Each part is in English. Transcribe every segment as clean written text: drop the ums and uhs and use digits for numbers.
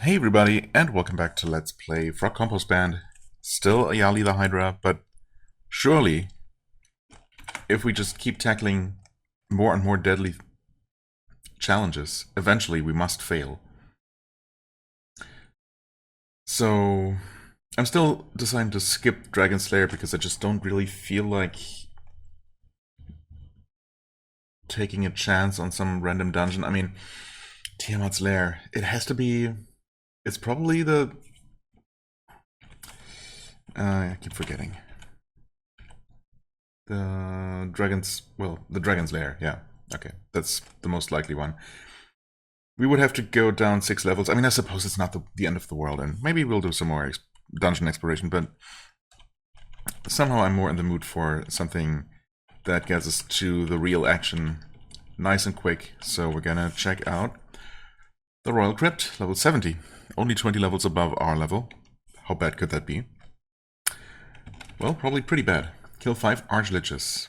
Hey everybody, and welcome back to Let's Play FrogComposband. Still Ayali the Hydra, but surely, if we just keep tackling more and more deadly challenges, eventually we must fail. So, I'm still deciding to skip Dragon Slayer because I just don't really feel like taking a chance on some random dungeon. I mean, Tiamat's Lair, it has to be... It's probably the... I keep forgetting. The Dragon's Lair, yeah. Okay, that's the most likely one. We would have to go down 6 levels. I mean, I suppose it's not the end of the world, and maybe we'll do some more dungeon exploration, but somehow I'm more in the mood for something that gets us to the real action nice and quick. So we're gonna check out the Royal Crypt, level 70. Only 20 levels above our level. How bad could that be? Well, probably pretty bad. Kill 5 Archliches.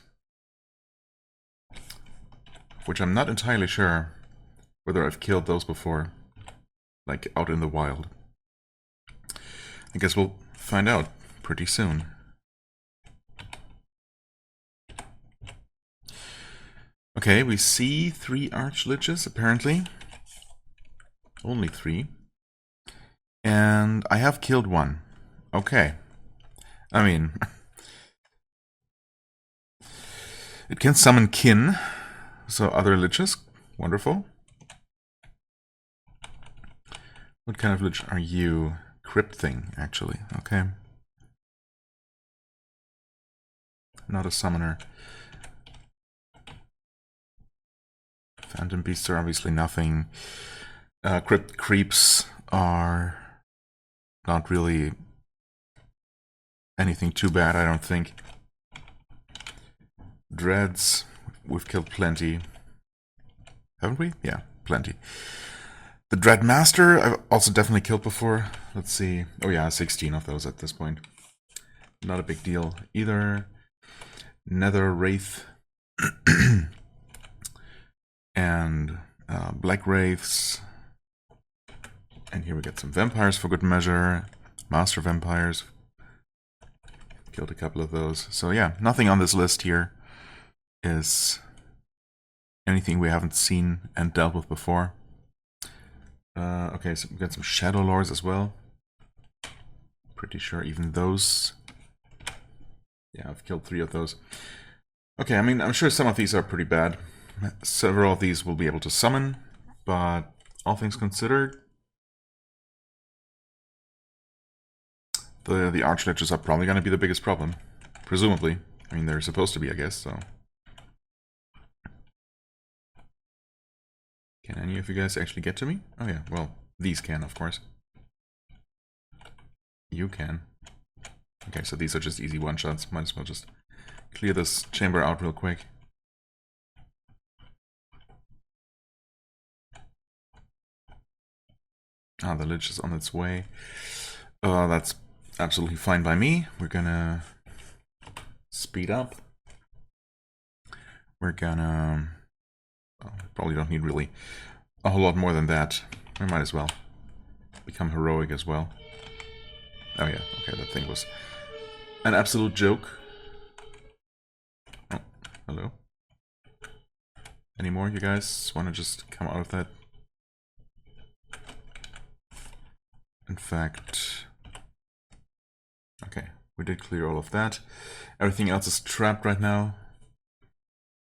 Which I'm not entirely sure whether I've killed those before. Like, out in the wild. I guess we'll find out pretty soon. Okay, we see 3 Archliches, apparently. Only 3. And I have killed 1. Okay. I mean... it can summon kin, so other liches. Wonderful. What kind of lich are you? Crypt thing, actually. Okay. Not a summoner. Phantom beasts are obviously nothing. Crypt creeps are not really anything too bad, I don't think. Dreads, we've killed plenty. Haven't we? Yeah, plenty. The Dread Master, I've also definitely killed before. Let's see. Oh yeah, 16 of those at this point. Not a big deal either. Nether Wraith. And Black Wraiths. And here we get some vampires for good measure. Master vampires. Killed a couple of those. So yeah, nothing on this list here is anything we haven't seen and dealt with before. Okay, so we've got some Shadow Lords as well. Pretty sure even those... Yeah, I've killed 3 of those. Okay, I mean, I'm sure some of these are pretty bad. Several of these will be able to summon, but all things considered, the Archliches are probably going to be the biggest problem. Presumably. I mean, they're supposed to be, I guess, so... Can any of you guys actually get to me? Oh yeah, well, these can, of course. You can. Okay, so these are just easy one-shots. Might as well just clear this chamber out real quick. Ah, the lich is on its way. That's absolutely fine by me. We're gonna speed up. We're gonna... probably don't need really a whole lot more than that. We might as well become heroic as well. Oh yeah, okay, that thing was an absolute joke. Oh, hello. Any more, you guys want to just come out of that? In fact... Okay, we did clear all of that. Everything else is trapped right now.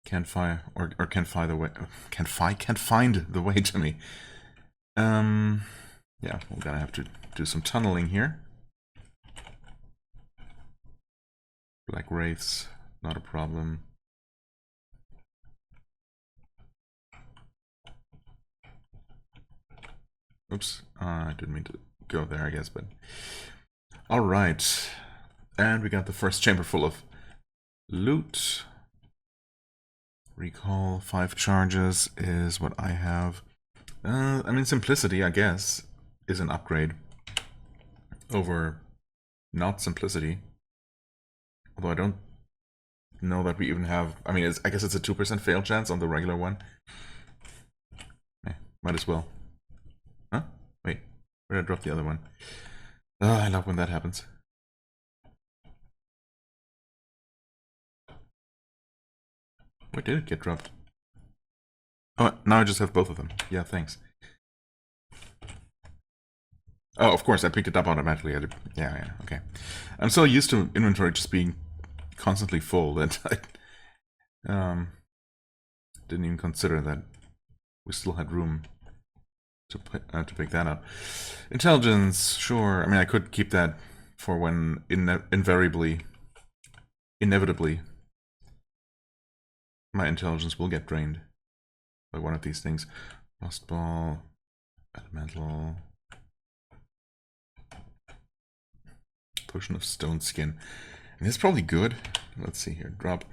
Can't find the way. Can't find the way to me. Yeah, we're gonna have to do some tunneling here. Black Wraiths, not a problem. Oops, I didn't mean to go there, I guess, but... Alright. And we got the first chamber full of loot. Recall 5 charges is what I have. I mean, simplicity, I guess, is an upgrade over not simplicity. Although I don't know that we even have... I mean, I guess it's a 2% fail chance on the regular one. Might as well. Huh? Wait. Where did I drop the other one? Oh, I love when that happens. Where did it get dropped? Oh, now I just have both of them. Yeah, thanks. Oh, of course, I picked it up automatically. Yeah, okay. I'm so used to inventory just being constantly full that I didn't even consider that we still had room to pick that up. Intelligence, sure. I mean, I could keep that for when inevitably, my intelligence will get drained by one of these things. Lost ball, elemental, potion of stone skin. And it's probably good. Let's see here. Drop.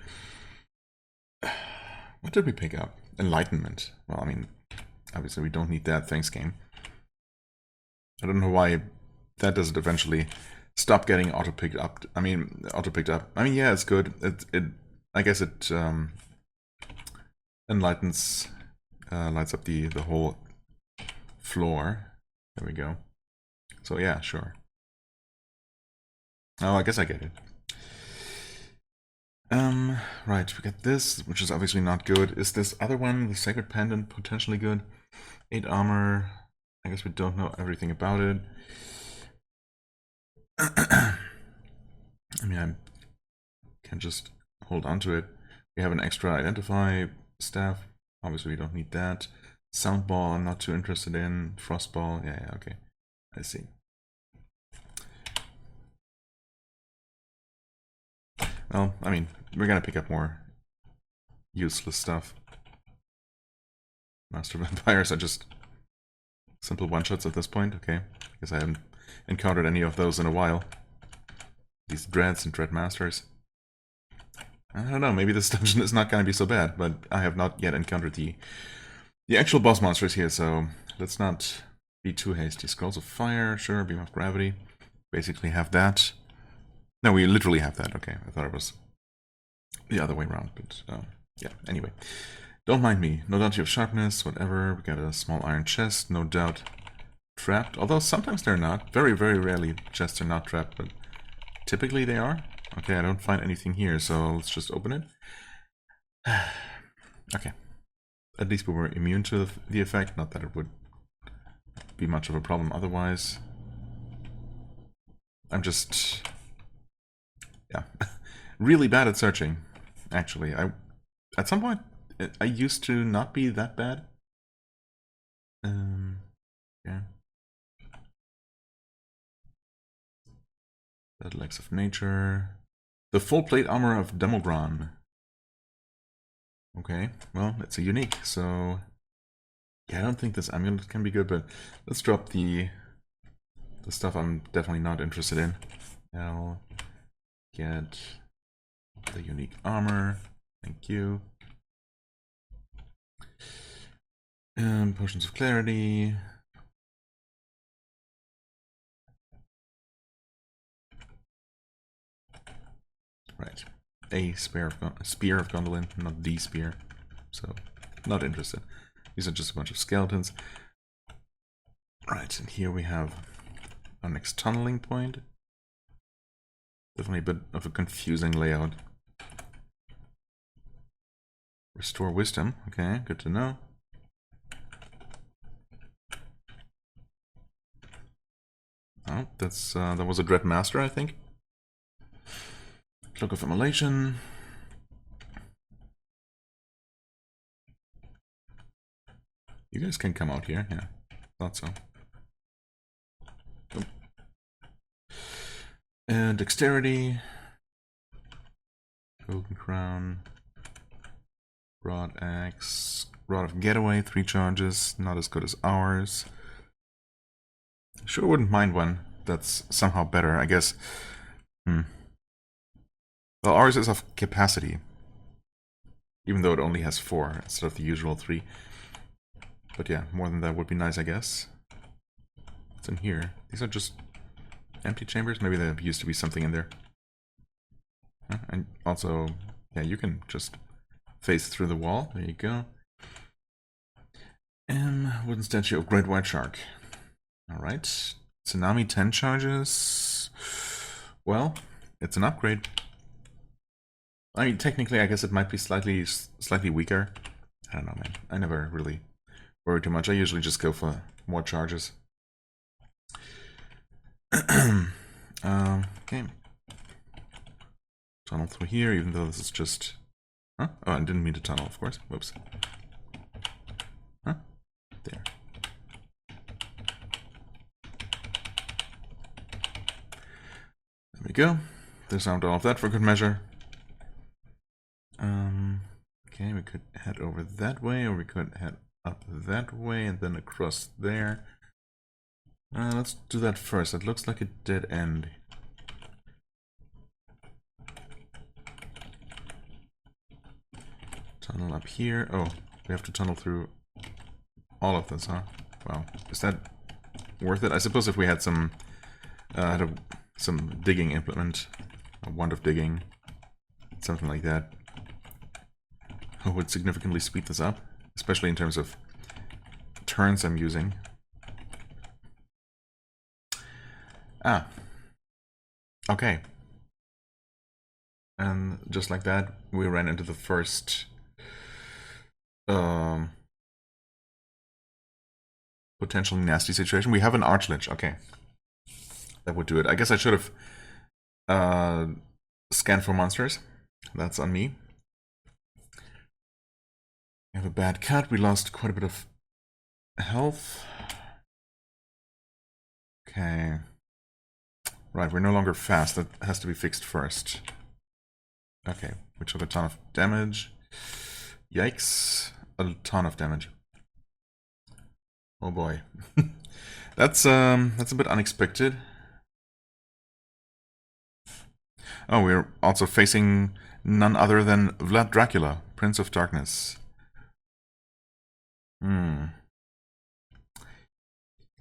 What did we pick up? Enlightenment. Well, I mean, obviously we don't need that. Thanks, game. I don't know why that doesn't eventually stop getting auto-picked up. I mean, yeah, it's good. I guess it enlightens, lights up the whole floor. There we go. So yeah, sure. Oh, I guess I get it. Right, we got this, which is obviously not good. Is this other one, the Sacred Pendant, potentially good? 8 armor. I guess we don't know everything about it. I mean, I can just hold on to it. We have an extra identify staff. Obviously, we don't need that. Sound ball, I'm not too interested in. Frost ball, yeah, okay. I see. Well, I mean, we're gonna pick up more useless stuff. Master Vampires are just simple one-shots at this point, okay. I guess I haven't encountered any of those in a while. These Dreads and Dread Masters. I don't know, maybe this dungeon is not gonna be so bad, but I have not yet encountered the actual boss monsters here, so let's not be too hasty. Scrolls of Fire, sure, Beam of Gravity. Basically have that. No, we literally have that, okay. I thought it was the other way around, but yeah, anyway. Don't mind me. No doubt you have sharpness, whatever. We got a small iron chest, no doubt trapped. Although sometimes they're not. Very, very rarely chests are not trapped, but typically they are. Okay, I don't find anything here, so let's just open it. Okay. At least we were immune to the effect. Not that it would be much of a problem otherwise. I'm just... yeah. Really bad at searching, actually. At some point, I used to not be that bad. Yeah. Legs of Nature. The full plate armor of Demogran. Okay, well, it's a unique, so... yeah, I don't think this amulet can be good, but let's drop the stuff I'm definitely not interested in. I'll get the unique armor. Thank you. Potions of Clarity. Right. A spear of Gondolin, not the spear. So, not interested. These are just a bunch of skeletons. Right, and here we have our next tunneling point. Definitely a bit of a confusing layout. Restore wisdom. Okay, good to know. Oh, that was a Dread Master, I think. Cloak of Immolation. You guys can come out here, yeah. Thought so. Oh. And Dexterity. Golden Crown. Rod Axe. Rod of Getaway, 3 charges. Not as good as ours. Sure wouldn't mind one that's somehow better, I guess. Well, ours is of capacity. Even though it only has 4 instead of the usual 3. But yeah, more than that would be nice, I guess. What's in here? These are just empty chambers? Maybe there used to be something in there. And also, yeah, you can just face through the wall. There you go. Wooden statue of Great White Shark. Alright. Tsunami 10 charges. Well, it's an upgrade. I mean, technically, I guess it might be slightly weaker. I don't know, man. I never really worry too much. I usually just go for more charges. Okay. Tunnel through here, even though this is just... Huh? Oh, I didn't mean to tunnel, of course. Whoops. Huh? There. There we go. Disarmed all of that for good measure. Okay, we could head over that way, or we could head up that way and then across there. Let's do that first. It looks like a dead end. Tunnel up here. Oh, we have to tunnel through all of this, huh? Wow. Is that worth it? I suppose if we had some digging implement, a wand of digging, something like that, would significantly speed this up, especially in terms of turns I'm using. Ah. Okay. And just like that, we ran into the first potentially nasty situation. We have an Archlich. Okay. That would do it. I guess I should have scanned for monsters. That's on me. We have a bad cut. We lost quite a bit of health. Okay. Right, we're no longer fast. That has to be fixed first. Okay, we took a ton of damage. Yikes. A ton of damage. Oh boy. That's a bit unexpected. Oh, we're also facing none other than Vlad Dracula, Prince of Darkness.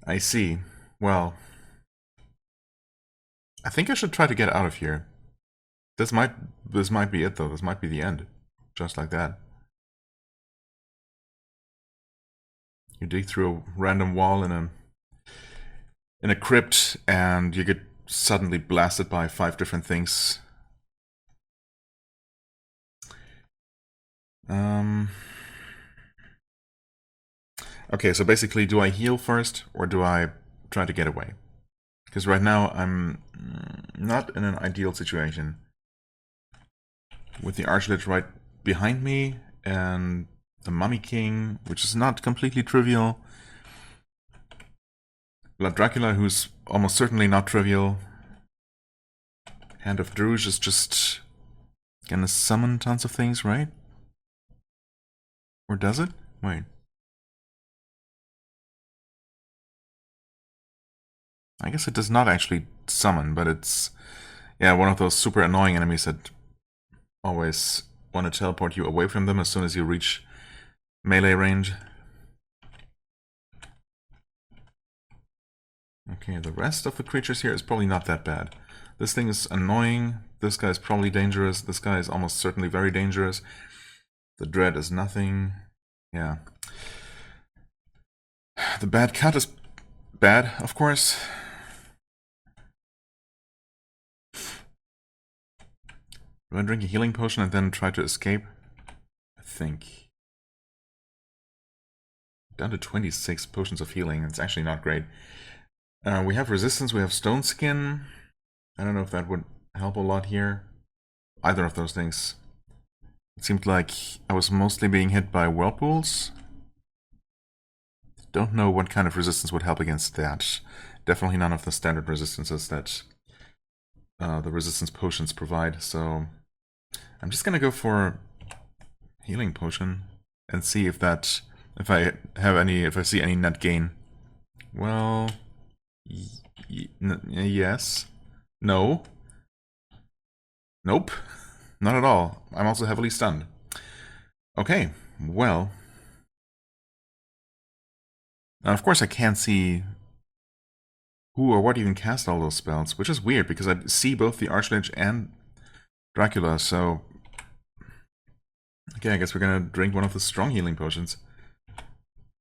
I see. Well, I think I should try to get out of here. This might be it though. This might be the end. Just like that. You dig through a random wall in a crypt and you get suddenly blasted by 5 different things. Okay, so basically, do I heal first or do I try to get away? Because right now I'm not in an ideal situation. With the Archlich right behind me and the Mummy King, which is not completely trivial. Blood Dracula, who's almost certainly not trivial. Hand of Druge is just gonna summon tons of things, right? Or does it? Wait. I guess it does not actually summon, but it's, yeah, one of those super annoying enemies that always want to teleport you away from them as soon as you reach melee range. Okay, the rest of the creatures here is probably not that bad. This thing is annoying. This guy is probably dangerous. This guy is almost certainly very dangerous. The dread is nothing. Yeah. The bad cut is bad, of course. Do I drink a healing potion and then try to escape? I think. Down to 26 potions of healing. It's actually not great. We have resistance, we have stone skin. I don't know if that would help a lot here. Either of those things. It seemed like I was mostly being hit by whirlpools. Don't know what kind of resistance would help against that. Definitely none of the standard resistances that the resistance potions provide, so I'm just gonna go for healing potion and see if that, if I see any net gain. Well, yes. No. Nope. Not at all. I'm also heavily stunned. Okay, well. Now, of course I can't see who or what even cast all those spells, which is weird because I see both the Archlich and Dracula, so... Okay, I guess we're gonna drink one of the strong healing potions.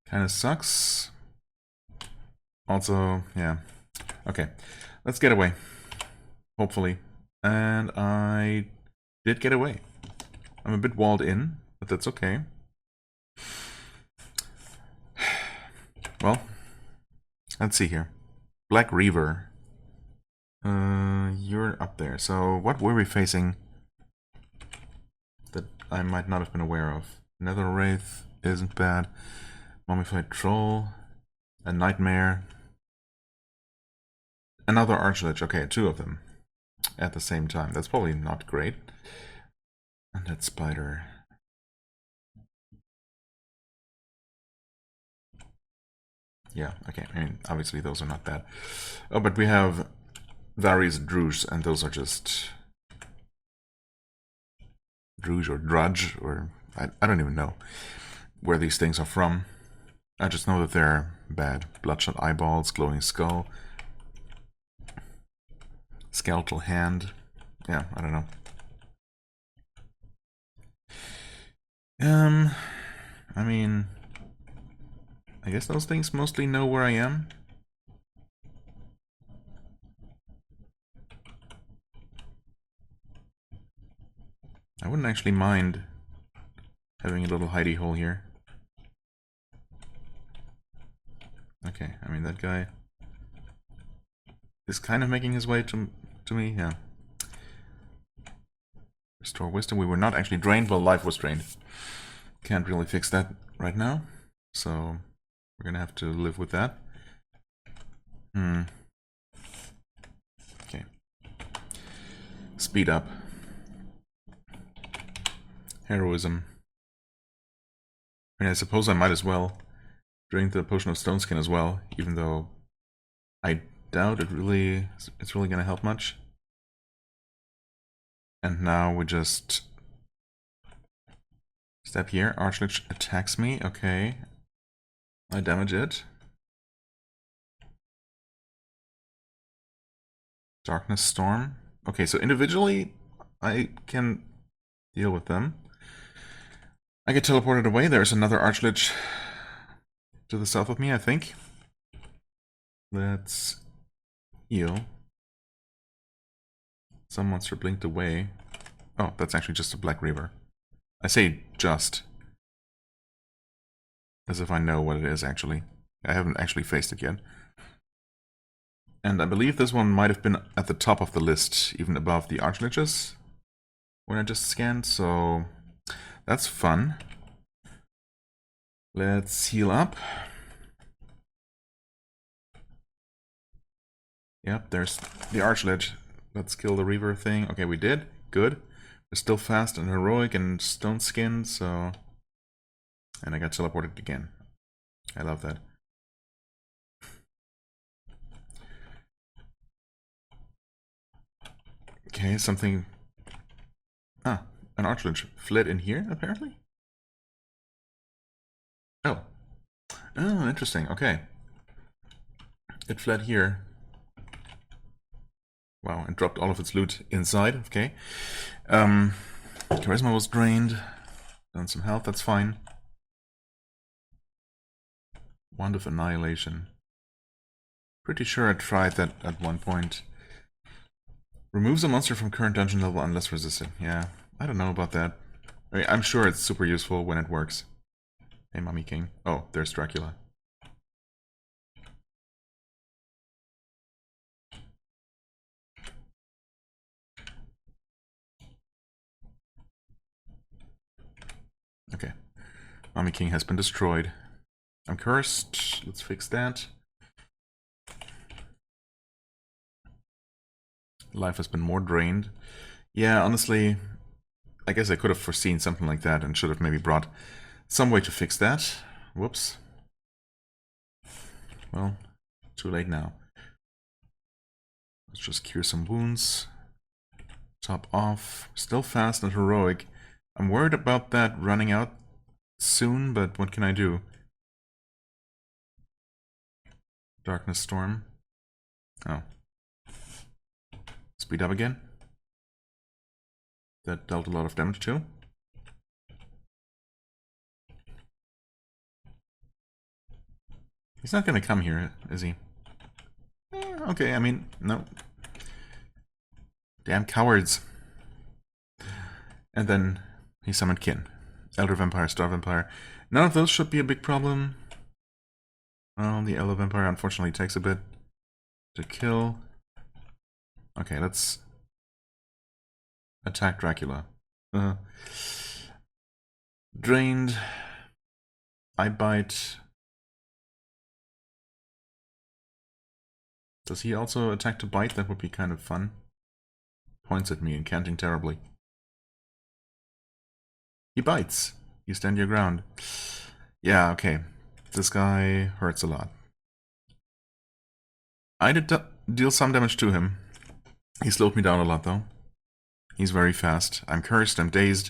Kinda sucks. Also, yeah. Okay, let's get away. Hopefully. And I did get away. I'm a bit walled in, but that's okay. Well, let's see here. Black Reaver. You're up there. So what were we facing that I might not have been aware of? Nether Wraith isn't bad. Mummified Troll. A Nightmare. Another Archlich. Okay, 2 of them at the same time. That's probably not great. And that Spider. Yeah, okay. I mean, obviously those are not bad. Oh, but we have various Druge, and those are just Druge or Drudge, or I don't even know where these things are from. I just know that they're bad. Bloodshot Eyeballs, Glowing Skull, Skeletal Hand. Yeah, I don't know. I mean, I guess those things mostly know where I am. I wouldn't actually mind having a little hidey hole here. Okay, I mean, that guy is kind of making his way to me, yeah. Restore Wisdom. We were not actually drained, well, life was drained. Can't really fix that right now, so we're gonna have to live with that. Okay. Speed up. Heroism. I mean, I suppose I might as well drink the Potion of Stone Skin as well, even though I doubt it's really gonna help much. And now we just step here. Archlich attacks me. Okay. I damage it. Darkness Storm. Okay, so individually I can deal with them. I get teleported away. There's another Archlich to the south of me, I think. Let's heal. Some monster blinked away. Oh, that's actually just a Black Reaver. I say just. As if I know what it is, actually. I haven't actually faced it yet. And I believe this one might have been at the top of the list, even above the Archliches, when I just scanned, so that's fun. Let's heal up. Yep, there's the Archlich. Let's kill the Reaver thing. Okay, we did. Good. We're still fast and heroic and stone skinned, so... And I got teleported again. I love that. Okay, something... Ah, an Archlich fled in here, apparently? Oh. Oh, interesting. Okay. It fled here. Wow, and dropped all of its loot inside. Okay. Charisma was drained. Done some health, that's fine. Wand of Annihilation. Pretty sure I tried that at one point. Removes a monster from current dungeon level unless resisted. Yeah, I don't know about that. I mean, I'm sure it's super useful when it works. Hey, Mummy King. Oh, there's Dracula. Okay. Mummy King has been destroyed. I'm cursed. Let's fix that. Life has been more drained. Yeah, honestly, I guess I could have foreseen something like that and should have maybe brought some way to fix that. Whoops. Well, too late now. Let's just cure some wounds. Top off. Still fast and heroic. I'm worried about that running out soon, but what can I do? Darkness Storm. Oh. Speed up again. That dealt a lot of damage too. He's not gonna come here, is he? Okay, I mean, no. Damn cowards. And then he summoned Kin. Elder Vampire, Star Vampire. None of those should be a big problem. Well, the Elder Vampire unfortunately takes a bit to kill. Okay, let's attack Dracula. Drained. I bite. Does he also attack to bite? That would be kind of fun. Points at me, incanting terribly. He bites. You stand your ground. Yeah, okay. This guy hurts a lot. I did deal some damage to him. He slowed me down a lot, though. He's very fast. I'm cursed, I'm dazed.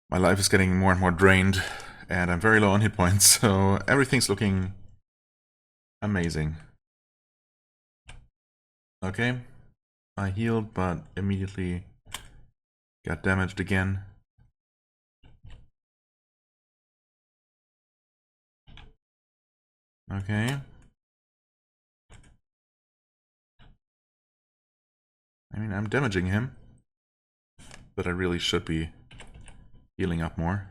My life is getting more and more drained. And I'm very low on hit points, so everything's looking amazing. Okay. I healed, but immediately got damaged again. Okay. I mean, I'm damaging him. But I really should be healing up more.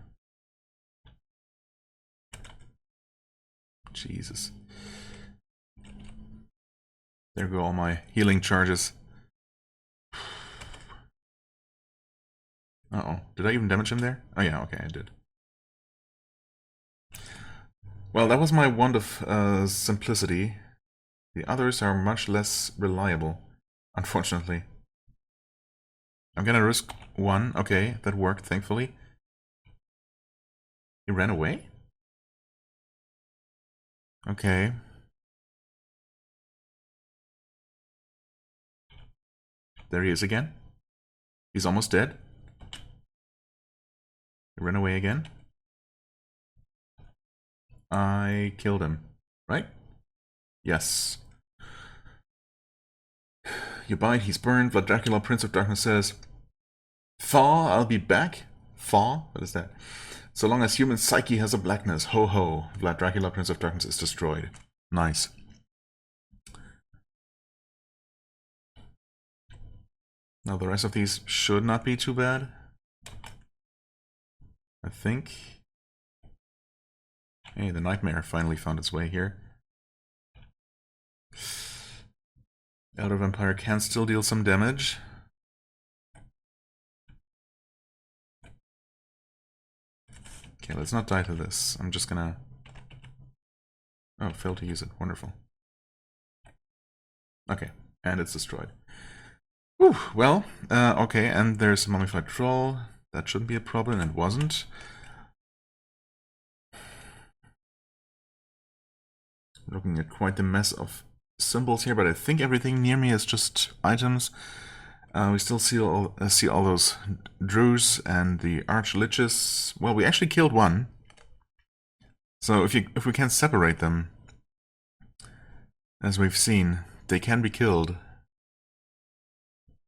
Jesus. There go all my healing charges. Uh-oh. Did I even damage him there? Oh yeah, okay, I did. Well, that was my wand of simplicity. The others are much less reliable, unfortunately. I'm gonna risk one. Okay, that worked, thankfully. He ran away? Okay. There he is again. He's almost dead. He ran away again. I killed him, right? Yes. You bite, he's burned. Vlad Dracula, Prince of Darkness says, Thaw, I'll be back. Thaw? What is that? So long as human psyche has a blackness. Ho ho. Vlad Dracula, Prince of Darkness is destroyed. Nice. Now the rest of these should not be too bad. I think. Hey, the Nightmare finally found its way here. Elder Vampire can still deal some damage. Okay, let's not die to this. I'm just gonna... Oh, failed to use it. Wonderful. Okay, and it's destroyed. Whew, well, okay, and there's a Mummified Troll. That shouldn't be a problem, and wasn't. Looking at quite the mess of symbols here, but I think everything near me is just items. We still see all those Drues and the Archliches. Well, we actually killed one. So if we can separate them, as we've seen, they can be killed.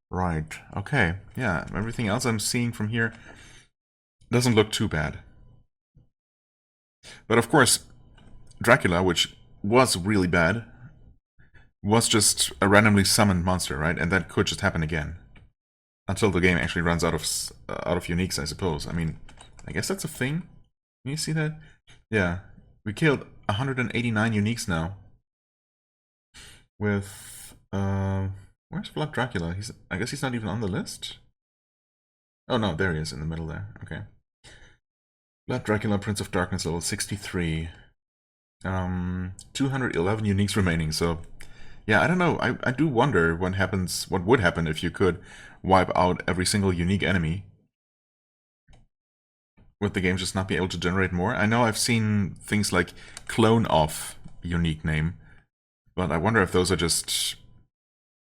Right. Okay. Yeah. Everything else I'm seeing from here doesn't look too bad. But of course, Dracula, which was really bad, was just a randomly summoned monster, right? And that could just happen again. Until the game actually runs out of uniques, I suppose. I mean, I guess that's a thing. Can you see that? Yeah. We killed 189 uniques now. With, where's Vlad Dracula? I guess he's not even on the list? Oh no, there he is in the middle there. Okay. Vlad Dracula, Prince of Darkness, level 63. 211 uniques remaining, so... Yeah, I don't know. I do wonder what would happen if you could wipe out every single unique enemy. Would the game just not be able to generate more? I know I've seen things like clone of unique name, but I wonder if those are just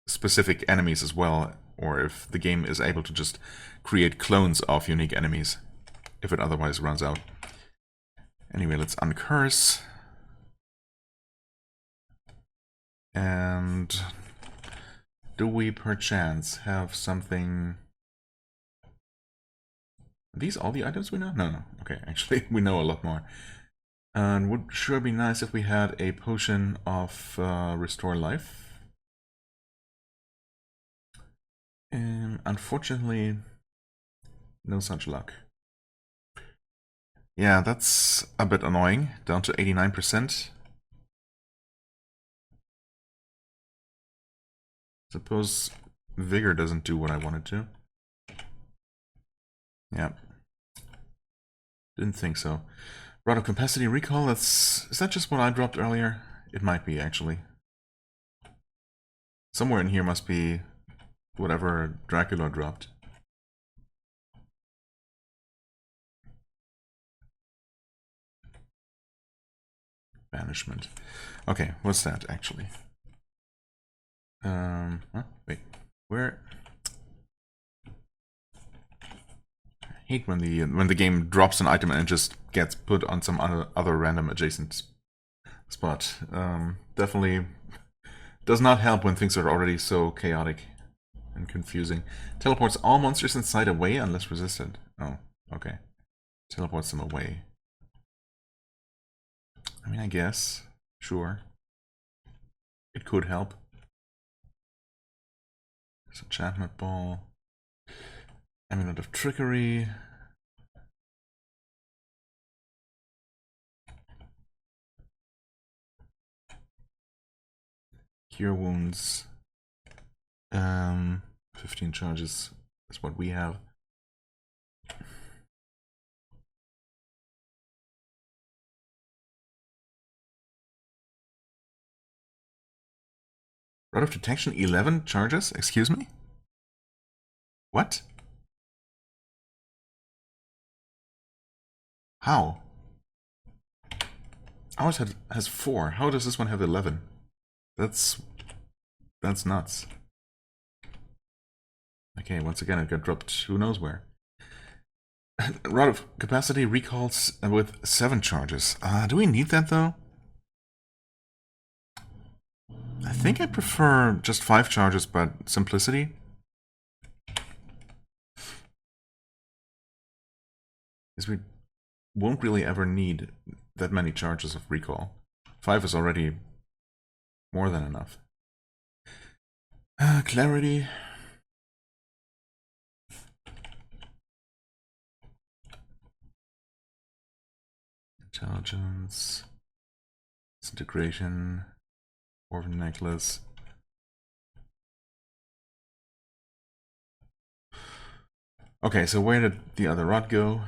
specific enemies as well, or if the game is able to just create clones of unique enemies, if it otherwise runs out. Anyway, let's uncurse. And do we perchance have something... Are these all the items we know? No. Okay, actually, we know a lot more. And would sure be nice if we had a potion of Restore Life. unfortunately, no such luck. Yeah, that's a bit annoying. Down to 89%. Suppose Vigor doesn't do what I wanted to. Yeah. Didn't think so. Rod of Capacity Recall, is that just what I dropped earlier? It might be, actually. Somewhere in here must be whatever Dracula dropped. Banishment. Okay, what's that, actually? Wait. Where? I hate when the game drops an item and it just gets put on some other random adjacent spot. Definitely does not help when things are already so chaotic and confusing. Teleports all monsters inside away unless resisted. Oh, okay. Teleports them away. I mean, I guess. Sure. It could help. There's enchantment ball. Amulet of Trickery. Cure wounds. 15 charges is what we have. Rod of Detection, 11 charges? Excuse me? What? How? Ours has 4. How does this one have 11? That's nuts. Okay, once again it got dropped who knows where. Rod of Capacity recalls with 7 charges. Do we need that though? I think I prefer just 5 charges, but simplicity. Because we won't really ever need that many charges of recall. 5 is already more than enough. Clarity. Intelligence. Disintegration. Orphan necklace. Okay, so where did the other rod go?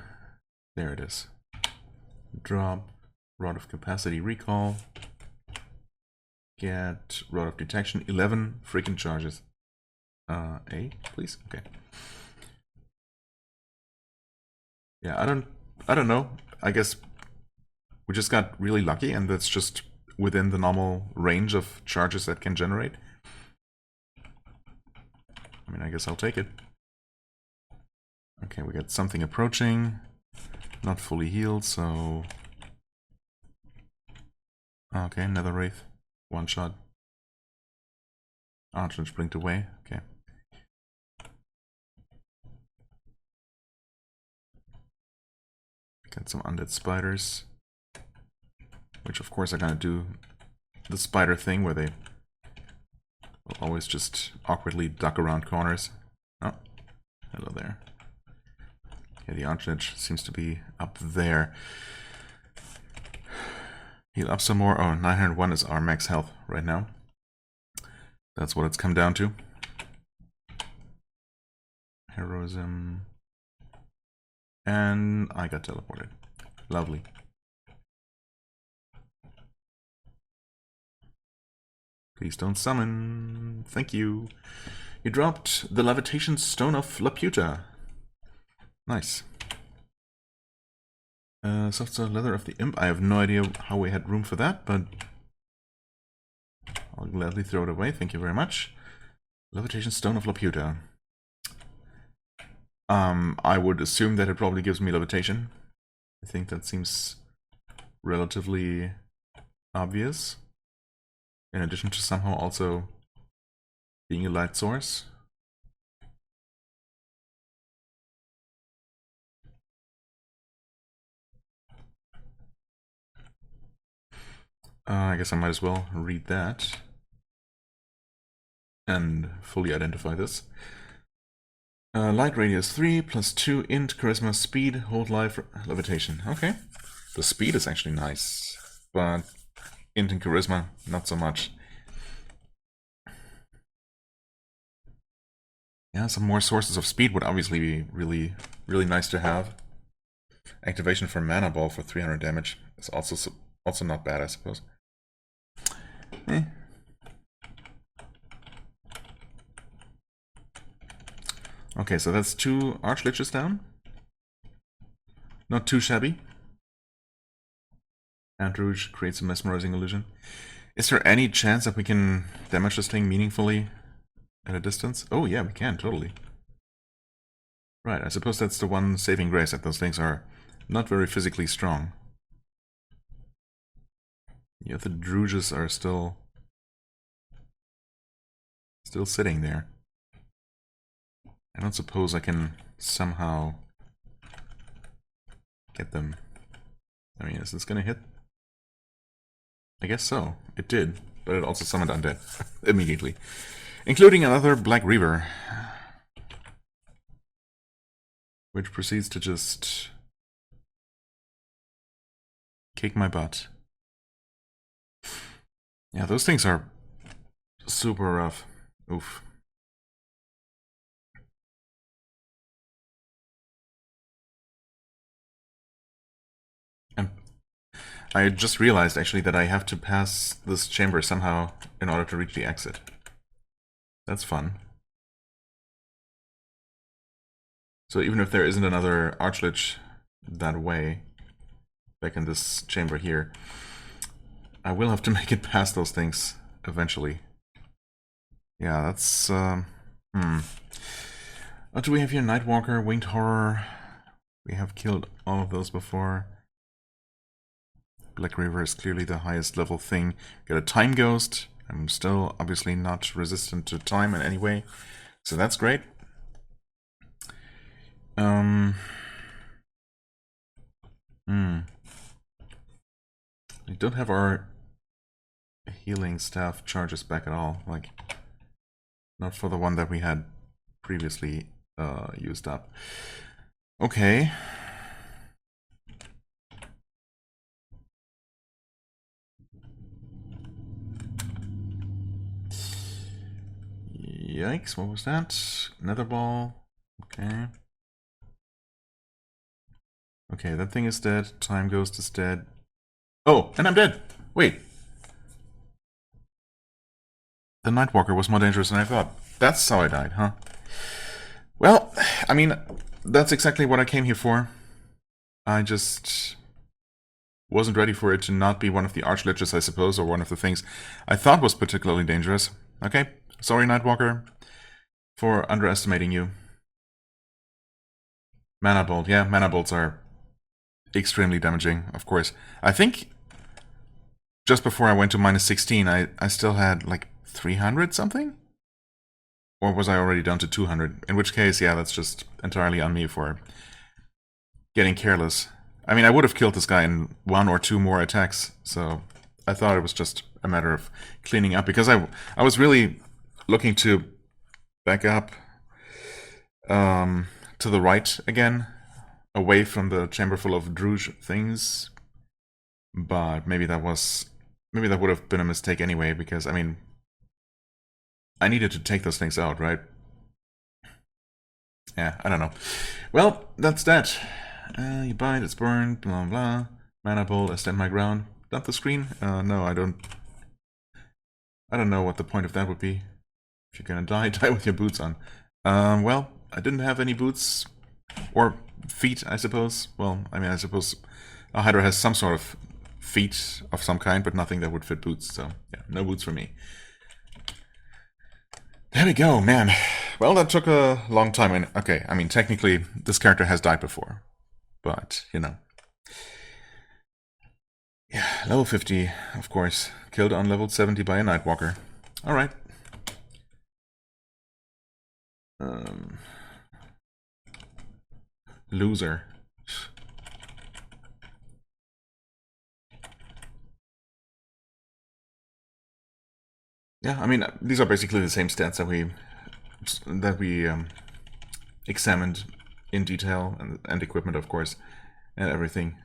There it is. Drop. Rod of Capacity recall. Get Rod of Detection. 11 freaking charges. A, please? Okay. Yeah, I don't know. I guess we just got really lucky and that's just within the normal range of charges that can generate. I mean, I guess I'll take it. Okay, we got something approaching. Not fully healed, so... Okay, Nether Wraith. One shot. Archage blinked away. Okay. Got some undead spiders. Which of course are gonna do the spider thing where they will always just awkwardly duck around corners. Oh, hello there. Yeah, the Archage seems to be up there. Heal up some more. Oh, 901 is our max health right now. That's what it's come down to. Heroism. And I got teleported. Lovely. Please don't summon. Thank you. You dropped the Levitation Stone of Laputa. Nice. Soft Leather of the Imp. I have no idea how we had room for that, but I'll gladly throw it away. Thank you very much. Levitation Stone of Laputa. I would assume that it probably gives me levitation. I think that seems relatively obvious. In addition to somehow also being a light source. I guess I might as well read that and fully identify this. Light radius 3 plus 2 int charisma speed hold life levitation. Okay. The speed is actually nice, but int and charisma not so much. Yeah, some more sources of speed would obviously be really nice to have. Activation for mana ball for 300 damage is also not bad, I suppose. Eh. Okay, so that's 2 Archliches down. Not too shabby. And Rouge creates a mesmerizing illusion. Is there any chance that we can damage this thing meaningfully at a distance? Oh yeah, we can, totally. Right, I suppose that's the one saving grace, that those things are not very physically strong. Yeah, the Druges are still sitting there. I don't suppose I can somehow get them. I mean, is this gonna hit? I guess so. It did, but it also summoned undead immediately. Including another Black Reaver, which proceeds to just kick my butt. Yeah, those things are super rough. Oof. And I just realized actually that I have to pass this chamber somehow in order to reach the exit. That's fun. So even if there isn't another Archlich that way, back in this chamber here, I will have to make it past those things eventually. Yeah, that's... What do we have here? Nightwalker, Winged Horror. We have killed all of those before. Black River is clearly the highest level thing. Got a Time Ghost. I'm still obviously not resistant to time in any way, so that's great. We don't have our healing staff charges back at all. Like, not for the one that we had previously used up. Okay. Yikes, what was that? Nether ball. Okay. Okay, that thing is dead. Time Ghost is dead. Oh, and I'm dead! Wait. The Nightwalker was more dangerous than I thought. That's how I died, huh? Well, I mean, that's exactly what I came here for. I just wasn't ready for it to not be one of the Archliches, I suppose, or one of the things I thought was particularly dangerous. Okay, sorry, Nightwalker, for underestimating you. Mana Bolt, yeah, Mana Bolts are extremely damaging, of course. I think just before I went to minus 16, I still had like 300 something? Or was I already down to 200? In which case, yeah, that's just entirely on me for getting careless. I mean, I would have killed this guy in 1 or 2 more attacks, so I thought it was just a matter of cleaning up, because I was really looking to back up to the right again, away from the chamber full of Druge things, but maybe that would have been a mistake anyway, because, I mean, I needed to take those things out, right? Yeah, I don't know. Well, that's that. You bite, it's burned, blah blah. Mana bolt, I stand my ground. Dump the screen? No, I don't know what the point of that would be. If you're gonna die, die with your boots on. Well, I didn't have any boots. Or feet, I suppose. Well, I mean, I suppose a Hydra has some sort of feet of some kind, but nothing that would fit boots, so yeah, no boots for me. There we go, man. Well, that took a long time. And okay, I mean, technically, this character has died before. But, you know. Yeah, level 50, of course. Killed on level 70 by a Nightwalker. Alright. Loser. Yeah, I mean, these are basically the same stats that we examined in detail, and equipment, of course, and everything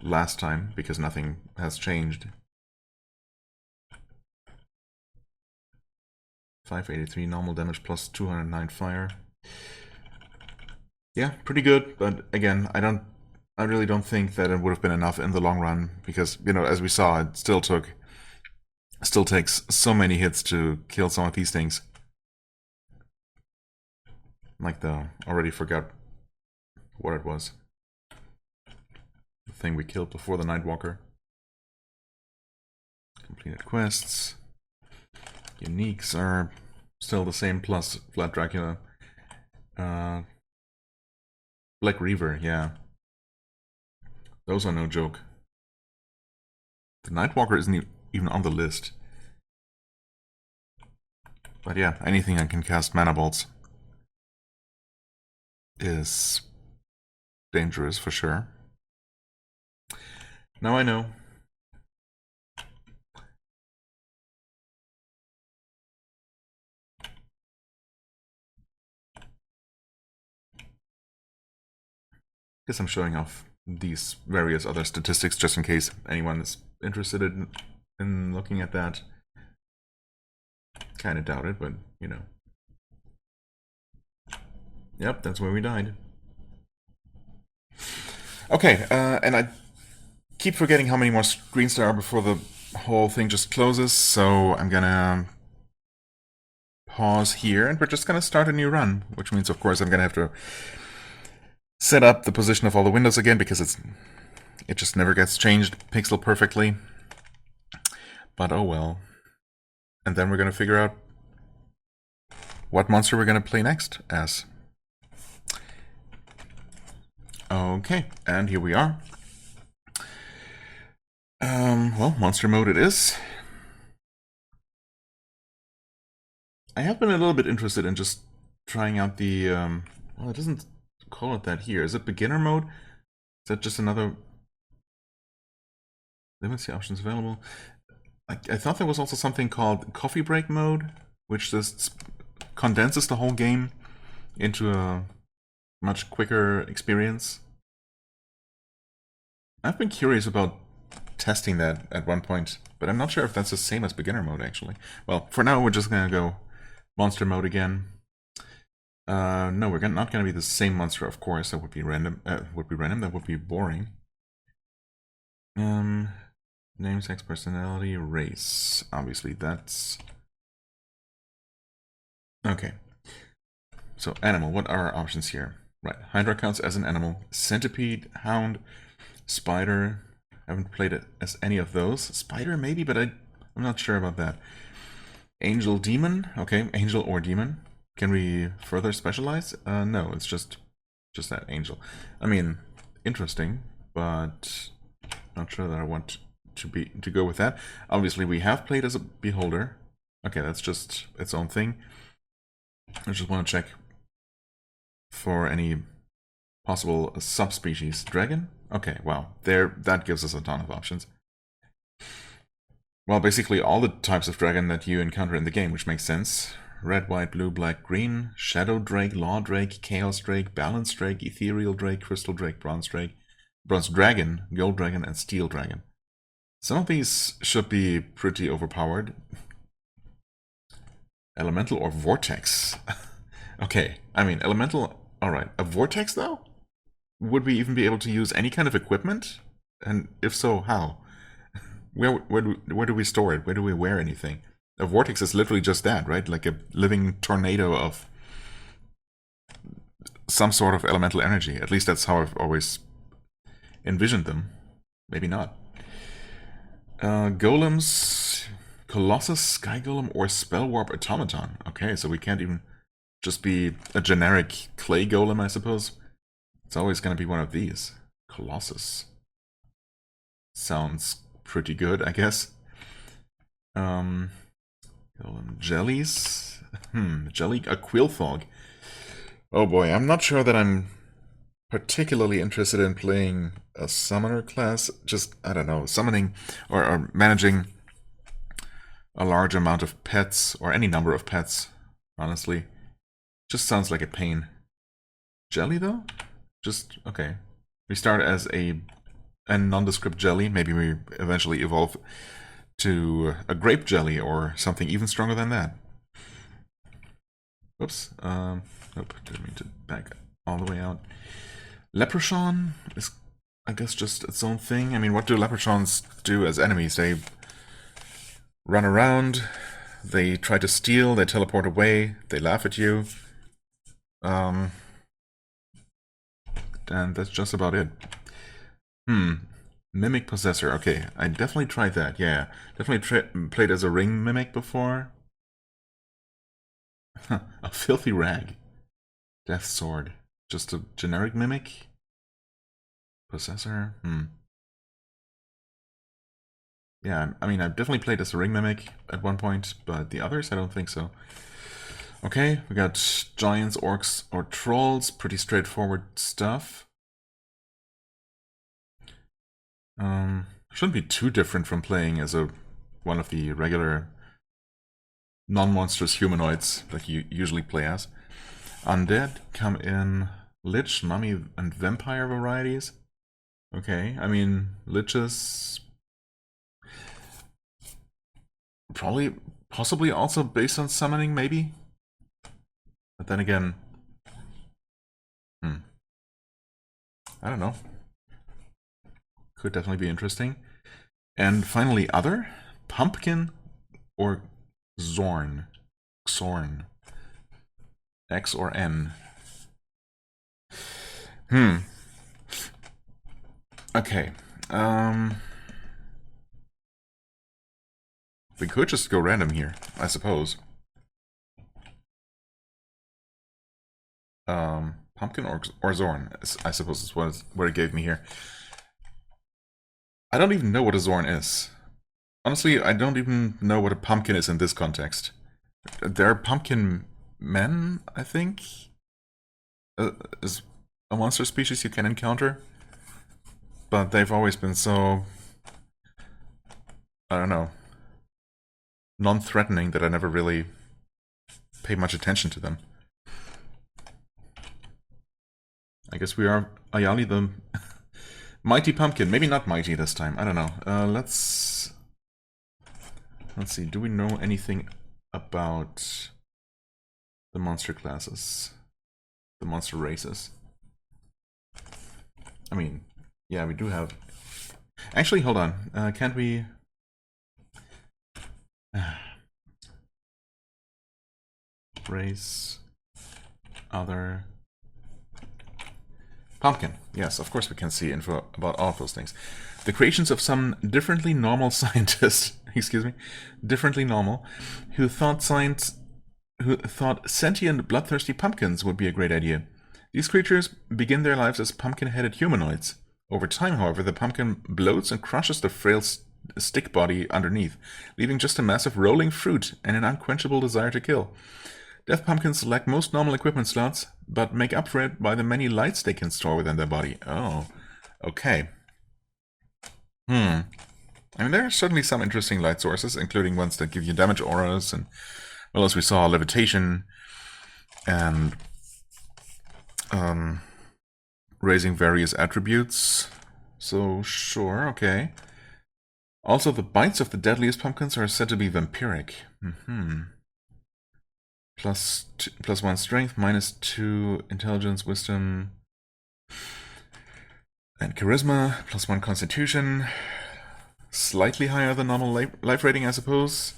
last time, because nothing has changed. 583 normal damage plus 209 fire. Yeah, pretty good, but again, I really don't think that it would have been enough in the long run, because, you know, as we saw, it still takes so many hits to kill some of these things. Like already forgot what it was. The thing we killed before the Nightwalker. Completed quests. Uniques are still the same, plus Vlad Dracula. Black Reaver, yeah. Those are no joke. The Nightwalker isn't even on the list. But yeah, anything I can cast mana bolts is dangerous for sure. Now I know. Guess I'm showing off these various other statistics just in case anyone is interested in looking at that. Kind of doubt it, but you know. Yep, that's where we died. Okay, and I keep forgetting how many more screens there are before the whole thing just closes, so I'm gonna pause here, and we're just gonna start a new run, which means, of course, I'm gonna have to set up the position of all the windows again, because it just never gets changed pixel perfectly. But oh well. And then we're gonna figure out what monster we're gonna play next as. Okay, and here we are. Well, monster mode it is. I have been a little bit interested in just trying out the, well, it doesn't call it that here. Is it beginner mode? Is that just another... Limits the options available. I thought there was also something called coffee break mode, which just condenses the whole game into a much quicker experience. I've been curious about testing that at one point, but I'm not sure if that's the same as beginner mode, actually. Well, for now, we're just gonna go monster mode again. No, we're not gonna be the same monster, of course. That would be random. That would be boring. Name, sex, personality, race. Obviously, that's... Okay. So, animal. What are our options here? Right. Hydra counts as an animal. Centipede, hound, spider. I haven't played it as any of those. Spider, maybe, but I'm not sure about that. Angel, demon. Okay, angel or demon. Can we further specialize? No, it's just that angel. I mean, interesting, but not sure that I want to go with that. Obviously, we have played as a beholder. Okay, that's just its own thing. I just want to check for any possible subspecies. Dragon? Okay, wow. That gives us a ton of options. Well, basically all the types of dragon that you encounter in the game, which makes sense. Red, white, blue, black, green, shadow drake, law drake, chaos drake, balance drake, ethereal drake, crystal drake, bronze dragon, gold dragon, and steel dragon. Some of these should be pretty overpowered. Elemental or vortex? Okay, I mean, elemental... Alright, a vortex though? Would we even be able to use any kind of equipment? And if so, how? Where do we store it? Where do we wear anything? A vortex is literally just that, right? Like a living tornado of some sort of elemental energy. At least that's how I've always envisioned them. Maybe not. Golems, Colossus, Sky Golem, or Spell Warp Automaton. Okay, so we can't even just be a generic clay golem, I suppose. It's always going to be one of these. Colossus. Sounds pretty good, I guess. Golem jellies. Jelly, a Quillthog. Oh boy, I'm not sure that I'm particularly interested in playing a summoner class. Just, I don't know, summoning or managing a large amount of pets, or any number of pets, honestly. Just sounds like a pain. jelly, though? Just, okay. We start as a nondescript jelly. Maybe we eventually evolve to a grape jelly or something even stronger than that. Whoops. Nope, didn't mean to back all the way out. Leprechaun is, I guess, just its own thing. I mean, what do leprechauns do as enemies? They run around, they try to steal, they teleport away, they laugh at you. And that's just about it. Mimic Possessor. Okay, I definitely tried that, yeah. Definitely played as a ring mimic before. A filthy rag. Death Sword. Just a generic mimic? Possessor? Yeah, I mean, I've definitely played as a ring mimic at one point, but the others, I don't think so. Okay, we got giants, orcs, or trolls. Pretty straightforward stuff. Shouldn't be too different from playing as one of the regular non-monstrous humanoids that you usually play as. Undead come in Lich, Mummy, and Vampire varieties. Okay, I mean, Liches... possibly also based on summoning, maybe? But then again... I don't know. Could definitely be interesting. And finally, other? Pumpkin or Zorn? Xorn. X or N? Okay. We could just go random here, I suppose. Pumpkin or Zorn, I suppose is what it gave me here. I don't even know what a Zorn is. Honestly, I don't even know what a pumpkin is in this context. There are pumpkin men, I think? Is a monster species you can encounter. But they've always been so... I don't know. Non-threatening that I never really paid much attention to them. I guess we are Ayali the mighty pumpkin. Maybe not mighty this time. I don't know. Let's see. Do we know anything about the monster classes? The monster races? I mean, yeah, we do have... Actually, hold on. Can't we... Race... Other... Pumpkin. Yes, of course we can see info about all of those things. The creations of some differently normal scientists, excuse me, differently normal, who thought sentient, bloodthirsty pumpkins would be a great idea. These creatures begin their lives as pumpkin-headed humanoids. Over time, however, the pumpkin bloats and crushes the frail stick body underneath, leaving just a mass of rolling fruit and an unquenchable desire to kill. Death pumpkins lack most normal equipment slots, but make up for it by the many lights they can store within their body. Oh, okay. I mean, there are certainly some interesting light sources, including ones that give you damage auras, and, well, as we saw, levitation, and raising various attributes. So, sure, okay. Also, the bites of the deadliest pumpkins are said to be vampiric. +1 strength, -2 intelligence, wisdom, and charisma, +1 constitution. Slightly higher than normal life rating, I suppose.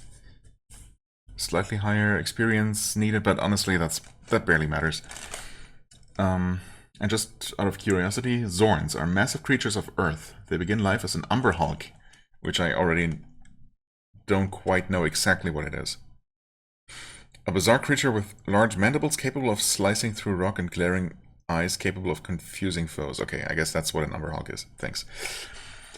Slightly higher experience needed, but honestly, that barely matters. And just out of curiosity, Zorns are massive creatures of Earth. They begin life as an Umber Hulk, which I already don't quite know exactly what it is. A bizarre creature with large mandibles capable of slicing through rock and glaring eyes capable of confusing foes. Okay, I guess that's what an Umber Hulk is. Thanks.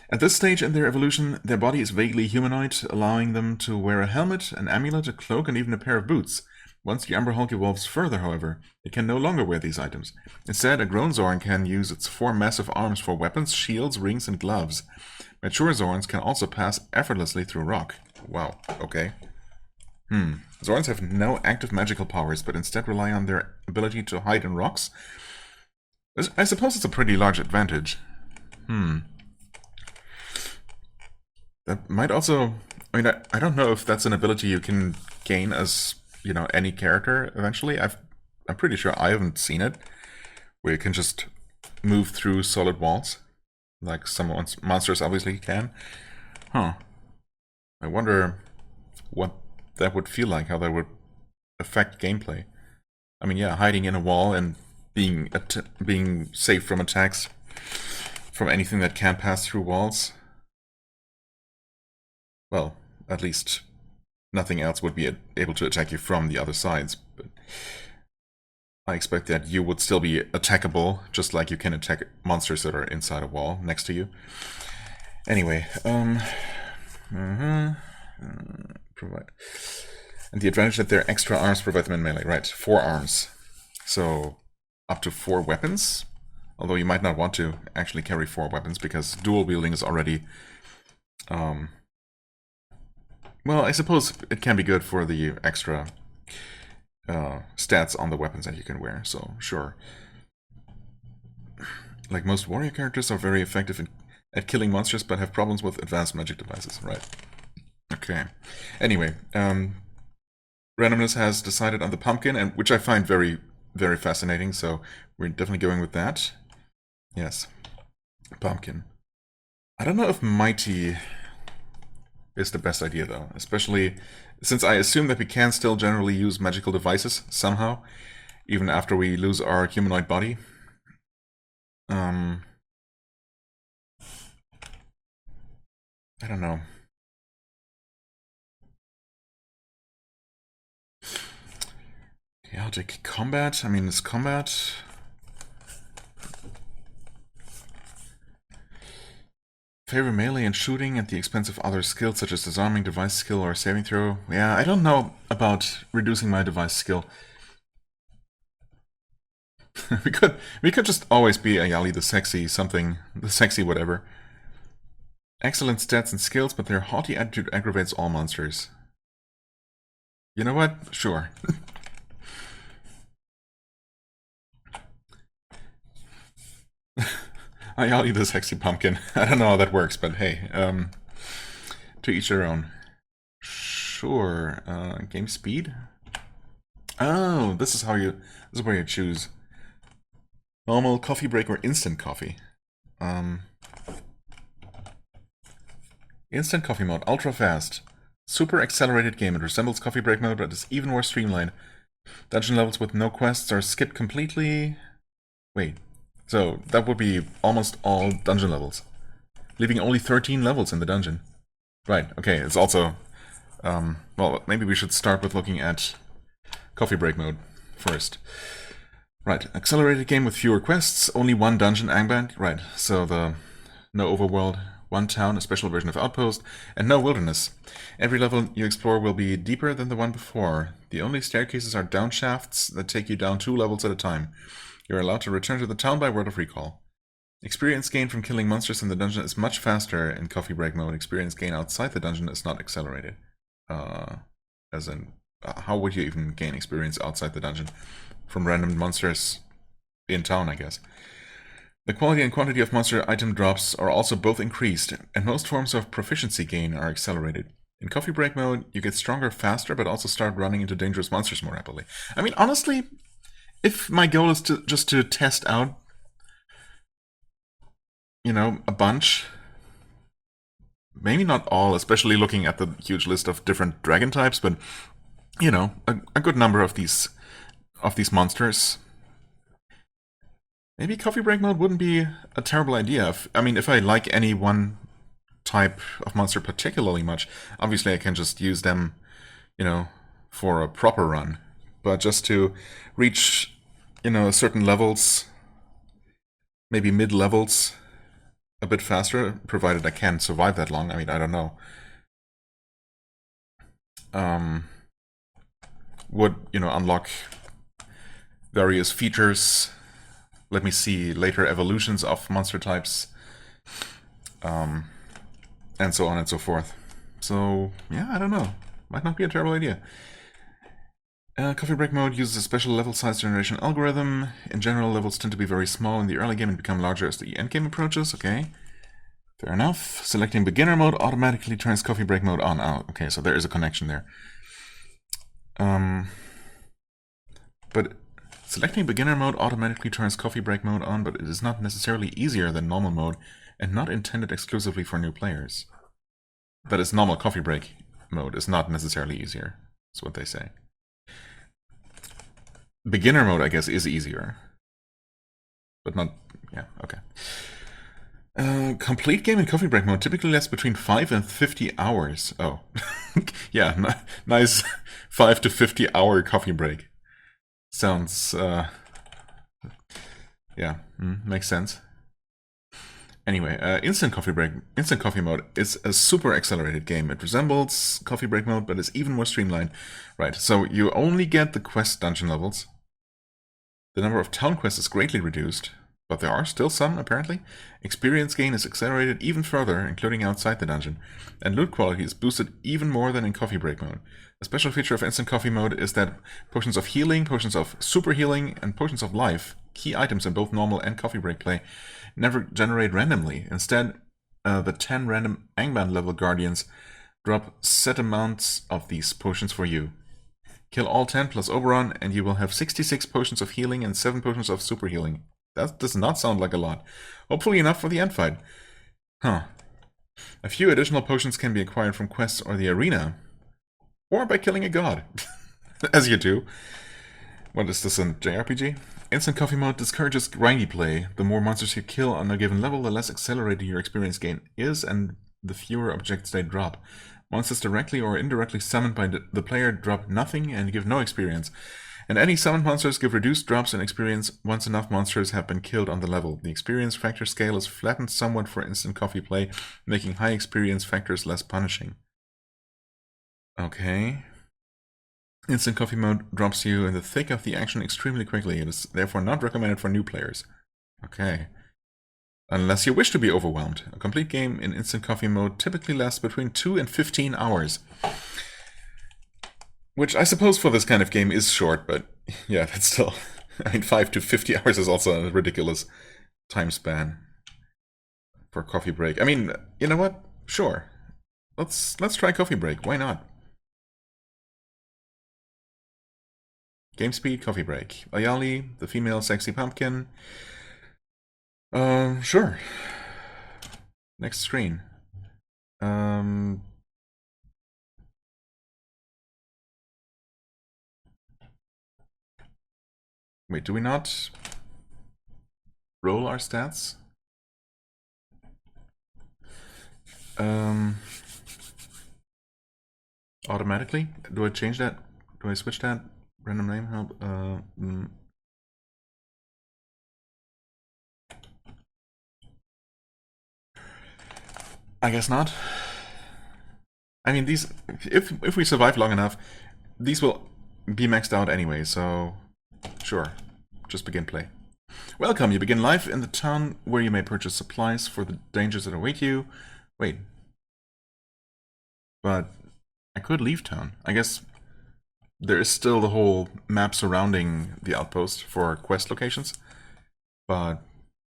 At this stage in their evolution, their body is vaguely humanoid, allowing them to wear a helmet, an amulet, a cloak, and even a pair of boots. Once the Umber Hulk evolves further, however, it can no longer wear these items. Instead, a grown Zorn can use its 4 massive arms for weapons, shields, rings, and gloves. Mature Zorns can also pass effortlessly through rock. Wow, okay. Zorns have no active magical powers, but instead rely on their ability to hide in rocks I suppose it's a pretty large advantage. That might also... I mean, I don't know if that's an ability you can gain as, you know, any character eventually. I'm pretty sure I haven't seen it, where you can just move through solid walls, like some monsters obviously can. Huh. I wonder what that would feel like, how that would affect gameplay. I mean, yeah, hiding in a wall and being safe from attacks from anything that can't pass through walls. Well, at least nothing else would be able to attack you from the other sides. But I expect that you would still be attackable, just like you can attack monsters that are inside a wall next to you. Anyway, provide. And the advantage that their extra arms provide them in melee, right? 4 arms. So up to 4 weapons. Although you might not want to actually carry 4 weapons because dual wielding is already... well, I suppose it can be good for the extra stats on the weapons that you can wear, so sure. Like most warrior characters are very effective at killing monsters but have problems with advanced magic devices, right? Okay. Anyway, randomness has decided on the pumpkin, and which I find very, very fascinating, so we're definitely going with that. Yes. Pumpkin. I don't know if Mighty is the best idea, though, especially since I assume that we can still generally use magical devices somehow, even after we lose our humanoid body. I don't know. Chaotic combat? I mean, is combat... Favor melee and shooting at the expense of other skills such as disarming, device skill, or saving throw. Yeah, I don't know about reducing my device skill. we could just always be Ayali the sexy something, the sexy whatever. Excellent stats and skills, but their haughty attitude aggravates all monsters. You know what? Sure. Ayali the sexy pumpkin. I don't know how that works, but hey, to each their own. Sure. Game speed? Oh, this is where you choose normal, coffee break, or instant coffee. Instant coffee mode, ultra fast. Super accelerated game. It resembles coffee break mode, but is even more streamlined. Dungeon levels with no quests are skipped completely. Wait. So that would be almost all dungeon levels, leaving only 13 levels in the dungeon. Right, okay, it's also... well, maybe we should start with looking at coffee break mode first. Right, accelerated game with fewer quests, only 1 dungeon ambient. Right, so the no overworld, 1 town, a special version of Outpost, and no wilderness. Every level you explore will be deeper than the one before. The only staircases are down shafts that take you down 2 levels at a time. You're allowed to return to the town by word of recall. Experience gain from killing monsters in the dungeon is much faster in coffee break mode. Experience gain outside the dungeon is not accelerated. As in, how would you even gain experience outside the dungeon? From random monsters in town, I guess. The quality and quantity of monster item drops are also both increased, and most forms of proficiency gain are accelerated. In coffee break mode, you get stronger faster, but also start running into dangerous monsters more rapidly. I mean, honestly, if my goal is just to test out, you know, a bunch, maybe not all, especially looking at the huge list of different dragon types, but, you know, a good number of these monsters, maybe coffee break mode wouldn't be a terrible idea. I mean, if I like any one type of monster particularly much, obviously I can just use them, you know, for a proper run. But just to reach, you know, certain levels, maybe mid-levels, a bit faster, provided I can survive that long. I mean, I don't know. Would, you know, unlock various features. Let me see later evolutions of monster types, and so on and so forth. So, yeah, I don't know. Might not be a terrible idea. Coffee break mode uses a special level size generation algorithm. In general, levels tend to be very small in the early game and become larger as the endgame approaches. Okay. Fair enough. Selecting beginner mode automatically turns coffee break mode on. Oh, okay, so there is a connection there. But selecting beginner mode automatically turns coffee break mode on, but it is not necessarily easier than normal mode and not intended exclusively for new players. That is, normal coffee break mode is not necessarily easier. That's what they say. Beginner mode, I guess, is easier. But not... yeah, okay. Complete game in coffee break mode typically lasts between 5 and 50 hours. Oh. Yeah, nice 5 to 50 hour coffee break. Sounds, yeah, makes sense. Anyway, instant coffee mode is a super accelerated game. It resembles coffee break mode, but is even more streamlined. Right, so you only get the quest dungeon levels. The number of town quests is greatly reduced, but there are still some, apparently. Experience gain is accelerated even further, including outside the dungeon. And loot quality is boosted even more than in coffee break mode. A special feature of instant coffee mode is that potions of healing, potions of super healing, and potions of life, key items in both normal and coffee break play, never generate randomly. Instead, the 10 random Angband level guardians drop set amounts of these potions for you. Kill all 10 plus Oberon, and you will have 66 potions of healing and 7 potions of super healing. That does not sound like a lot. Hopefully enough for the end fight. Huh. A few additional potions can be acquired from quests or the arena, or by killing a god. As you do. What is this, in JRPG? Instant coffee mode discourages grindy play. The more monsters you kill on a given level, the less accelerated your experience gain is, and the fewer objects they drop. Monsters directly or indirectly summoned by the player drop nothing and give no experience. And any summoned monsters give reduced drops in experience once enough monsters have been killed on the level. The experience factor scale is flattened somewhat for instant coffee play, making high experience factors less punishing. Okay. Instant coffee mode drops you in the thick of the action extremely quickly. It is therefore not recommended for new players. Okay. Unless you wish to be overwhelmed. A complete game in instant coffee mode typically lasts between 2 and 15 hours. Which I suppose for this kind of game is short, but yeah, that's still... I mean, 5 to 50 hours is also a ridiculous time span for coffee break. I mean, you know what? Sure. Let's try coffee break. Why not? Game speed, coffee break. Ayali, the female sexy pumpkin. Sure. Next screen. Wait, do we not roll our stats? Automatically? Do I change that? Do I switch that? Random name help? I guess not. I mean, these, if we survive long enough, these will be maxed out anyway, so sure, just begin play. Welcome, you begin life in the town where you may purchase supplies for the dangers that await you. Wait. But I could leave town. I guess there is still the whole map surrounding the outpost for quest locations, but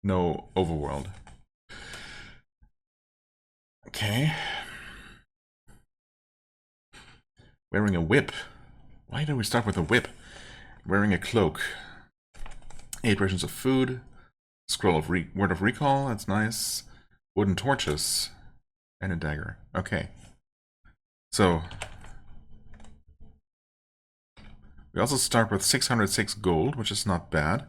no overworld. Okay. Wearing a whip. Why did we start with a whip? Wearing a cloak. 8 rations of food. Scroll of Word of Recall, that's nice. Wooden torches. And a dagger. Okay. So, we also start with 606 gold, which is not bad.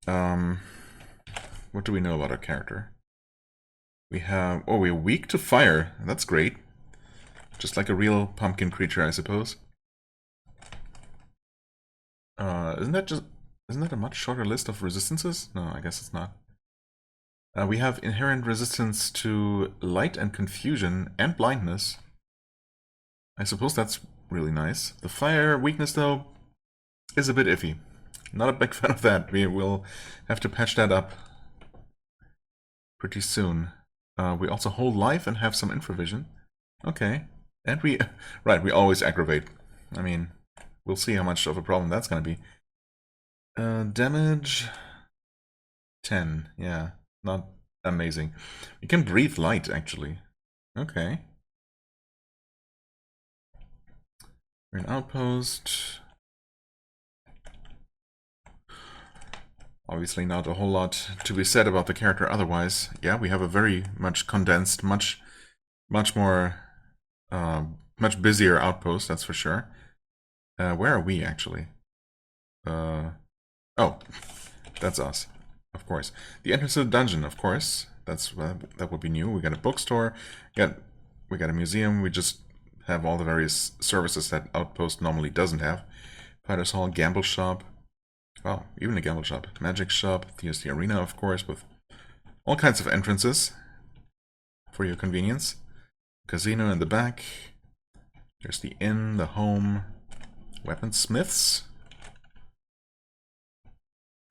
What do we know about our character? We have... oh, we're weak to fire. That's great. Just like a real pumpkin creature, I suppose. Isn't that a much shorter list of resistances? No, I guess it's not. We have inherent resistance to light and confusion and blindness. I suppose that's really nice. The fire weakness, though, is a bit iffy. Not a big fan of that. We will have to patch that up pretty soon. We also hold life and have some infravision. Okay. And we... right, we always aggravate. I mean, we'll see how much of a problem that's going to be. Damage 10. Yeah, not amazing. We can breathe light, actually. Okay. We're an outpost. Obviously not a whole lot to be said about the character otherwise. Yeah, we have a very much condensed, much more, much busier outpost, that's for sure. Where are we, actually? Oh, that's us, of course. The entrance to the dungeon, of course. That would be new. We got a bookstore. We got a museum. We just have all the various services that Outpost normally doesn't have. Fighters Hall, gamble shop. Wow, even a gamble shop. Magic shop. There's the arena, of course, with all kinds of entrances for your convenience. Casino in the back. There's the inn, the home. Weaponsmiths.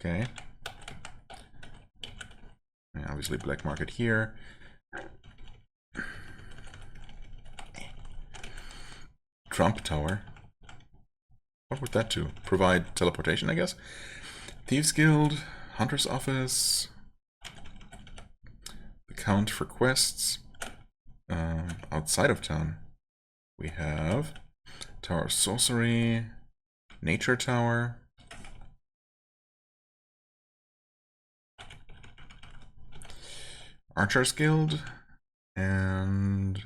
Okay. And obviously black market here. Trump Tower. What would that do? Provide teleportation, I guess? Thieves Guild, Hunter's Office, the Count for quests. Outside of town, we have Tower of Sorcery, Nature Tower, Archer's Guild, and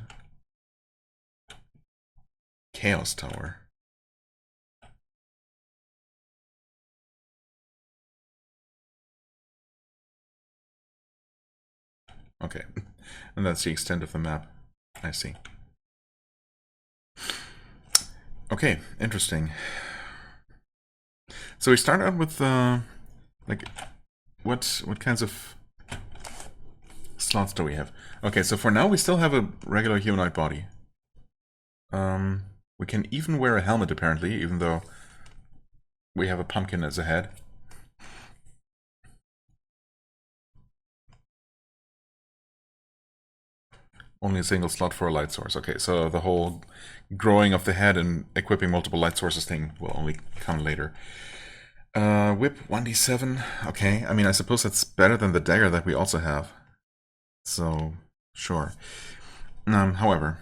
Chaos Tower. Okay, and that's the extent of the map. I see. Okay, interesting. So we start out with like what kinds of slots do we have? Okay, so for now we still have a regular humanoid body. We can even wear a helmet apparently, even though we have a pumpkin as a head. Only a single slot for a light source. Okay, so the whole growing of the head and equipping multiple light sources thing will only come later. Whip 1d7. Okay, I mean, I suppose that's better than the dagger that we also have. So, sure. However,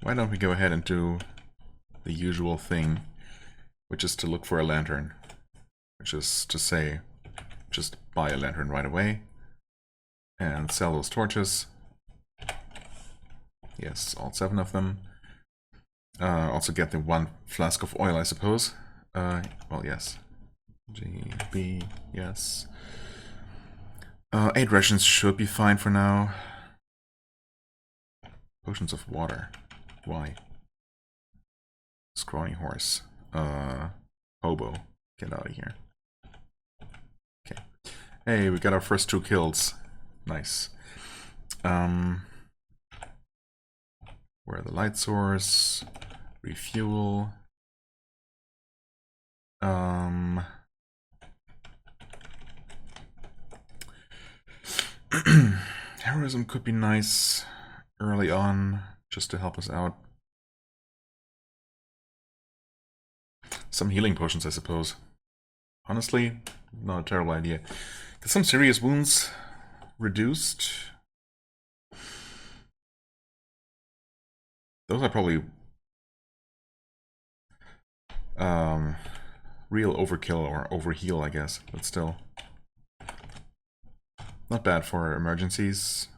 why don't we go ahead and do the usual thing, which is to look for a lantern. Which is to say, just buy a lantern right away and sell those torches. Yes, all 7 of them. Also get the 1 flask of oil, I suppose. Well, yes. GB, yes. 8 rations should be fine for now. Potions of water. Why? Scrawny horse. Hobo. Get out of here. Okay. Hey, we got our first 2 kills. Nice. Where are the light source? Refuel. Heroism could be nice early on, just to help us out. Some healing potions, I suppose. Honestly, not a terrible idea. Get some serious wounds reduced. Those are probably real overkill or overheal, I guess, but still. Not bad for emergencies.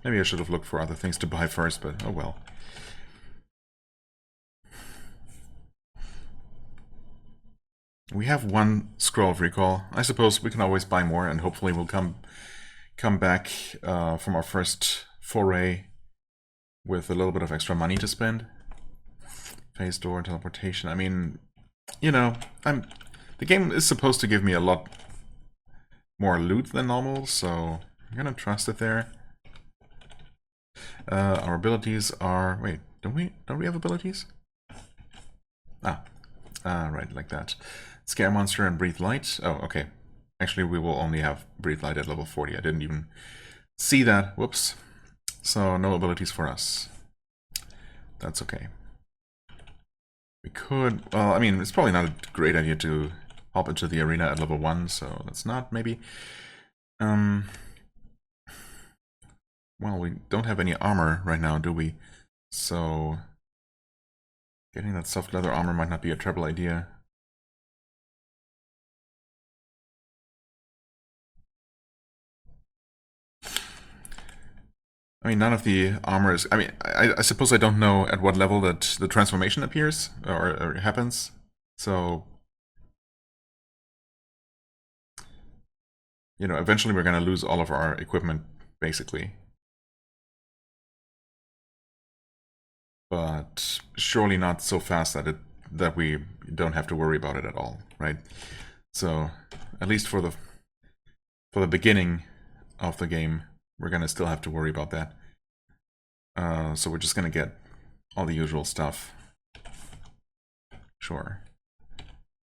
Maybe I should have looked for other things to buy first, but oh well. We have 1 scroll of recall. I suppose we can always buy more, and hopefully we'll come back from our first foray with a little bit of extra money to spend. Phase door, teleportation. I mean, you know, the game is supposed to give me a lot more loot than normal, so I'm gonna trust it there. Our abilities are... Wait, don't we have abilities? Right, like that. Scare monster and breathe light. Oh, okay. Actually, we will only have breathe light at level 40. I didn't even see that. Whoops. So, no abilities for us. that's okay. We could, well, I mean, it's probably not a great idea to hop into the arena at level 1, so let's not, maybe. Well, we don't have any armor right now, do we? So getting that soft leather armor might not be a terrible idea. I mean, none of the armor is... I mean, I suppose I don't know at what level that the transformation appears or happens. So, you know, eventually we're going to lose all of our equipment, basically. But surely not so fast that we don't have to worry about it at all, right? So, at least for the beginning of the game, we're going to still have to worry about that. So we're just going to get all the usual stuff. Sure.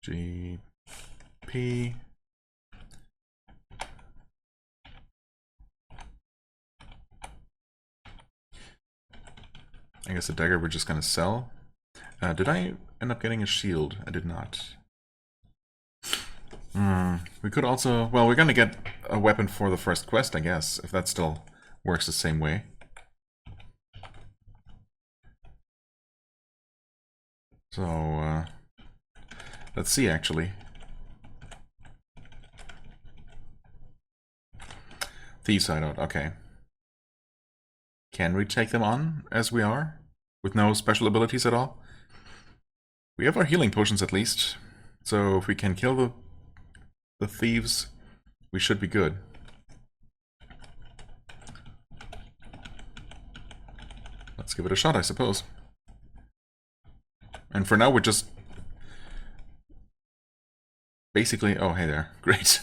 GP. I guess the dagger we're just going to sell. Did I end up getting a shield? I did not. We could also... Well, we're going to get a weapon for the first quest, I guess, if that still works the same way. So, let's see, actually. Thieves Hideout, okay. Can we take them on as we are? With no special abilities at all? We have our healing potions at least. So if we can kill the thieves, we should be good. Let's give it a shot, I suppose. And for now, we're just... basically... Oh, hey there. Great.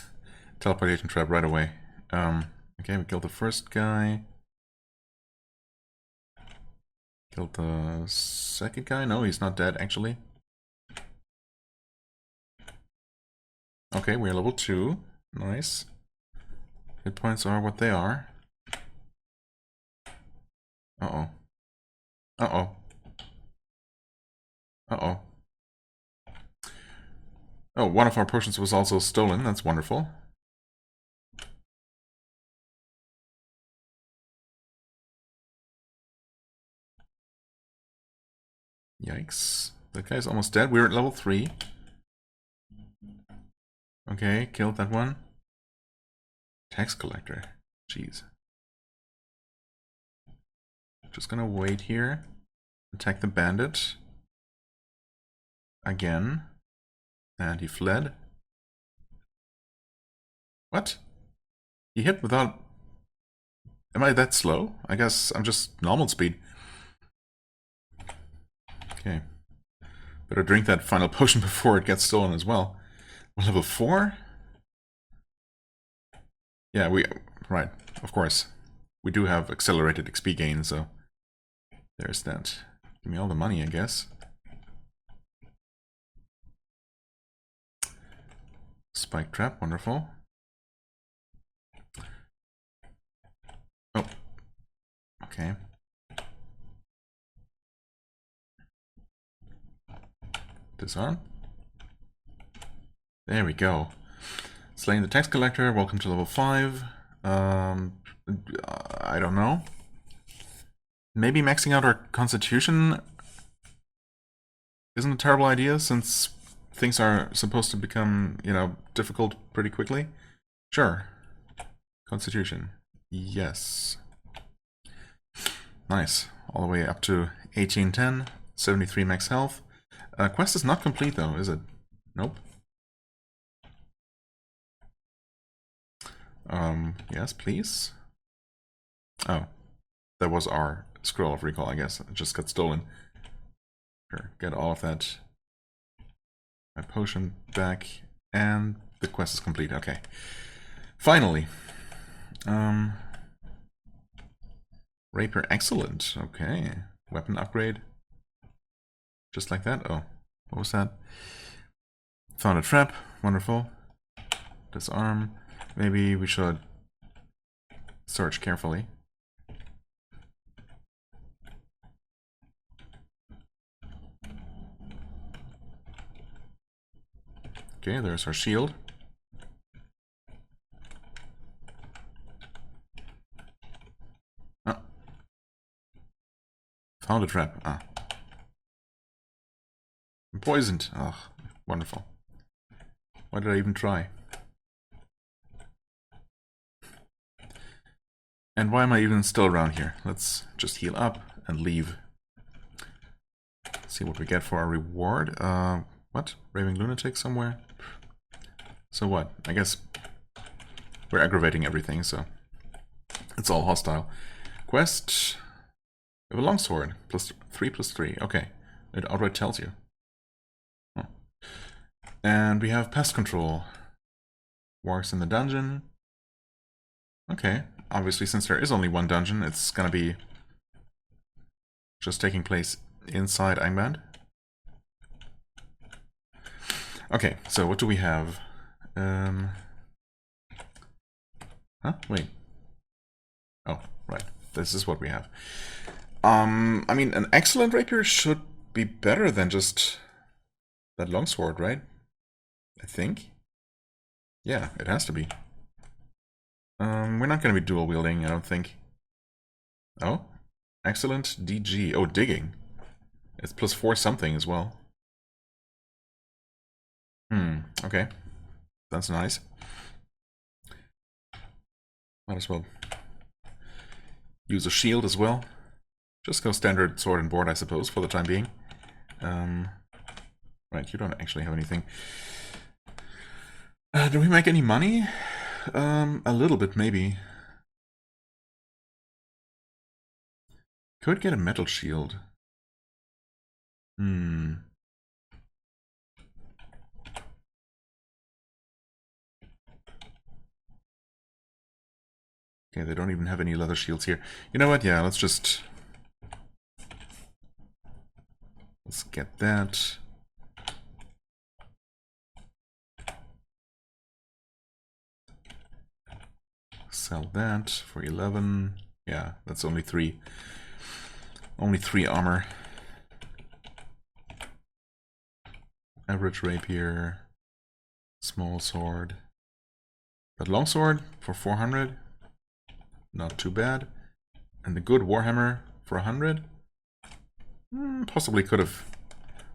Teleportation trap right away. Okay, we killed the first guy. Killed the second guy? No, he's not dead, actually. Okay, we're level 2. Nice. Hit points are what they are. Uh-oh. Uh-oh. Uh-oh. Oh, one of our potions was also stolen. That's wonderful. Yikes. That guy's almost dead. We're at level 3. Okay, killed that one. Tax collector. Jeez. Just gonna wait here. Attack the bandit. Again. And he fled. What? He hit without... Am I that slow? I guess I'm just normal speed. Okay. Better drink that final potion before it gets stolen as well. Level 4? Yeah, right, of course. We do have accelerated XP gain, so there's that. Give me all the money, I guess. Spike trap, wonderful. Oh. Okay. Disarm. There we go. Slaying the tax collector, welcome to level 5. I don't know. Maybe maxing out our constitution isn't a terrible idea, since things are supposed to become, you know, difficult pretty quickly. Sure. Constitution. Yes. Nice. All the way up to 1810, 73 max health. Quest is not complete though, is it? Nope. Yes, please. Oh, that was our scroll of recall, I guess. It just got stolen. Sure, get all of that. My potion back, and the quest is complete. Okay. Finally. Rapier, excellent. Okay. Weapon upgrade. Just like that. Oh, what was that? Found a trap. Wonderful. Disarm. Maybe we should search carefully. Okay, there's our shield. Oh. Found a trap. Ah. I'm poisoned. Oh, wonderful. Why did I even try? And why am I even still around here? Let's just heal up and leave. See what we get for our reward. What? Raving Lunatic somewhere? So what? I guess we're aggravating everything, so it's all hostile. Quest. We have a longsword. +3/+3. Okay. It outright tells you. Oh. And we have pest control. Works in the dungeon. Okay. Obviously, since there is only one dungeon, it's gonna be just taking place inside Angband. Okay, so what do we have? Wait. Oh, right. This is what we have. I mean, an excellent rapier should be better than just that longsword, right? I think. Yeah, it has to be. We're not going to be dual wielding, I don't think. Oh, excellent DG. Oh, digging. It's +4 something as well. Okay. That's nice. Might as well use a shield as well. Just go standard sword and board, I suppose, for the time being. Right, you don't actually have anything. Do we make any money? A little bit, maybe. Could get a metal shield. Okay, they don't even have any leather shields here. You know what? Yeah, let's get that. Sell that for 11. Yeah, that's only 3. Only 3 armor. Average rapier. Small sword. But longsword for 400. Not too bad. And the good warhammer for 100. Possibly could have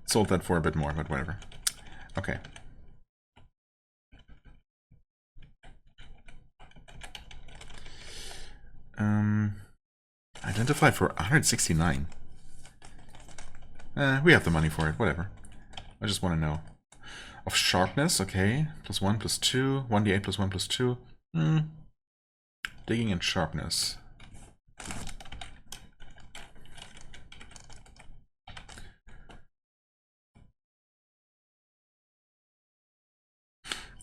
sold that for a bit more, but whatever. Okay. Identified for 169. We have the money for it, whatever. I just want to know. Of sharpness, okay. +1, +2, 1d8 +1, +2. Digging and sharpness.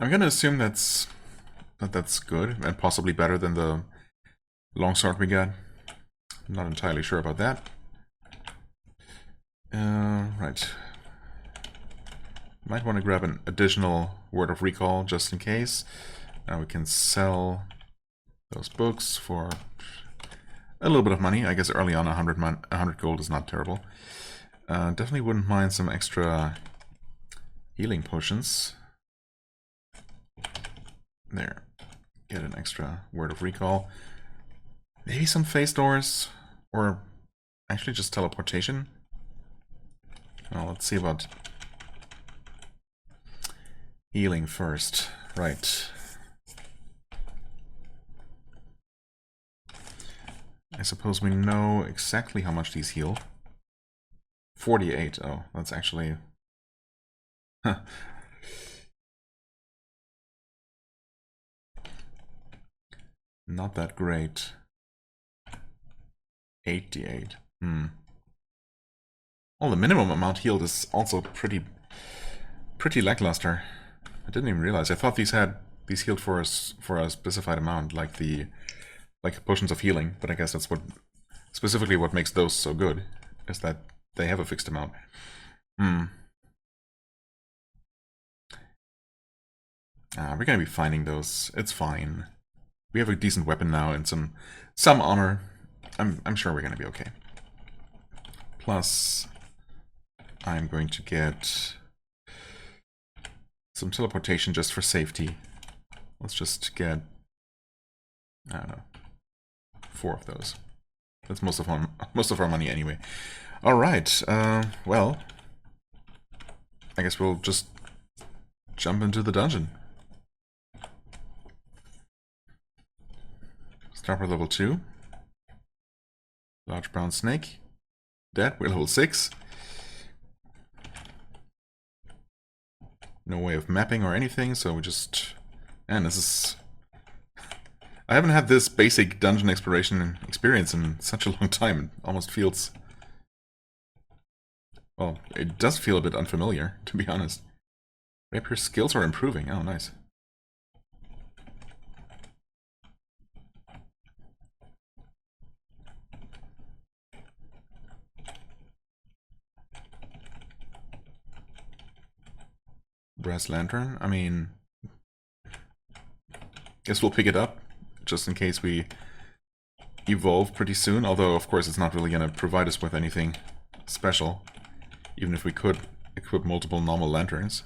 I'm gonna assume that's good and possibly better than the longsword we got. I'm not entirely sure about that. Right. Might want to grab an additional word of recall just in case. Now we can sell those books for a little bit of money. I guess early on 100 gold is not terrible. Definitely wouldn't mind some extra healing potions. There. Get an extra word of recall. Maybe some phase doors, or actually just teleportation. Well, let's see about healing first. Right. I suppose we know exactly how much these heal. 48. Oh, that's actually... Huh. Not that great. 88. Well, the minimum amount healed is also pretty lackluster. I didn't even realize. I thought these healed for a specified amount, like potions of healing. But I guess that's specifically what makes those so good, is that they have a fixed amount. We're gonna be finding those. It's fine. We have a decent weapon now and some armor. I'm sure we're gonna be okay. Plus, I'm going to get some teleportation just for safety. Let's just get, I don't know, 4 of those. That's most of our money anyway. All right. Well, I guess we'll just jump into the dungeon. Start with level 2. Large brown snake. Dead. We're level 6. No way of mapping or anything, so we just... And this is... I haven't had this basic dungeon exploration experience in such a long time. It almost feels... Well, it does feel a bit unfamiliar, to be honest. Rapier skills are improving. Oh, nice. Brass lantern. I mean, guess we'll pick it up just in case we evolve pretty soon. Although, of course, it's not really going to provide us with anything special, even if we could equip multiple normal lanterns.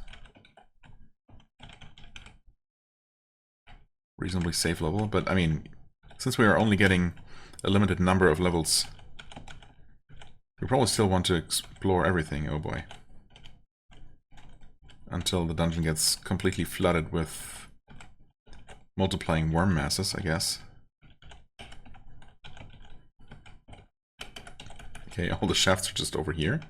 Reasonably safe level, but I mean, since we are only getting a limited number of levels, we probably still want to explore everything. Oh boy. Until the dungeon gets completely flooded with multiplying worm masses, I guess. Okay, all the shafts are just over here.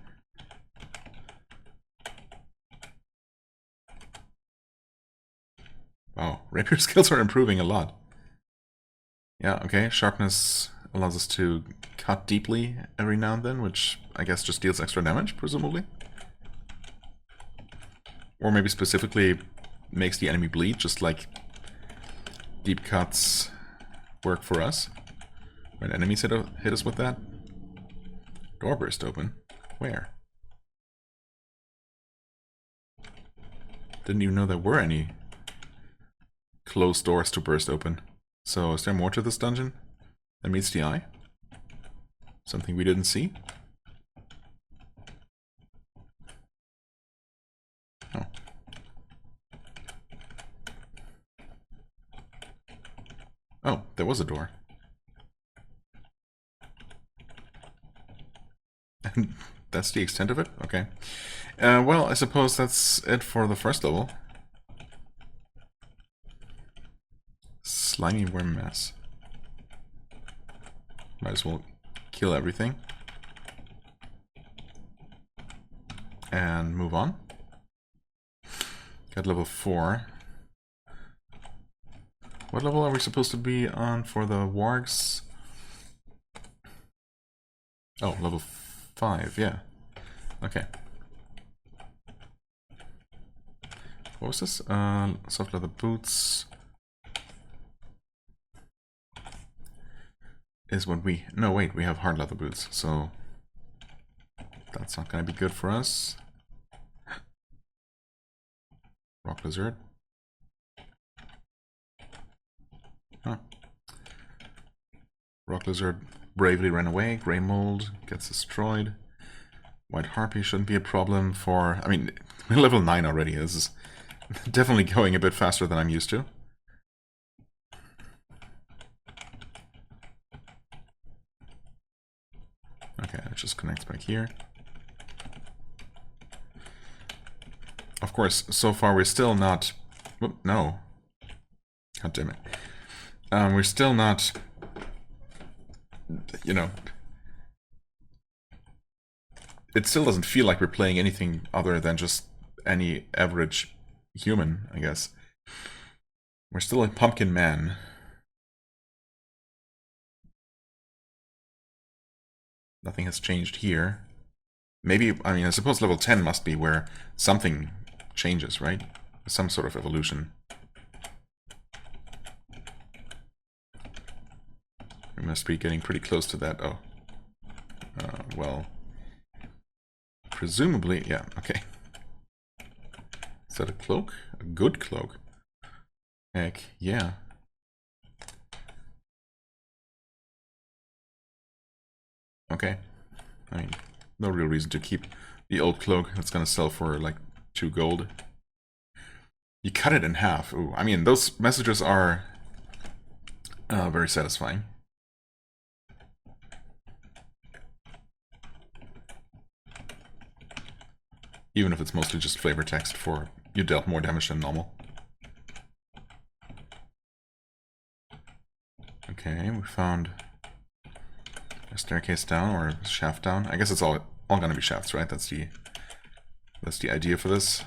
Wow, rapier skills are improving a lot. Yeah, okay, sharpness allows us to cut deeply every now and then, which I guess just deals extra damage, presumably. Or maybe specifically makes the enemy bleed, just like deep cuts work for us. When enemies hit us with that. Door burst open. Where? Didn't even know there were any closed doors to burst open. So is there more to this dungeon than meets the eye? Something we didn't see? Oh. Oh, there was a door. And that's the extent of it? Okay. Well, I suppose that's it for the first level. Slimy worm mass. Might as well kill everything. And move on. Got level 4. What level are we supposed to be on for the wargs? Oh, level 5, yeah. Okay. What was this? Soft leather boots. Is what we... No, wait, we have hard leather boots, so... That's not gonna be good for us. Rock lizard. Huh. Rock lizard bravely ran away. Grey mold gets destroyed. White harpy shouldn't be a problem for... I mean, we're level 9 already. This is definitely going a bit faster than I'm used to. Okay, it just connects back here. Of course, so far we're still not... Whoop, no. God damn it. We're still not... You know... It still doesn't feel like we're playing anything other than just any average human, I guess. We're still a pumpkin man. Nothing has changed here. Maybe, I mean, I suppose level 10 must be where something changes, right? Some sort of evolution. We must be getting pretty close to that. Oh. Well. Presumably, yeah, okay. Is that a cloak? A good cloak? Heck, yeah. Okay. I mean, no real reason to keep the old cloak. That's gonna sell for like 2 gold. You cut it in half. Ooh, I mean, those messages are very satisfying. Even if it's mostly just flavor text for you dealt more damage than normal. Okay, we found a staircase down or a shaft down. I guess it's all gonna be shafts, right? That's the idea for this.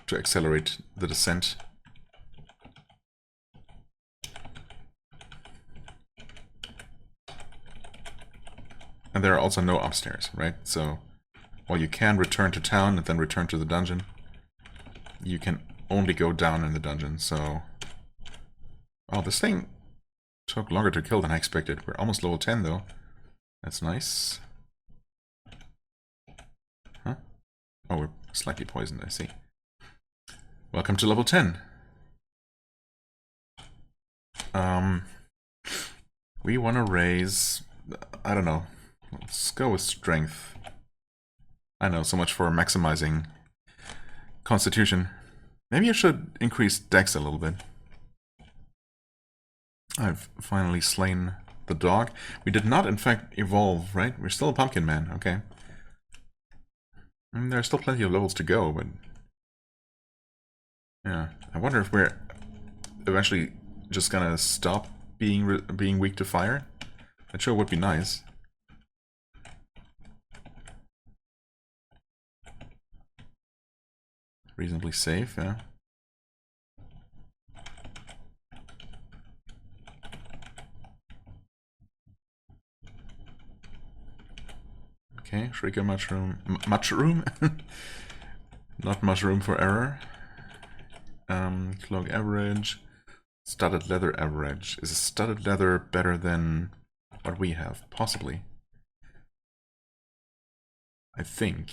To accelerate the descent. And there are also no upstairs, right? So while you can return to town and then return to the dungeon, you can only go down in the dungeon, so... Oh, this thing took longer to kill than I expected. We're almost level 10, though. That's nice. Huh? Oh, we're slightly poisoned, I see. Welcome to level 10. We want to raise... I don't know. Let's go with strength. I know, so much for maximizing constitution. Maybe I should increase dex a little bit. I've finally slain the dog. We did not, in fact, evolve, right? We're still a pumpkin man, okay. I mean, there are still plenty of levels to go, but... Yeah, I wonder if we're eventually just gonna stop being weak to fire. That sure would be nice. Reasonably safe, yeah. Okay, Shrieker Mushroom. Mushroom? Not mushroom for error. Cloak average. Studded leather average. Is a studded leather better than what we have? Possibly. I think.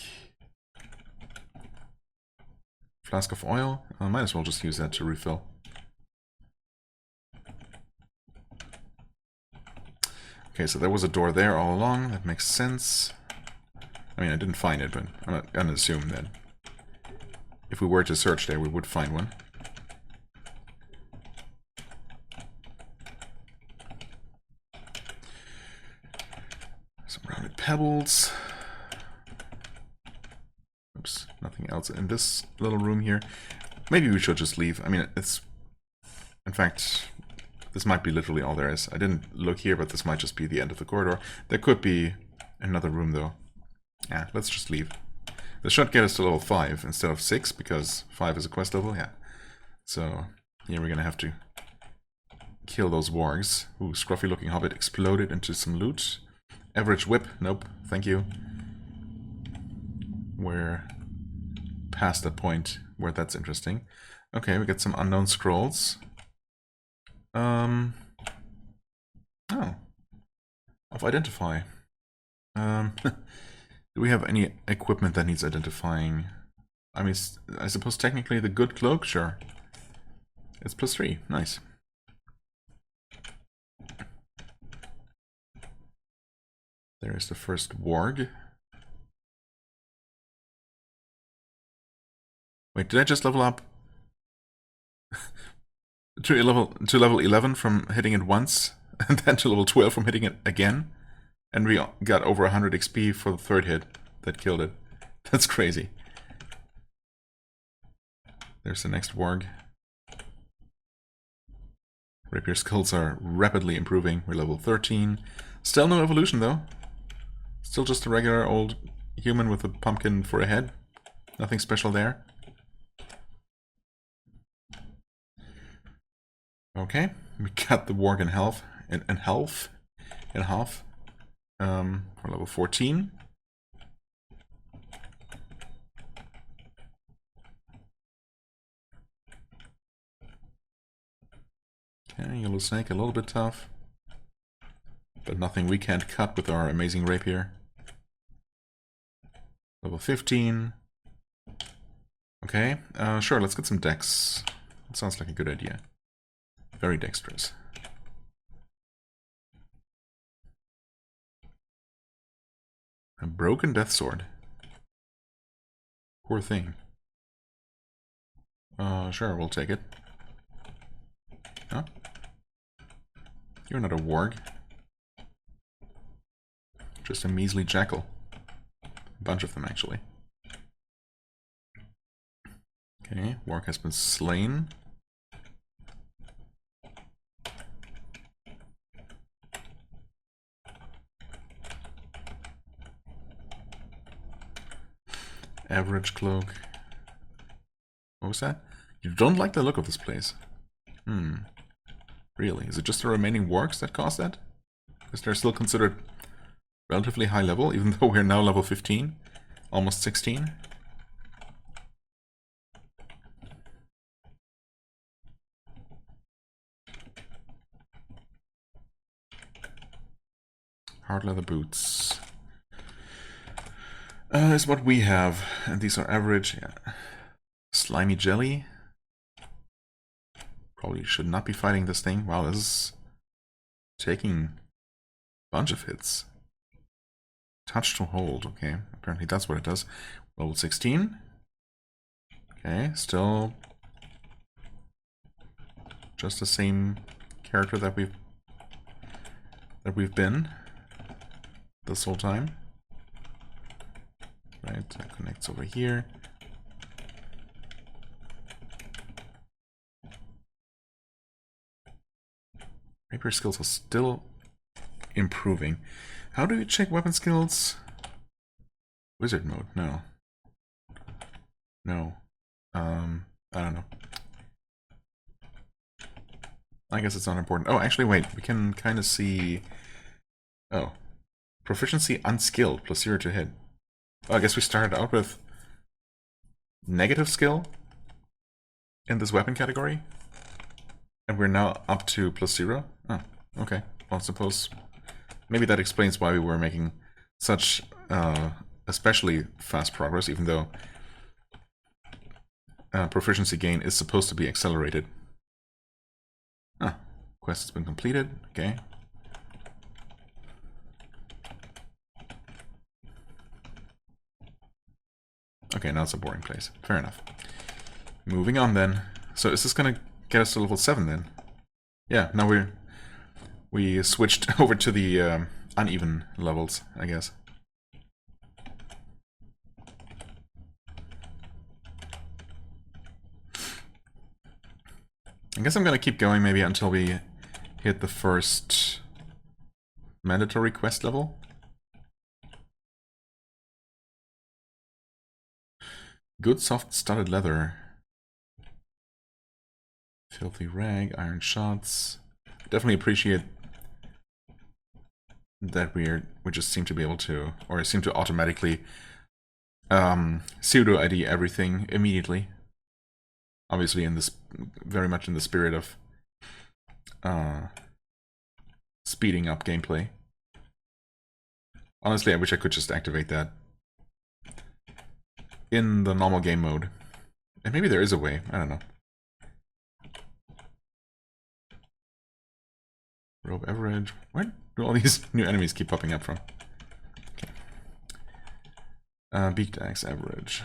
Flask of oil? I might as well just use that to refill. Okay, so there was a door there all along. That makes sense. I mean, I didn't find it, but I'm gonna assume that if we were to search there, we would find one. Some rounded pebbles. Oops, nothing else in this little room here. Maybe we should just leave. I mean, it's... In fact, this might be literally all there is. I didn't look here, but this might just be the end of the corridor. There could be another room, though. Yeah, let's just leave. This should get us to level 5 instead of 6, because 5 is a quest level, yeah. So, here we're gonna have to kill those wargs. Ooh, scruffy looking hobbit exploded into some loot. Average whip, nope, thank you. We're past the point where that's interesting. Okay, we get some unknown scrolls. Oh. Of identify. Do we have any equipment that needs identifying? I mean, I suppose technically the good cloak, sure. It's +3, nice. There's the first warg. Wait, did I just level up to level 11 from hitting it once, and then to level 12 from hitting it again? And we got over 100 XP for the third hit that killed it. That's crazy. There's the next warg. Rapier skills are rapidly improving. We're level 13. Still no evolution though. Still just a regular old human with a pumpkin for a head. Nothing special there. Okay, we got the warg in health. In half. We're level 14. Okay, yellow snake, a little bit tough. But nothing we can't cut with our amazing rapier. Level 15. Okay, sure, let's get some dex. That sounds like a good idea. Very dexterous. A broken death sword. Poor thing. Sure, we'll take it. Huh? You're not a warg. Just a measly jackal. A bunch of them, actually. Okay, warg has been slain. Average cloak. What was that? You don't like the look of this place. Really? Is it just the remaining wargs that caused that? Because they're still considered relatively high level, even though we're now level 15. Almost 16. Hard leather boots. Is what we have. And these are average. Yeah. Slimy jelly. Probably should not be fighting this thing. Wow, this is taking a bunch of hits. Touch to hold. Okay, apparently that's what it does. Level 16. Okay, still just the same character that we've been this whole time. Right, that connects over here. Rapier skills are still improving. How do you check weapon skills? Wizard mode? No. No. I don't know. I guess it's not important. Oh, actually, wait. We can kind of see... Oh. Proficiency unskilled, plus 0 to hit. Oh, I guess we started out with negative skill in this weapon category. And we're now up to plus 0. Oh, okay. Well, I suppose maybe that explains why we were making such especially fast progress, even though proficiency gain is supposed to be accelerated. Ah, quest has been completed. Okay. Okay, now it's a boring place. Fair enough. Moving on then. So is this gonna get us to level 7 then? Yeah, now we switched over to the uneven levels, I guess. I guess I'm gonna keep going maybe until we hit the first mandatory quest level. Good soft studded leather. Filthy rag, iron shots. Definitely appreciate that we just seem to be able to, or seem to automatically pseudo ID everything immediately. Obviously, in this very much in the spirit of speeding up gameplay. Honestly, I wish I could just activate that in the normal game mode. And maybe there is a way, I don't know. Robe average. Where do all these new enemies keep popping up from? Okay. Beaked axe average.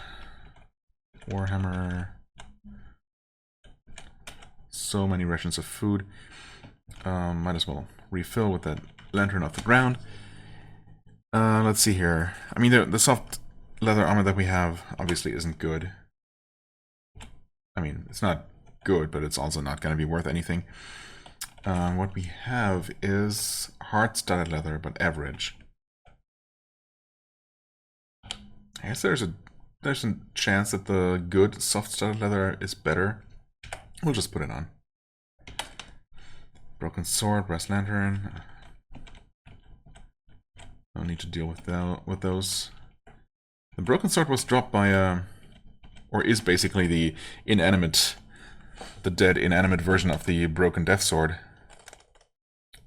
Warhammer. So many rations of food. Might as well refill with that lantern off the ground. Let's see here. I mean, the soft leather armor that we have obviously isn't good. I mean, it's not good, but it's also not going to be worth anything. What we have is hard studded leather, but average. I guess there's a chance that the good soft studded leather is better. We'll just put it on. Broken sword, brass lantern. No need to deal with those. The broken sword was dropped by or is basically the dead inanimate version of the broken death sword.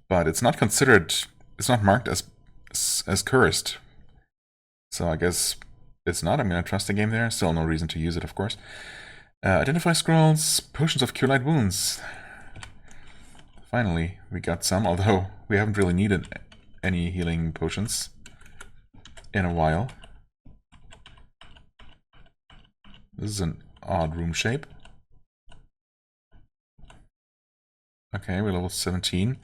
But it's not considered, it's not marked as cursed. So I guess it's not. I'm gonna trust the game there. Still no reason to use it, of course. Identify scrolls, potions of cure light wounds. Finally, we got some, although we haven't really needed any healing potions in a while. This is an odd room shape. Okay, we're level 17.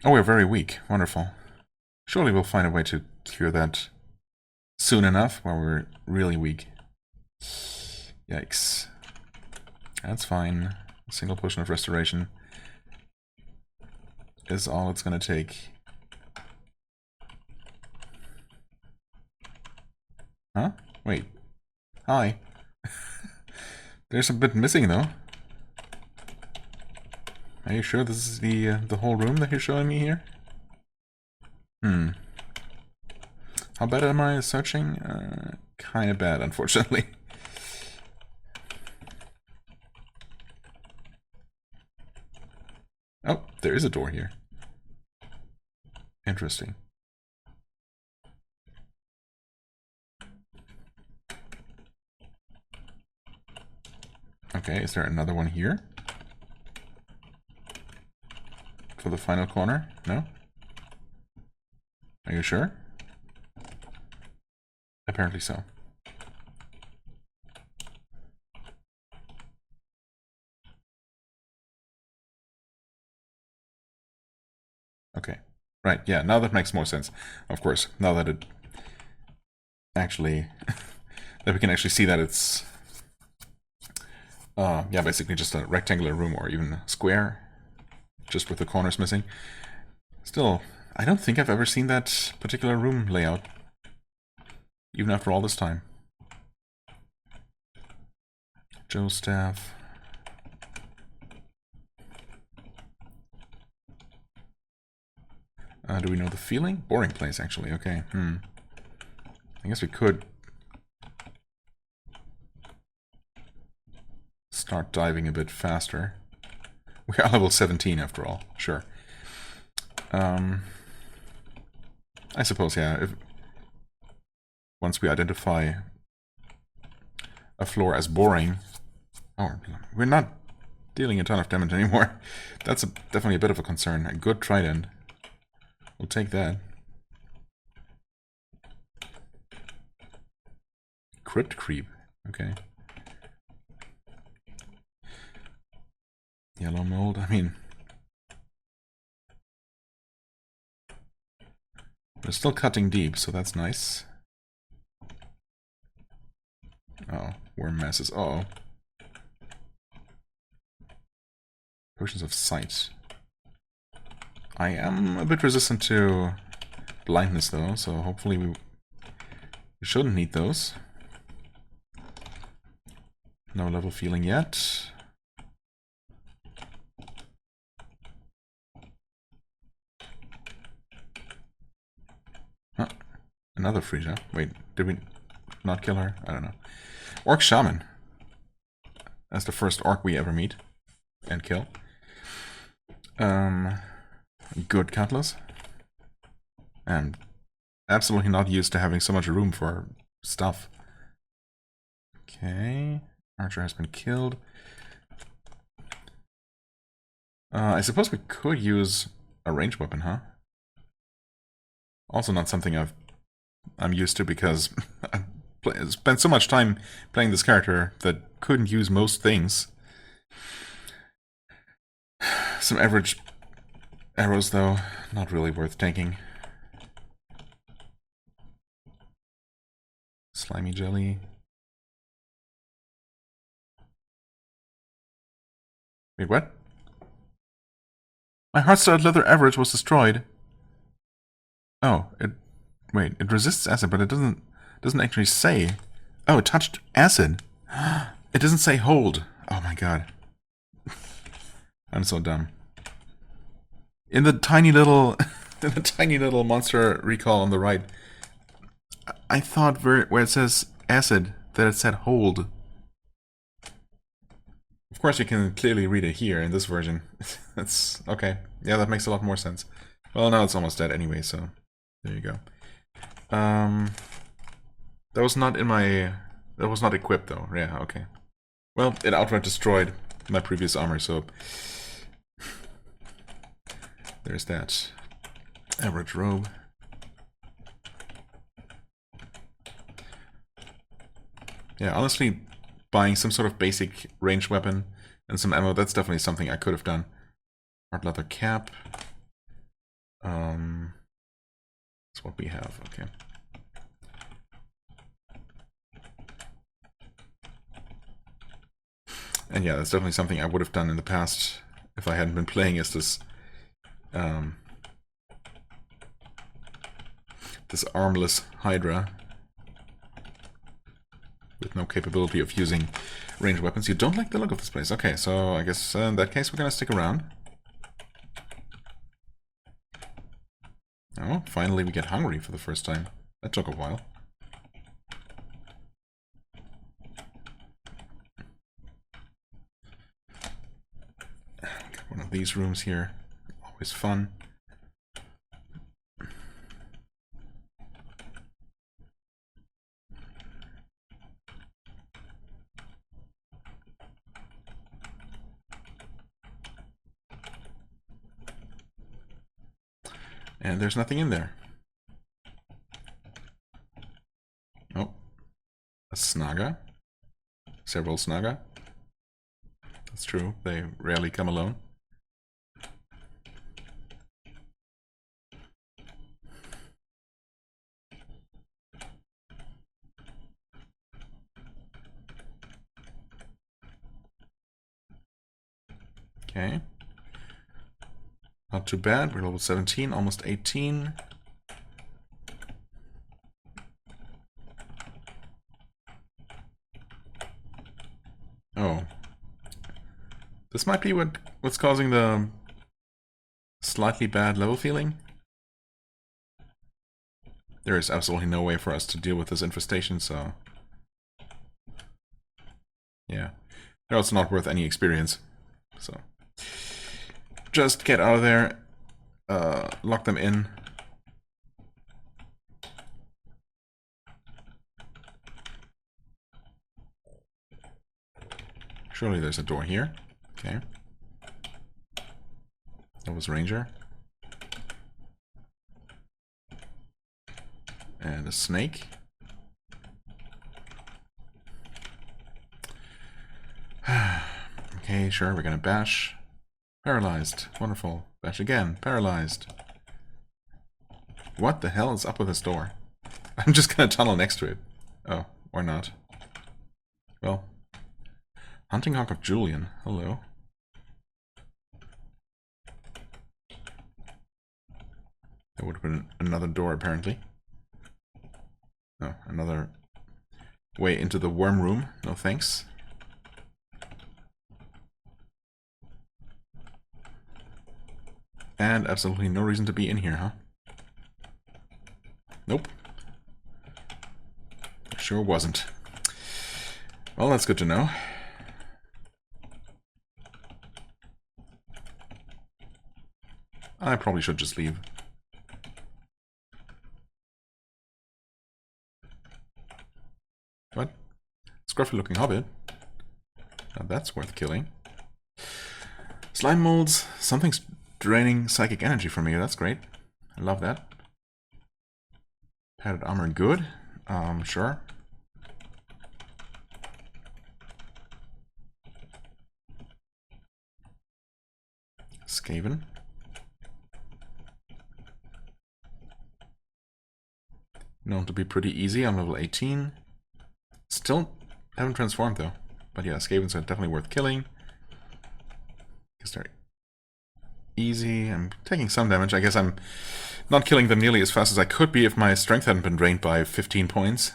Oh, we're very weak. Wonderful. Surely we'll find a way to cure that soon enough while we're really weak. Yikes. That's fine. A single potion of restoration is all it's gonna take. Huh? Wait. Hi. There's a bit missing though. Are you sure this is the whole room that you're showing me here? Hmm. How bad am I at searching? Kinda bad, unfortunately. Oh, there is a door here. Interesting. Okay, is there another one here? For the final corner? No? Are you sure? Apparently so. Okay. Right, yeah, now that makes more sense. Of course, now that it actually... that we can actually see that it's... yeah, basically just a rectangular room or even a square. Just with the corners missing. Still, I don't think I've ever seen that particular room layout. Even after all this time. Joe's staff. Do we know the feeling? Boring place, actually. Okay. I guess we could start diving a bit faster. We are level 17 after all. Sure. I suppose, yeah. Once we identify a floor as boring... Oh, we're not dealing a ton of damage anymore. That's definitely a bit of a concern. A good trident. We'll take that. Crypt creep. Okay. Yellow mold. I mean... we're still cutting deep, so that's nice. Oh, worm masses. Uh-oh. Potions of sight. I am a bit resistant to blindness, though, so hopefully we shouldn't need those. No level feeling yet. Huh. Another Frisia. Wait, did we not kill her? I don't know. Orc Shaman. That's the first orc we ever meet and kill. Good cutlass. And absolutely not used to having so much room for stuff. Okay. Archer has been killed. I suppose we could use a ranged weapon, huh? Also not something I'm used to because I spent so much time playing this character that couldn't use most things. Some average arrows, though, not really worth taking. Slimy jelly. Wait, what? My hard-studded leather average was destroyed. Oh, wait, it resists acid, but it doesn't actually say. Oh, it touched acid. It doesn't say hold. Oh my god. I'm so dumb. In the tiny little monster recall on the right, I thought where it says acid that it said hold. Of course you can clearly read it here in this version. That's okay. Yeah, that makes a lot more sense. Well, now it's almost dead anyway, so there you go. That was not in my... That was not equipped, though. Yeah, okay. Well, it outright destroyed my previous armor, so... There's that. Average robe. Yeah, honestly, buying some sort of basic ranged weapon and some ammo, that's definitely something I could have done. Hard leather cap. That's what we have, okay. And yeah, that's definitely something I would have done in the past if I hadn't been playing as this this armless Hydra with no capability of using ranged weapons. You don't like the look of this place. Okay, so I guess in that case we're gonna stick around. Oh, finally we get hungry for the first time. That took a while. Got one of these rooms here. Always fun. And there's nothing in there. Oh. A Snaga. Several Snaga. That's true. They rarely come alone. Okay. Not too bad. We're level 17, almost 18. Oh. This might be what's causing the slightly bad level feeling. There is absolutely no way for us to deal with this infestation, so... yeah. They're also not worth any experience, so... just get out of there, lock them in. Surely there's a door here. Okay. That was Ranger. And a snake. Okay, sure, we're gonna bash. Paralyzed. Wonderful. Bash again. Paralyzed. What the hell is up with this door? I'm just gonna tunnel next to it. Oh, or not. Well. Hunting Hawk of Julian. Hello. That would have been another door, apparently. Oh, another way into the worm room. No thanks. And absolutely no reason to be in here, huh? Nope. Sure wasn't. Well, that's good to know. I probably should just leave. What? Scruffy looking hobbit? Now that's worth killing. Slime molds. Something's draining psychic energy from me. That's great. I love that. Padded armor, good. Sure. Skaven. Known to be pretty easy. I'm level 18. Still haven't transformed though. But yeah, Skavens are definitely worth killing. Because they're easy. I'm taking some damage. I guess I'm not killing them nearly as fast as I could be if my strength hadn't been drained by 15 points.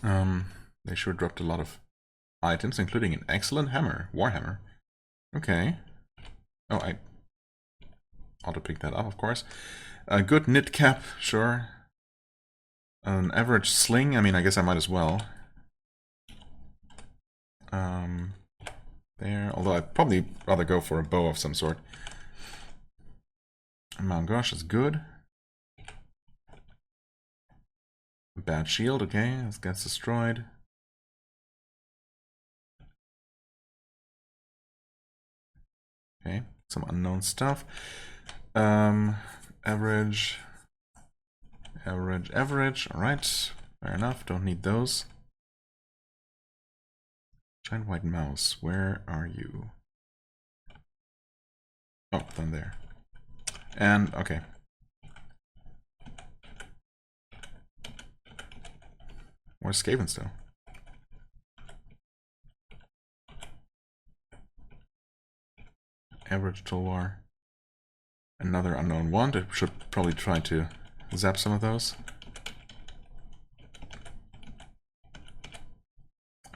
They sure dropped a lot of items, including an excellent hammer. Warhammer. Okay. Oh, I ought to pick that up, of course. A good knit cap, sure. An average sling, I mean, I guess I might as well. There, although I'd probably rather go for a bow of some sort. Mount Gosh is good. Bad shield, okay, this gets destroyed. Okay, some unknown stuff. Average. Alright, fair enough, don't need those. Giant white mouse, where are you? Oh, then there. And, okay. Where's Skaven still? Average Tulwar. Another unknown wand. I should probably try to zap some of those.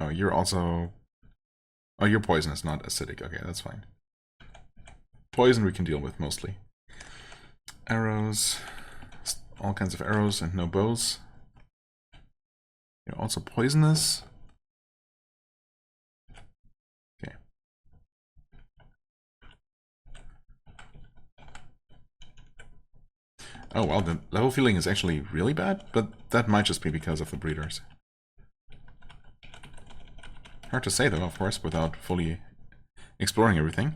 Oh, you're also... Oh, you're poisonous, not acidic. Okay, that's fine. Poison we can deal with, mostly. Arrows. All kinds of arrows and no bows. You're also poisonous. Okay. Oh, well, the level feeling is actually really bad, but that might just be because of the breeders. Hard to say, though, of course, without fully exploring everything.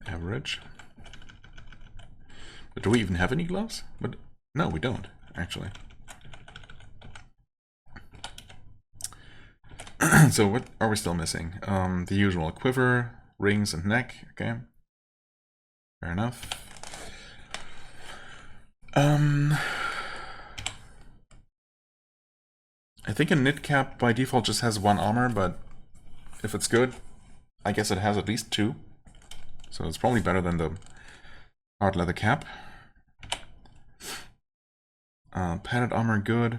Average. But do we even have any gloves? But no, we don't, actually. So what are we still missing? The usual quiver, rings, and neck. Okay, fair enough. I think a knit cap by default just has 1 armor, but if it's good, I guess it has at least 2. So it's probably better than the hard leather cap. Padded armor, good.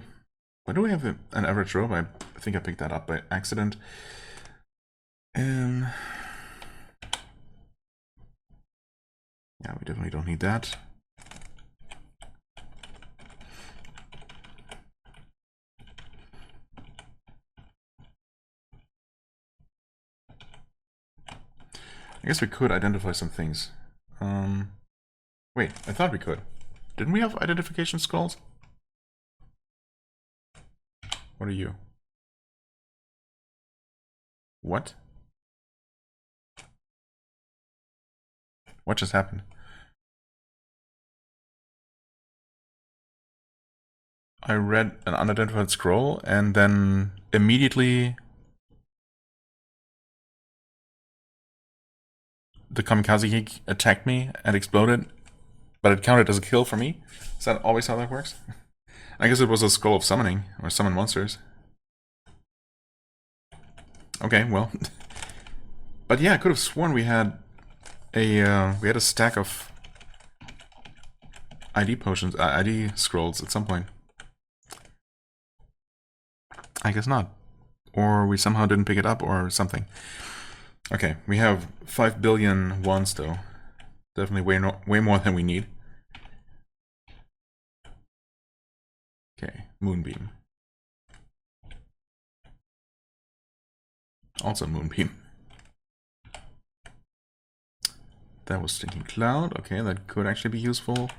Why do we have an average robe? I think I picked that up by accident. Yeah, we definitely don't need that. I guess we could identify some things. Wait, I thought we could. Didn't we have identification skulls? What are you? What? What just happened? I read an unidentified scroll and then immediately the kamikaze geek attacked me and exploded, but it counted as a kill for me. Is that always how that works? I guess it was a scroll of summoning, or summon monsters. Okay, well. But yeah, I could have sworn we had a stack of ID potions, ID scrolls at some point. I guess not. Or we somehow didn't pick it up or something. Okay, we have 5 billion wands though. Definitely way more than we need. Okay, Moonbeam. Also Moonbeam. That was Stinking Cloud. Okay, that could actually be useful.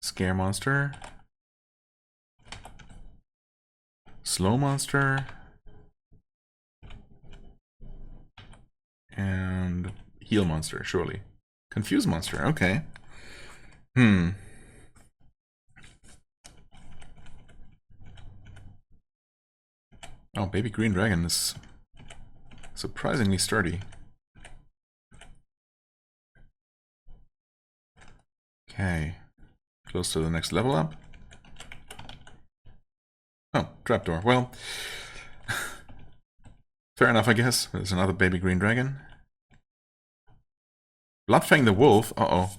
Scare Monster. Slow Monster. And Heal Monster, surely. Confuse Monster, okay. Oh, Baby Green Dragon is surprisingly sturdy. Okay. Close to the next level up. Oh, trapdoor. Well, fair enough, I guess. There's another Baby Green Dragon. Bloodfang the Wolf. Uh-oh.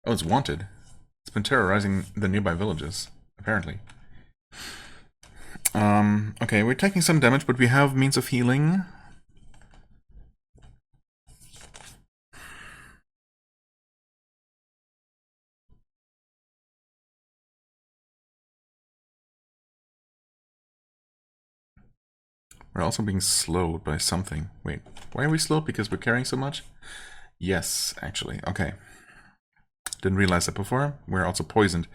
Oh, it's wanted. It's been terrorizing the nearby villages, apparently. Okay, we're taking some damage, but we have means of healing. We're also being slowed by something. Wait, why are we slowed? Because we're carrying so much? Yes, actually. Okay. Didn't realize that before. We're also poisoned.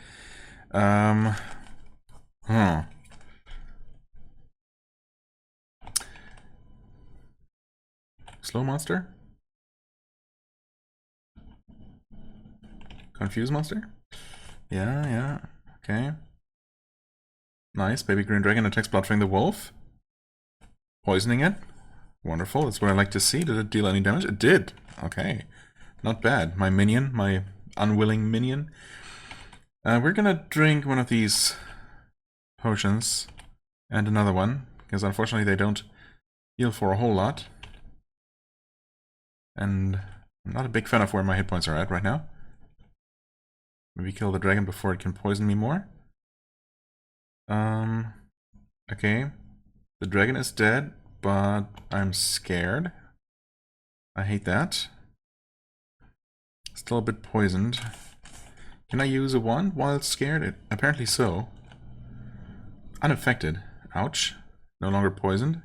Slow monster? Confuse monster? Yeah, yeah. Okay. Nice. Baby green dragon attacks Bloodfang the wolf. Poisoning it. Wonderful. That's what I like to see. Did it deal any damage? It did. Okay. Not bad. My minion, my unwilling minion. We're gonna drink one of these potions and another one, because unfortunately they don't heal for a whole lot. And I'm not a big fan of where my hit points are at right now. Maybe kill the dragon before it can poison me more. Okay. The dragon is dead, but I'm scared. I hate that. Still a bit poisoned. Can I use a wand while it's scared? Apparently so. Unaffected. Ouch. No longer poisoned.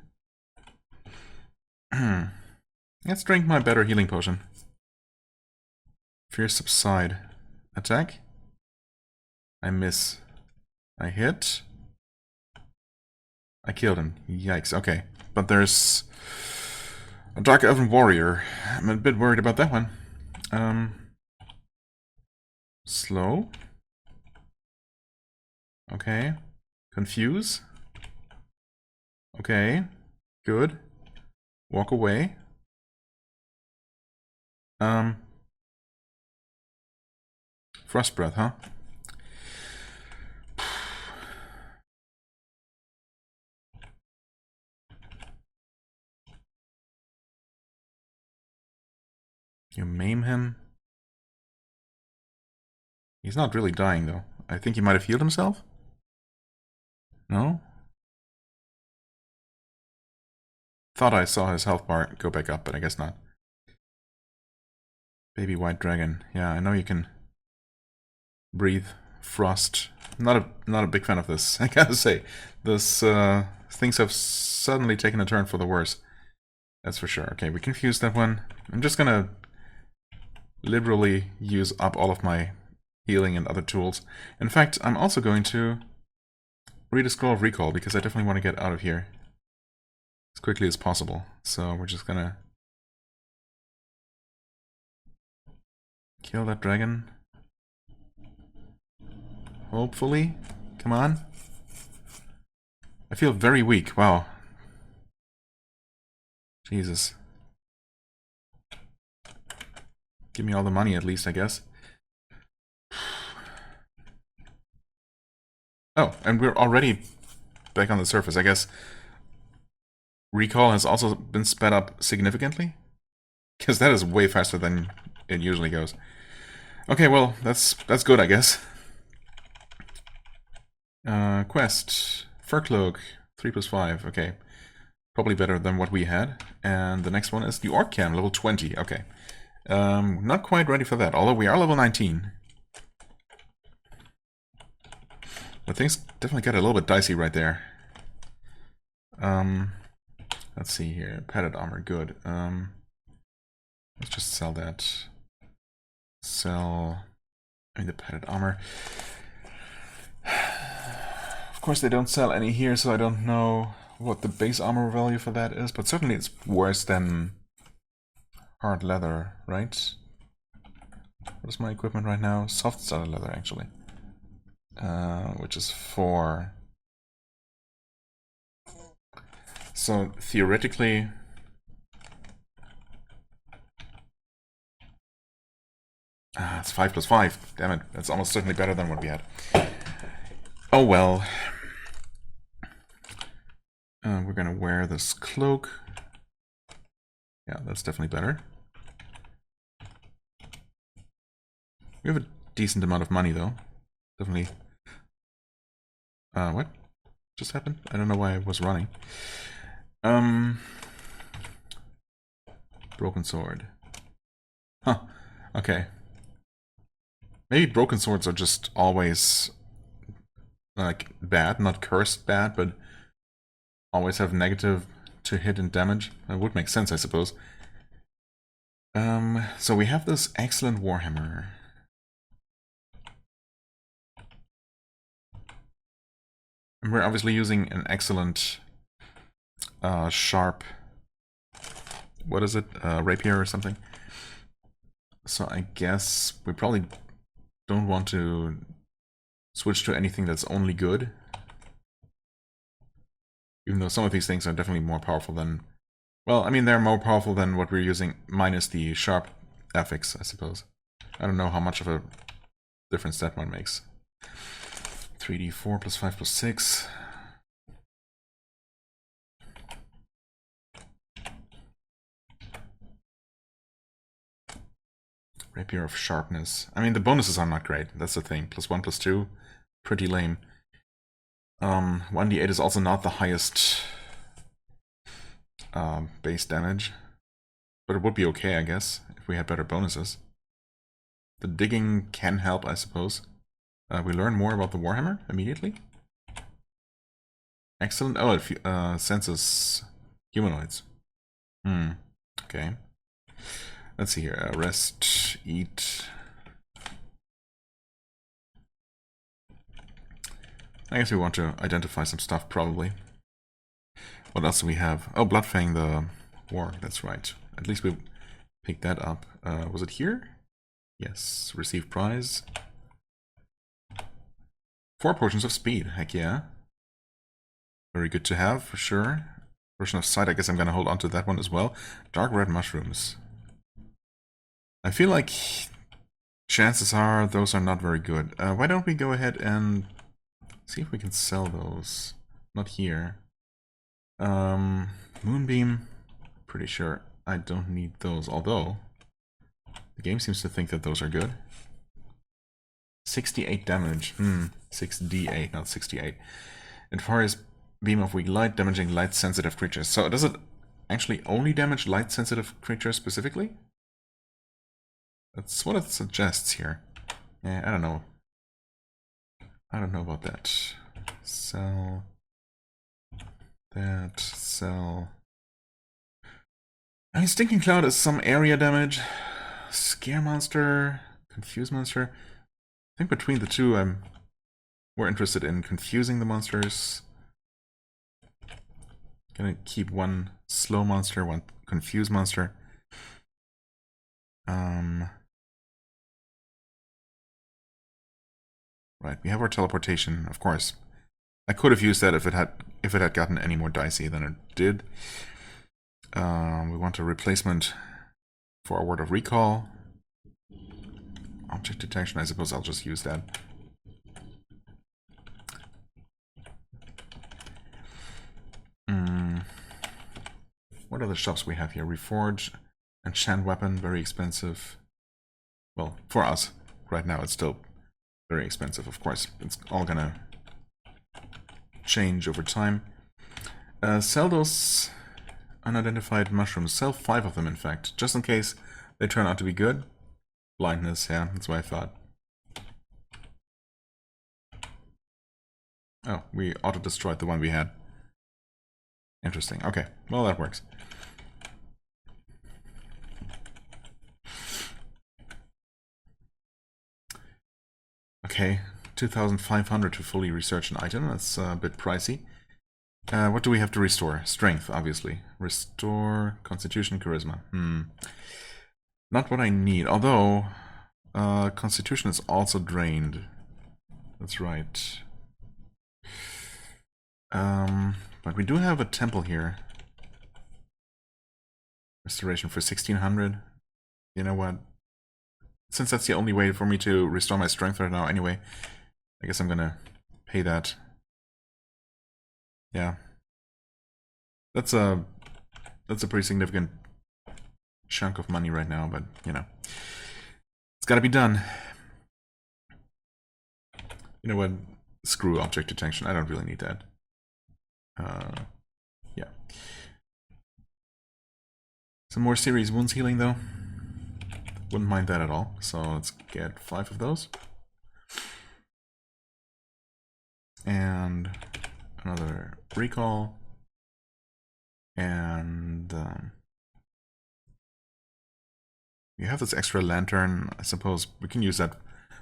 Let's drink my better healing potion. Fear subside. Attack. I miss. I hit. I killed him. Yikes. Okay. But there's a Dark Elven Warrior. I'm a bit worried about that one. Slow. Okay. Confuse. Okay. Good. Walk away. Frost breath, huh? You maim him. He's not really dying, though. I think he might have healed himself? No? Thought I saw his health bar go back up, but I guess not. Baby white dragon. Yeah, I know you can breathe frost. Not a big fan of this. I gotta say, this things have suddenly taken a turn for the worse. That's for sure. Okay, we confused that one. I'm just gonna liberally use up all of my healing and other tools. In fact, I'm also going to read a scroll of recall because I definitely want to get out of here as quickly as possible. So we're just gonna kill that dragon. Hopefully. Come on. I feel very weak. Wow. Jesus. Give me all the money at least, I guess. Oh, and we're already back on the surface. I guess recall has also been sped up significantly. Because that is way faster than it usually goes. Okay, well, that's good, I guess. Quest. Fur Cloak. 3+5. Okay. Probably better than what we had. And the next one is the Orc Cam, level 20. Okay. Not quite ready for that, although we are level 19. But things definitely got a little bit dicey right there. Let's see here. Padded armor, good. Let's just sell that. Sell... I mean, the padded armor. Of course, they don't sell any here, so I don't know what the base armor value for that is, but certainly it's worse than hard leather, right? What is my equipment right now? Soft starter leather, actually. Which is 4. So, theoretically... it's 5+5. Damn it, that's almost certainly better than what we had. Oh well. We're gonna wear this cloak. Yeah, that's definitely better. We have a decent amount of money, though. Definitely. What just happened? I don't know why I was running. Broken sword. Huh. Okay. Maybe broken swords are just always like bad, not cursed bad, but always have negative to hit and damage. That would make sense, I suppose. So we have this excellent warhammer. And we're obviously using an excellent sharp, what is it, rapier or something. So I guess we probably don't want to switch to anything that's only good. Even though some of these things are definitely more powerful than... Well, I mean, they're more powerful than what we're using, minus the sharp affix, I suppose. I don't know how much of a difference that one makes. 3d4 plus 5 plus 6. Rapier of Sharpness. I mean, the bonuses are not great. That's the thing. Plus 1, plus 2. Pretty lame. 1d8 is also not the highest base damage. But it would be okay, I guess, if we had better bonuses. The digging can help, I suppose. We learn more about the Warhammer immediately. Excellent. Oh, it senses humanoids. Okay. Let's see here. Rest, eat. I guess we want to identify some stuff, probably. What else do we have? Oh, Bloodfang, the war. That's right. At least we picked that up. Was it here? Yes. Receive prize. 4 potions of speed. Heck yeah. Very good to have, for sure. Version of sight. I guess I'm going to hold on to that one as well. Dark red mushrooms. I feel like chances are those are not very good. Why don't we go ahead and see if we can sell those? Not here. Moonbeam. Pretty sure I don't need those, although the game seems to think that those are good. 68 damage. 6d8, not 68. As far as beam of weak light, damaging light-sensitive creatures. So does it actually only damage light-sensitive creatures specifically? That's what it suggests here. Yeah, I don't know. I don't know about that. Sell that. Sell. I mean, Stinking Cloud is some area damage. Scare Monster. Confuse Monster. I think between the two, I'm more interested in confusing the monsters. Gonna keep one slow monster, one confuse monster. Right, we have our teleportation, of course. I could have used that if it had gotten any more dicey than it did. We want a replacement for our word of recall. Object detection, I suppose I'll just use that. What are the shops we have here? Reforge, enchant weapon, very expensive. Well, for us, right now it's still very expensive, of course. It's all gonna change over time. Sell those unidentified mushrooms. Sell 5 of them, in fact, just in case they turn out to be good. Blindness, yeah, that's what I thought. Oh, we auto-destroyed the one we had. Interesting. Okay, well, that works. Okay, 2,500 to fully research an item. That's a bit pricey. What do we have to restore? Strength, obviously. Restore Constitution, Charisma. Not what I need, although Constitution is also drained. That's right. But we do have a temple here. Restoration for 1,600. You know what? Since that's the only way for me to restore my strength right now anyway, I guess I'm gonna pay that. Yeah. That's a pretty significant chunk of money right now, but you know. It's gotta be done. You know what? Screw object detection. I don't really need that. Yeah. Some more series wounds healing though. Wouldn't mind that at all. So let's get 5 of those. And another recall. And we have this extra lantern. I suppose we can use that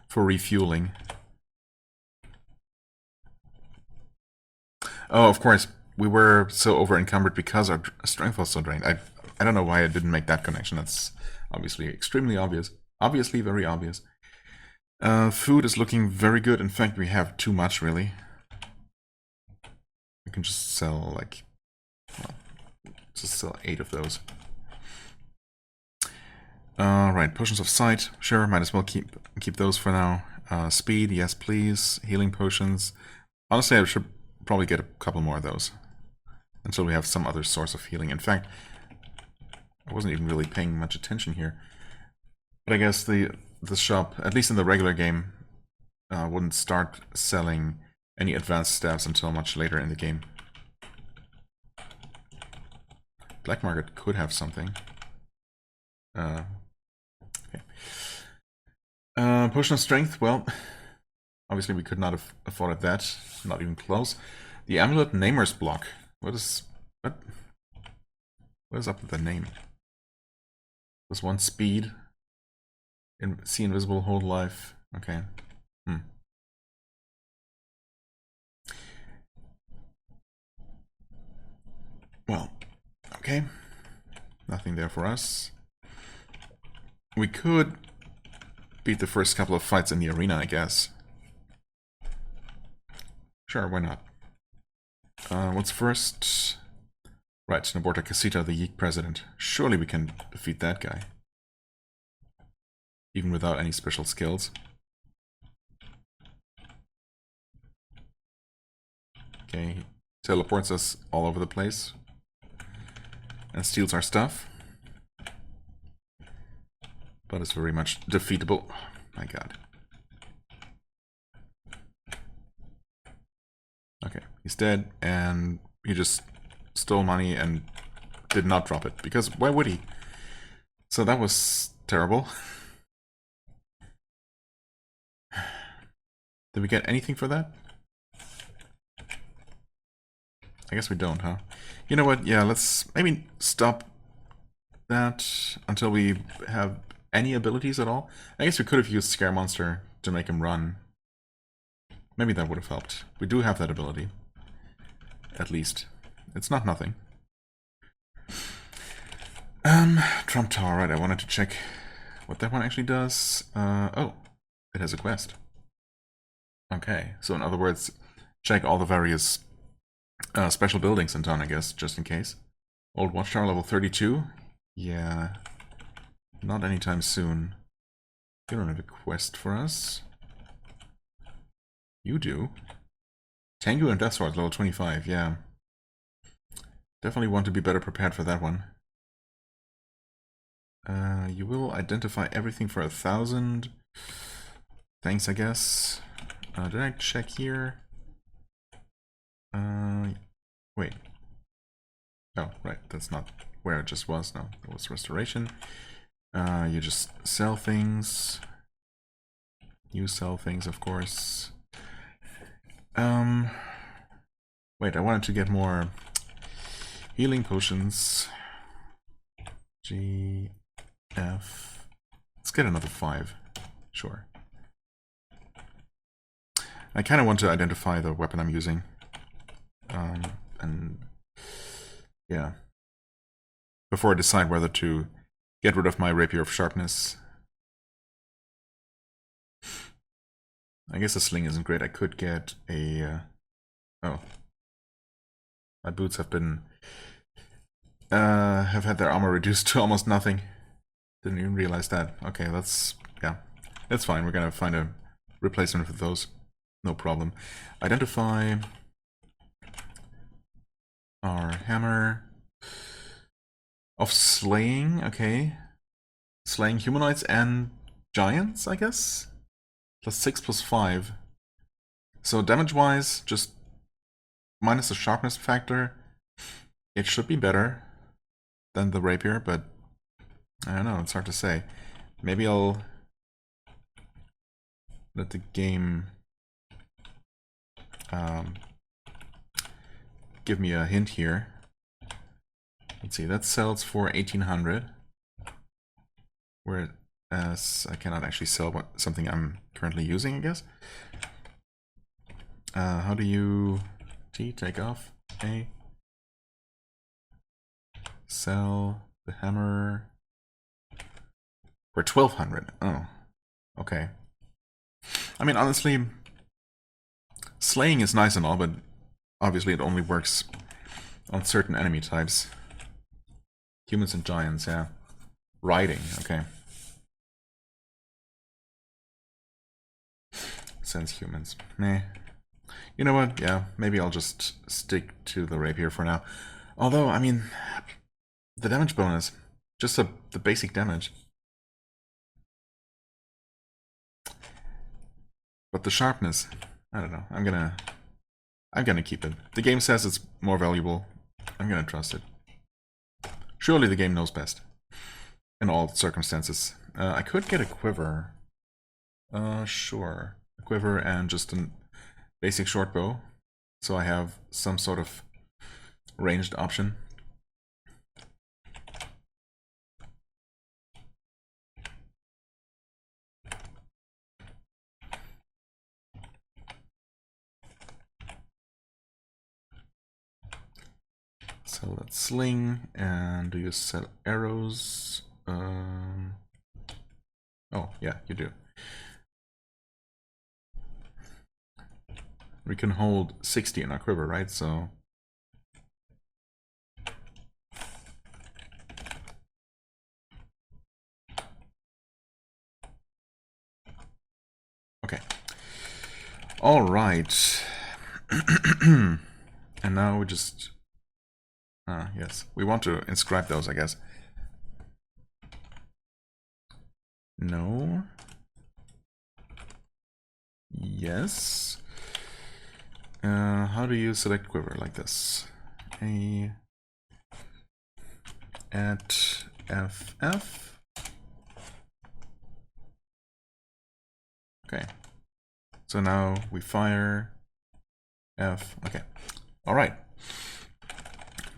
for refueling. Oh, of course, we were so over-encumbered because our strength was so drained. I don't know why I didn't make that connection. That's obviously extremely obvious. Obviously very obvious. Food is looking very good. In fact, we have too much, really. We can just sell, like, well, just sell 8 of those. Right, potions of sight. Sure, might as well keep those for now. Speed, yes please. Healing potions. Honestly, I should probably get a couple more of those until we have some other source of healing. In fact, I wasn't even really paying much attention here. But I guess the shop, at least in the regular game, wouldn't start selling any advanced staffs until much later in the game. Black market could have something. Okay. Potion of strength, well, obviously we could not have afforded that, not even close. The amulet namer's block. What is up with the name? Plus 1 speed. See invisible, hold life. Okay. Well, okay. Nothing there for us. We could beat the first couple of fights in the arena, I guess. Sure, why not? What's first? Right, Noborta Casita, the Yeek president. Surely we can defeat that guy. Even without any special skills. Okay, he teleports us all over the place. And steals our stuff. But it's very much defeatable. Oh, my god. Okay, he's dead, and he just stole money and did not drop it, because why would he? So that was terrible. Did we get anything for that? I guess we don't, huh? You know what, yeah, let's maybe stop that until we have any abilities at all. I guess we could have used Scare Monster to make him run. Maybe that would have helped. We do have that ability. At least. It's not nothing. Trump Tower, right, I wanted to check what that one actually does. Oh, it has a quest. Okay, so in other words, check all the various special buildings in town, I guess, just in case. Old Watchtower level 32? Yeah, not anytime soon. You don't have a quest for us. You do. Tengu and Death Sword level 25, yeah. Definitely want to be better prepared for that one. You will identify everything for 1,000. Thanks, I guess. Did I check here? Wait. Oh, right, that's not where it just was. No, it was restoration. You just sell things. You sell things, of course. Wait, I wanted to get more healing potions. G, F. Let's get another 5. Sure. I kind of want to identify the weapon I'm using. And yeah. Before I decide whether to get rid of my Rapier of Sharpness. I guess the sling isn't great. I could get a... oh. My boots have been... have had their armor reduced to almost nothing. Didn't even realize that. Okay, that's... yeah. That's fine. We're gonna find a replacement for those. No problem. Identify... our hammer... of slaying, okay. Slaying humanoids and giants, I guess? +6, +5. So damage-wise, just minus the sharpness factor, it should be better than the rapier, but I don't know, it's hard to say. Maybe I'll let the game give me a hint here. Let's see, that sells for 1,800. Whereas I cannot actually sell something I'm currently using, I guess. How do you... T, take off, A. Sell the hammer for 1,200. Oh, okay. I mean, honestly, slaying is nice and all, but obviously it only works on certain enemy types. Humans and giants, yeah. Riding, okay. Sense humans. Meh. You know what? Yeah, maybe I'll just stick to the rapier for now. Although, I mean, the damage bonus, just the basic damage. But the sharpness, I don't know. I'm gonna keep it. The game says it's more valuable. I'm gonna trust it. Surely the game knows best. In all circumstances. I could get a quiver. Sure. A quiver and just a basic short bow. So I have some sort of ranged option. So let's sling, and do you set arrows? Oh, yeah, you do. We can hold 60 in our quiver, right? So okay. All right. And now we just yes, we want to inscribe those, I guess. No. Yes. How do you select quiver like this? A at FF. Okay. So now we fire F. Okay. All right.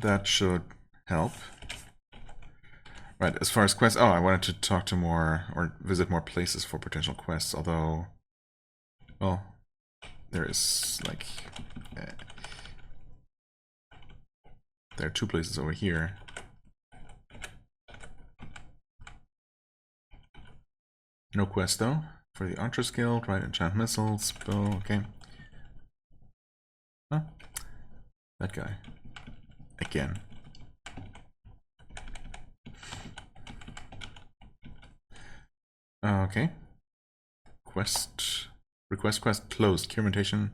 That should help. Right, as far as quests, oh, I wanted to talk to more, or visit more places for potential quests, although, well, there is, like, there are 2 places over here. No quest, though. For the Archer's Guild, right, enchant missiles, bow, okay. Huh? That guy. Again. Okay. Quest. Request quest closed. Cure mutation.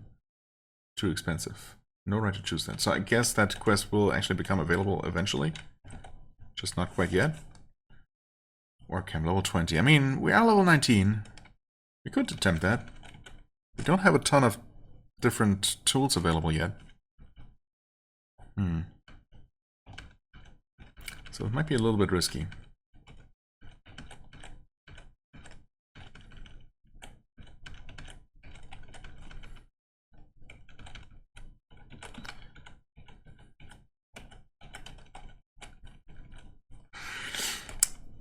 Too expensive. No right to choose that. So I guess that quest will actually become available eventually. Just not quite yet. Or cam level 20. I mean, we are level 19. We could attempt that. We don't have a ton of different tools available yet. So it might be a little bit risky.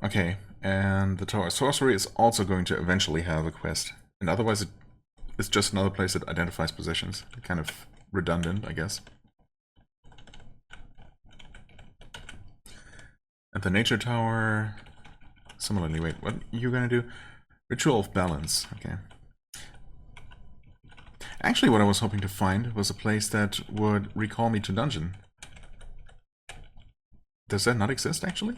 Okay, and the Tower of Sorcery is also going to eventually have a quest. And otherwise it's just another place that identifies positions. Kind of redundant, I guess. And the Nature Tower... Similarly, wait, what are you gonna do? Ritual of Balance, okay. Actually, what I was hoping to find was a place that would recall me to dungeon. Does that not exist, actually?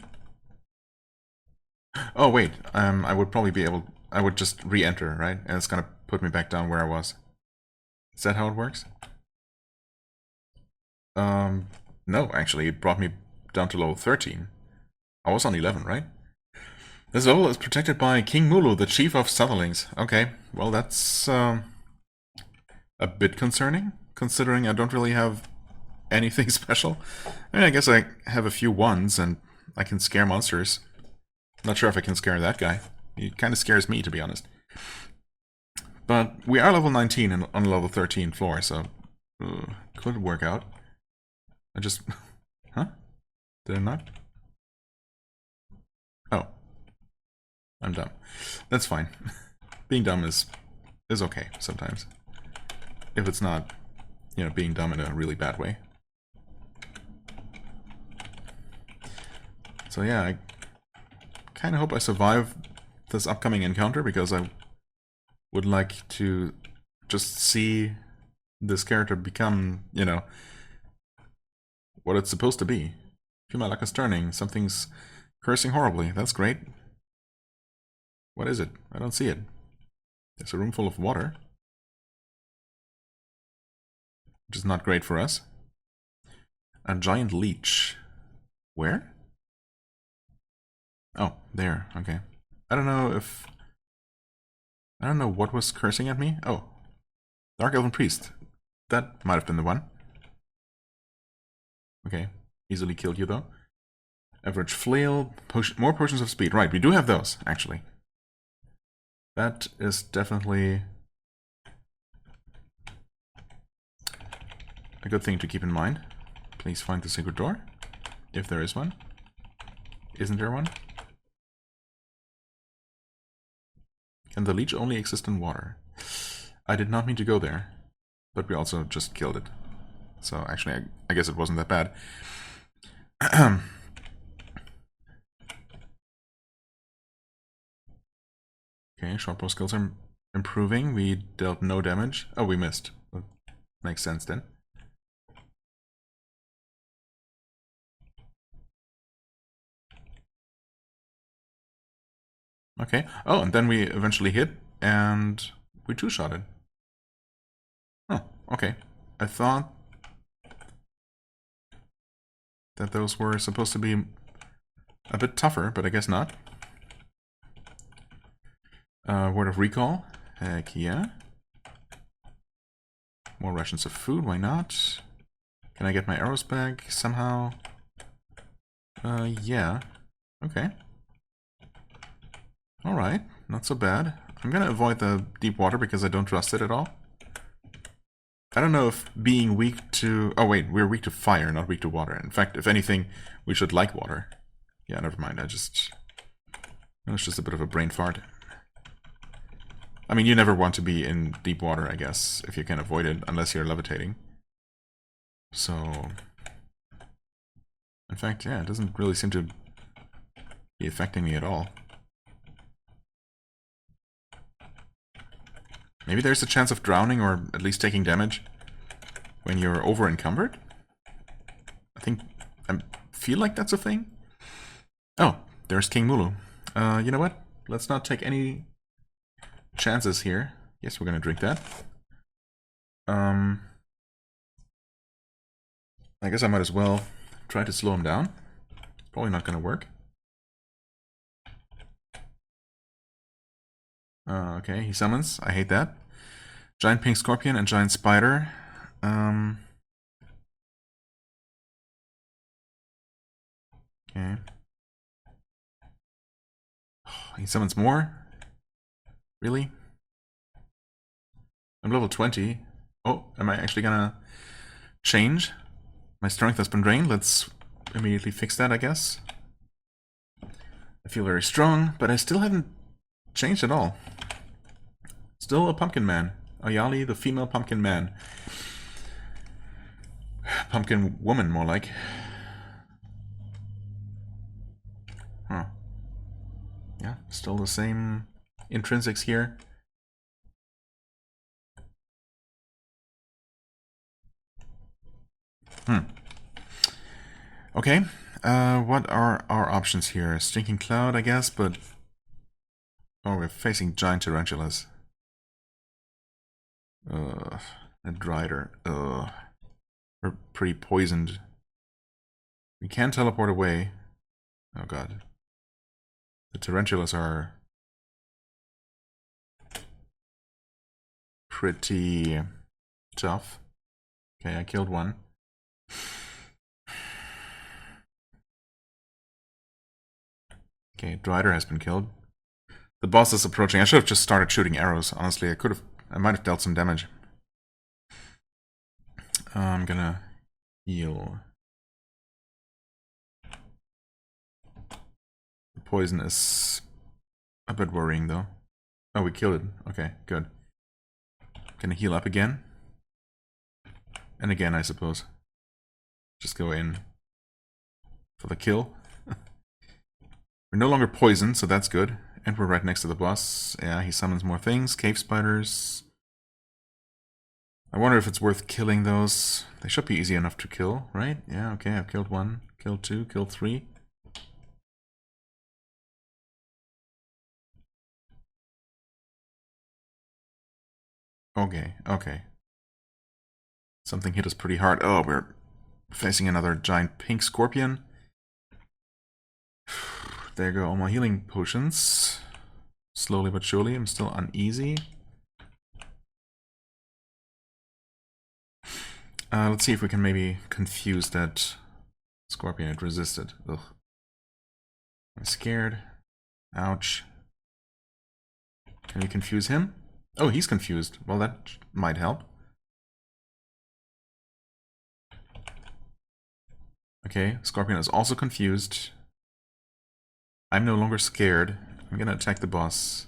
Oh, wait, I would probably be able... I would just re-enter, right? And it's gonna put me back down where I was. Is that how it works? No, actually, it brought me down to level 13. I was on 11, right? This level is protected by King Mulu, the chief of Sutherlings. Okay, well that's a bit concerning, considering I don't really have anything special. I mean, I guess I have a few ones, and I can scare monsters. Not sure if I can scare that guy. He kind of scares me, to be honest. But we are level 19 and on level 13 floor, so could work out. I just... Huh? Did I not? Oh. I'm dumb. That's fine. Being dumb is okay sometimes. If it's not, you know, being dumb in a really bad way. So yeah, I kind of hope I survive this upcoming encounter, because I would like to just see this character become, you know, what it's supposed to be. Feel my luck is turning. Something's cursing horribly. That's great. What is it? I don't see it. There's a room full of water, which is not great for us. A giant leech. Where? Oh, there. Okay. I don't know what was cursing at me. Oh. Dark Elven Priest. That might have been the one. Okay. Easily killed you, though. Average Flail. More Potions of Speed. Right, we do have those, actually. That is definitely a good thing to keep in mind. Please find the secret door. If there is one. Isn't there one? Can the leech only exist in water? I did not mean to go there. But we also just killed it. So actually, I guess it wasn't that bad. Okay, short bow skills are improving. We dealt no damage. Oh, we missed. Well, makes sense then. Okay. Oh, and then we eventually hit, and we two-shotted. Oh, okay. I thought that those were supposed to be a bit tougher, but I guess not. Word of recall. Heck yeah. More rations of food, why not? Can I get my arrows back somehow? Yeah. Okay. Alright, not so bad. I'm gonna avoid the deep water because I don't trust it at all. I don't know if being weak to... Oh wait, we're weak to fire, not weak to water. In fact, if anything, we should like water. Yeah, never mind, It's just a bit of a brain fart. I mean, you never want to be in deep water, I guess, if you can avoid it, unless you're levitating. So... In fact, yeah, it doesn't really seem to be affecting me at all. Maybe there's a chance of drowning or at least taking damage when you're over-encumbered? I feel like that's a thing. Oh, there's King Mulu. You know what? Let's not take any chances here. Yes, we're gonna drink that. I guess I might as well try to slow him down. It's probably not gonna work. Okay, he summons. I hate that. Giant pink scorpion and giant spider. Okay. He summons more? Really? I'm level 20. Oh, am I actually gonna change? My strength has been drained. Let's immediately fix that, I guess. I feel very strong, but I still haven't changed at all. Still a pumpkin man. Ayali, the female pumpkin man. Pumpkin woman, more like. Huh. Yeah, still the same intrinsics here. Okay, what are our options here? Stinking Cloud, I guess, but... Oh, we're facing giant tarantulas. And Drider. We're pretty poisoned. We can teleport away. Oh god. The tarantulas are... pretty... tough. Okay, I killed one. Okay, Drider has been killed. The boss is approaching. I should have just started shooting arrows. Honestly, I might have dealt some damage. I'm gonna heal. The poison is a bit worrying, though. Oh, we killed it. Okay, good. Gonna heal up again. And again, I suppose. Just go in for the kill. We're no longer poisoned, so that's good. And we're right next to the boss. Yeah, he summons more things. Cave spiders. I wonder if it's worth killing those. They should be easy enough to kill, right? Yeah, okay, I've killed one, killed two, killed three. Okay, okay. Something hit us pretty hard. Oh, we're facing another giant pink scorpion. There go all my healing potions. Slowly but surely, I'm still uneasy. Let's see if we can maybe confuse that scorpion. It resisted. Ugh. I'm scared. Ouch. Can we confuse him? Oh, he's confused. Well, that might help. Okay, Scorpion is also confused. I'm no longer scared. I'm gonna attack the boss.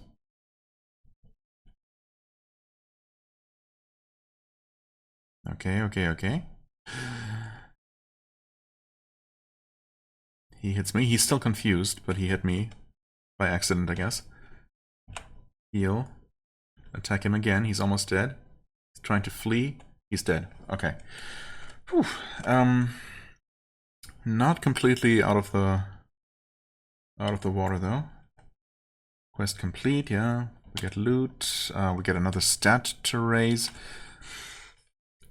Okay, okay, okay. He hits me. He's still confused, but he hit me. By accident, I guess. Heal. Attack him again. He's almost dead. He's trying to flee. He's dead. Okay. Whew. Not completely out of the water though. Quest complete. Yeah. We get loot. We get another stat to raise.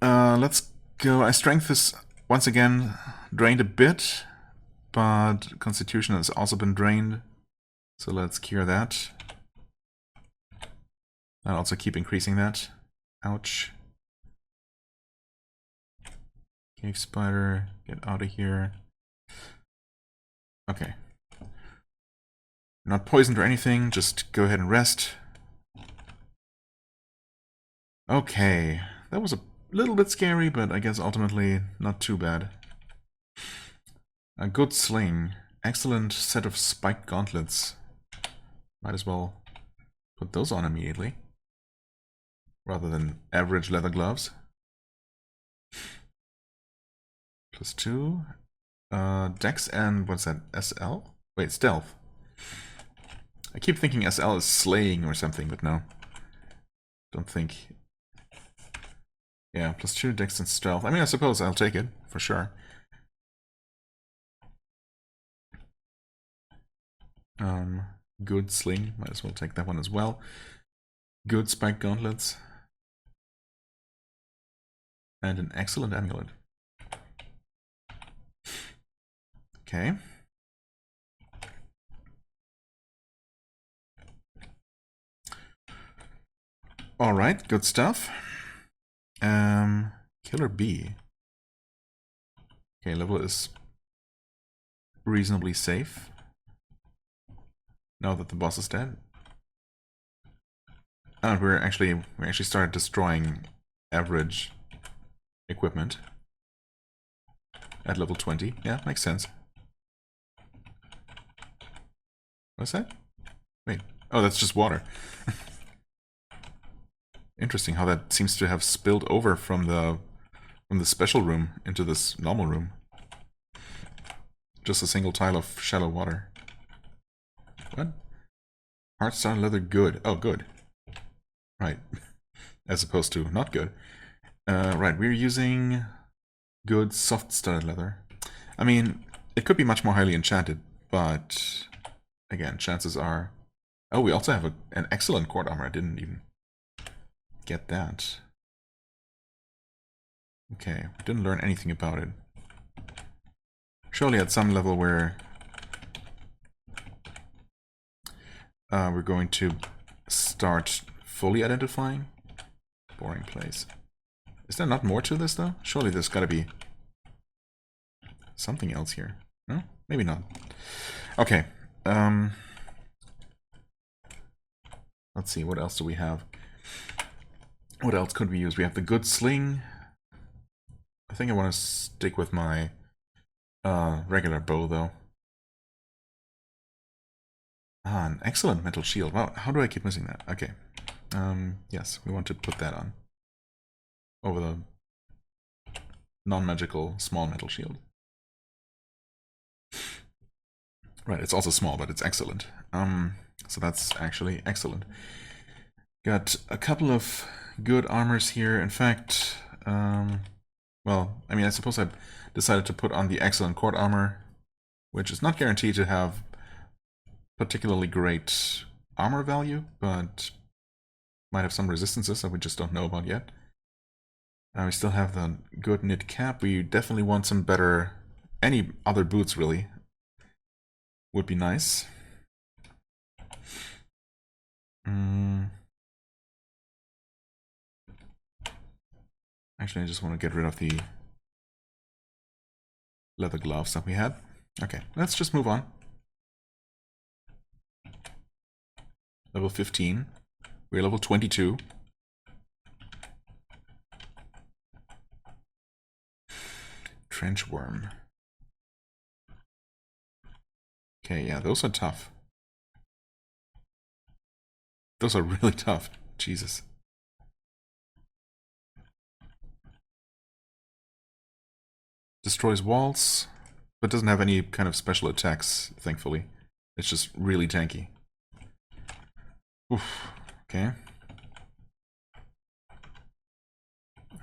Let's go. Our strength is once again drained a bit, but Constitution has also been drained. So let's cure that. I'll also keep increasing that. Ouch. Cave spider, get out of here. Okay. Not poisoned or anything, just go ahead and rest. Okay, that was a little bit scary, but I guess ultimately not too bad. A good sling. Excellent set of spiked gauntlets. Might as well put those on immediately, rather than average leather gloves. +2. Dex and what's that? SL? Wait, stealth. I keep thinking SL is slaying or something, but no. Don't think. Yeah, +2 Dex and stealth. I mean, I suppose I'll take it, for sure. Good sling. Might as well take that one as well. Good spiked gauntlets. And an excellent amulet. Okay. Alright, good stuff. Killer bee. Okay, level is reasonably safe. Now that the boss is dead. And we actually started destroying average equipment at level 20. Yeah, makes sense. What's that? Wait. Oh, that's just water. Interesting how that seems to have spilled over from the special room into this normal room. Just a single tile of shallow water. What? Hard stone leather good. Oh, good. Right. As opposed to not good. Right, we're using good soft studded leather. I mean, it could be much more highly enchanted, but again, chances are... Oh, we also have an excellent court armor. I didn't even get that. Okay, we didn't learn anything about it. Surely at some level we're going to start fully identifying. Boring place. Is there not more to this though? Surely there's gotta be something else here. No? Maybe not. Okay. Let's see, what else do we have? What else could we use? We have the good sling. I think I want to stick with my regular bow though. Ah, an excellent metal shield. Wow, how do I keep missing that? Okay. Yes, we want to put that on. Over the non-magical small metal shield. Right, it's also small, but it's excellent. So that's actually excellent. Got a couple of good armors here. In fact, well, I mean, I suppose I decided to put on the excellent court armor, which is not guaranteed to have particularly great armor value, but might have some resistances that we just don't know about yet. We still have the good knit cap. We definitely want some better... Any other boots, really, would be nice. Actually, I just want to get rid of the leather gloves that we had. Okay, let's just move on. Level 15. We're level 22. Trenchworm. Okay, yeah, those are tough. Those are really tough. Jesus. Destroys walls, but doesn't have any kind of special attacks, thankfully. It's just really tanky. Oof. Okay.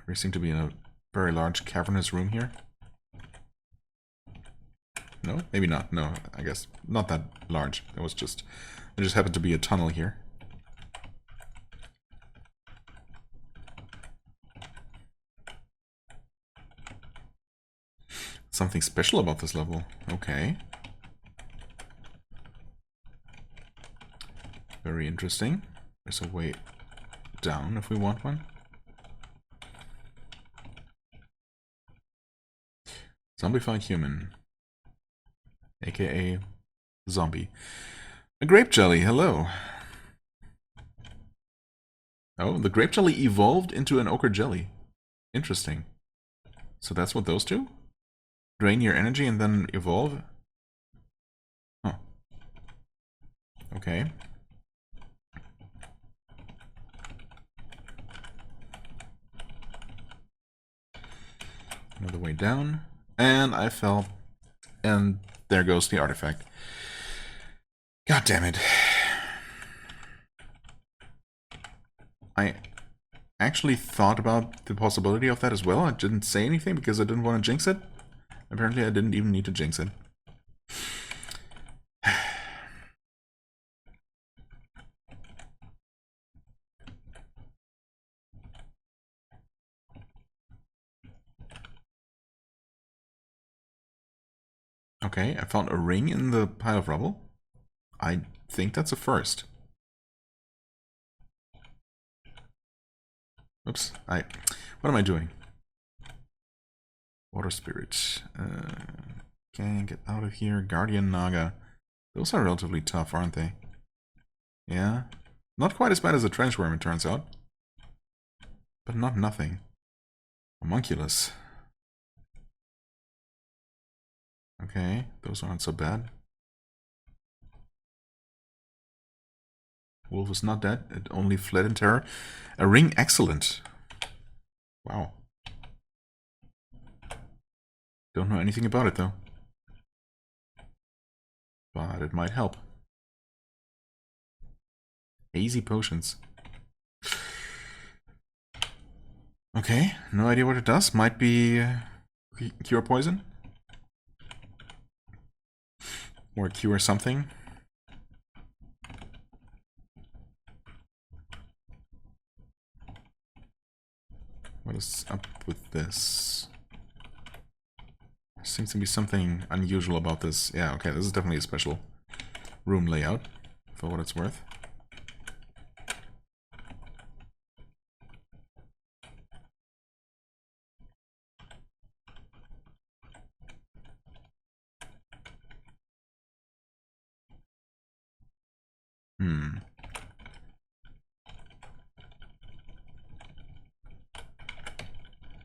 We seem to be in a very large cavernous room here. No? Maybe not. No, I guess not that large. There just happened to be a tunnel here. Something special about this level. Okay. Very interesting. There's a way down if we want one. Zombified human. AKA zombie. A grape jelly, hello. Oh, the grape jelly evolved into an ochre jelly. Interesting. So that's what those do? Drain your energy and then evolve? Huh. Okay. Another way down. And I fell. And there goes the artifact. God damn it. I actually thought about the possibility of that as well. I didn't say anything because I didn't want to jinx it. Apparently I didn't even need to jinx it. Okay, I found a ring in the pile of rubble. I think that's a first. Oops, what am I doing? Water spirit. Okay, get out of here. Guardian Naga. Those are relatively tough, aren't they? Yeah. Not quite as bad as a trenchworm, it turns out. But not nothing. Homunculus. Okay, those aren't so bad. Wolf is not dead, it only fled in terror. A ring, excellent. Wow. Don't know anything about it though. But it might help. Hazy potions. Okay, no idea what it does. Might be cure poison? Or cure something? What is up with this? There seems to be something unusual about this. Yeah, okay, this is definitely a special room layout, for what it's worth.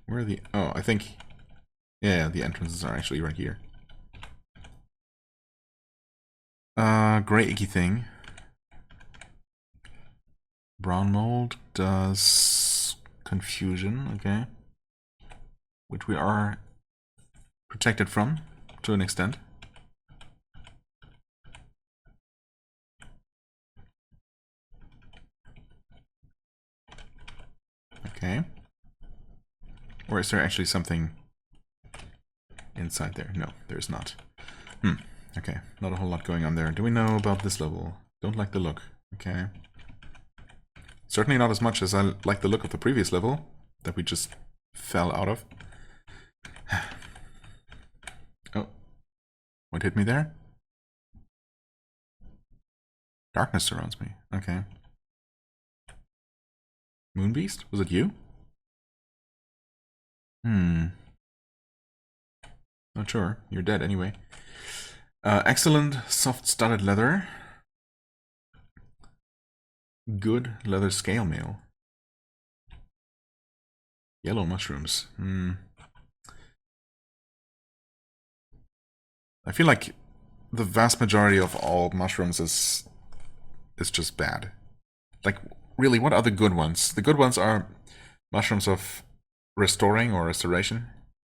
Where are the... Oh, I think... Yeah, the entrances are actually right here. Gray icky thing. Brown mold does confusion, okay. Which we are protected from, to an extent. Okay. Or is there actually something inside there? No, there's not. Okay, not a whole lot going on there. Do we know about this level? Don't like the look. Okay. Certainly not as much as I like the look of the previous level that we just fell out of. Oh. What hit me there? Darkness surrounds me. Okay. Moonbeast? Was it you? Not sure. You're dead anyway. Excellent soft studded leather. Good leather scale mail. Yellow mushrooms. I feel like the vast majority of all mushrooms is just bad. Like, really, what are the good ones? The good ones are mushrooms of restoring or restoration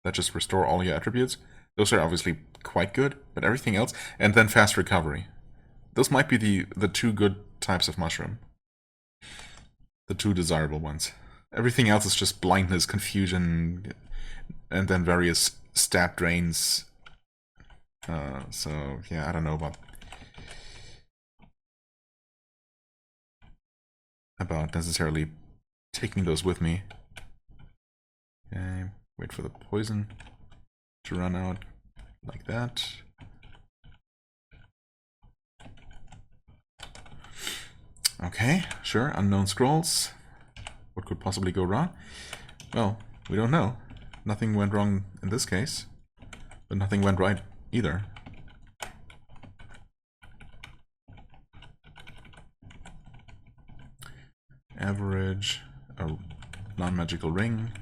that just restore all your attributes. Those are obviously quite good, but everything else, and then fast recovery. Those might be the two good types of mushroom. The two desirable ones. Everything else is just blindness, confusion, and then various stat drains. So, yeah, I don't know about necessarily taking those with me. Okay, wait for the poison to run out like that. Okay, sure, unknown scrolls. What could possibly go wrong? Well, we don't know. Nothing went wrong in this case, but nothing went right either. Average, a non-magical ring.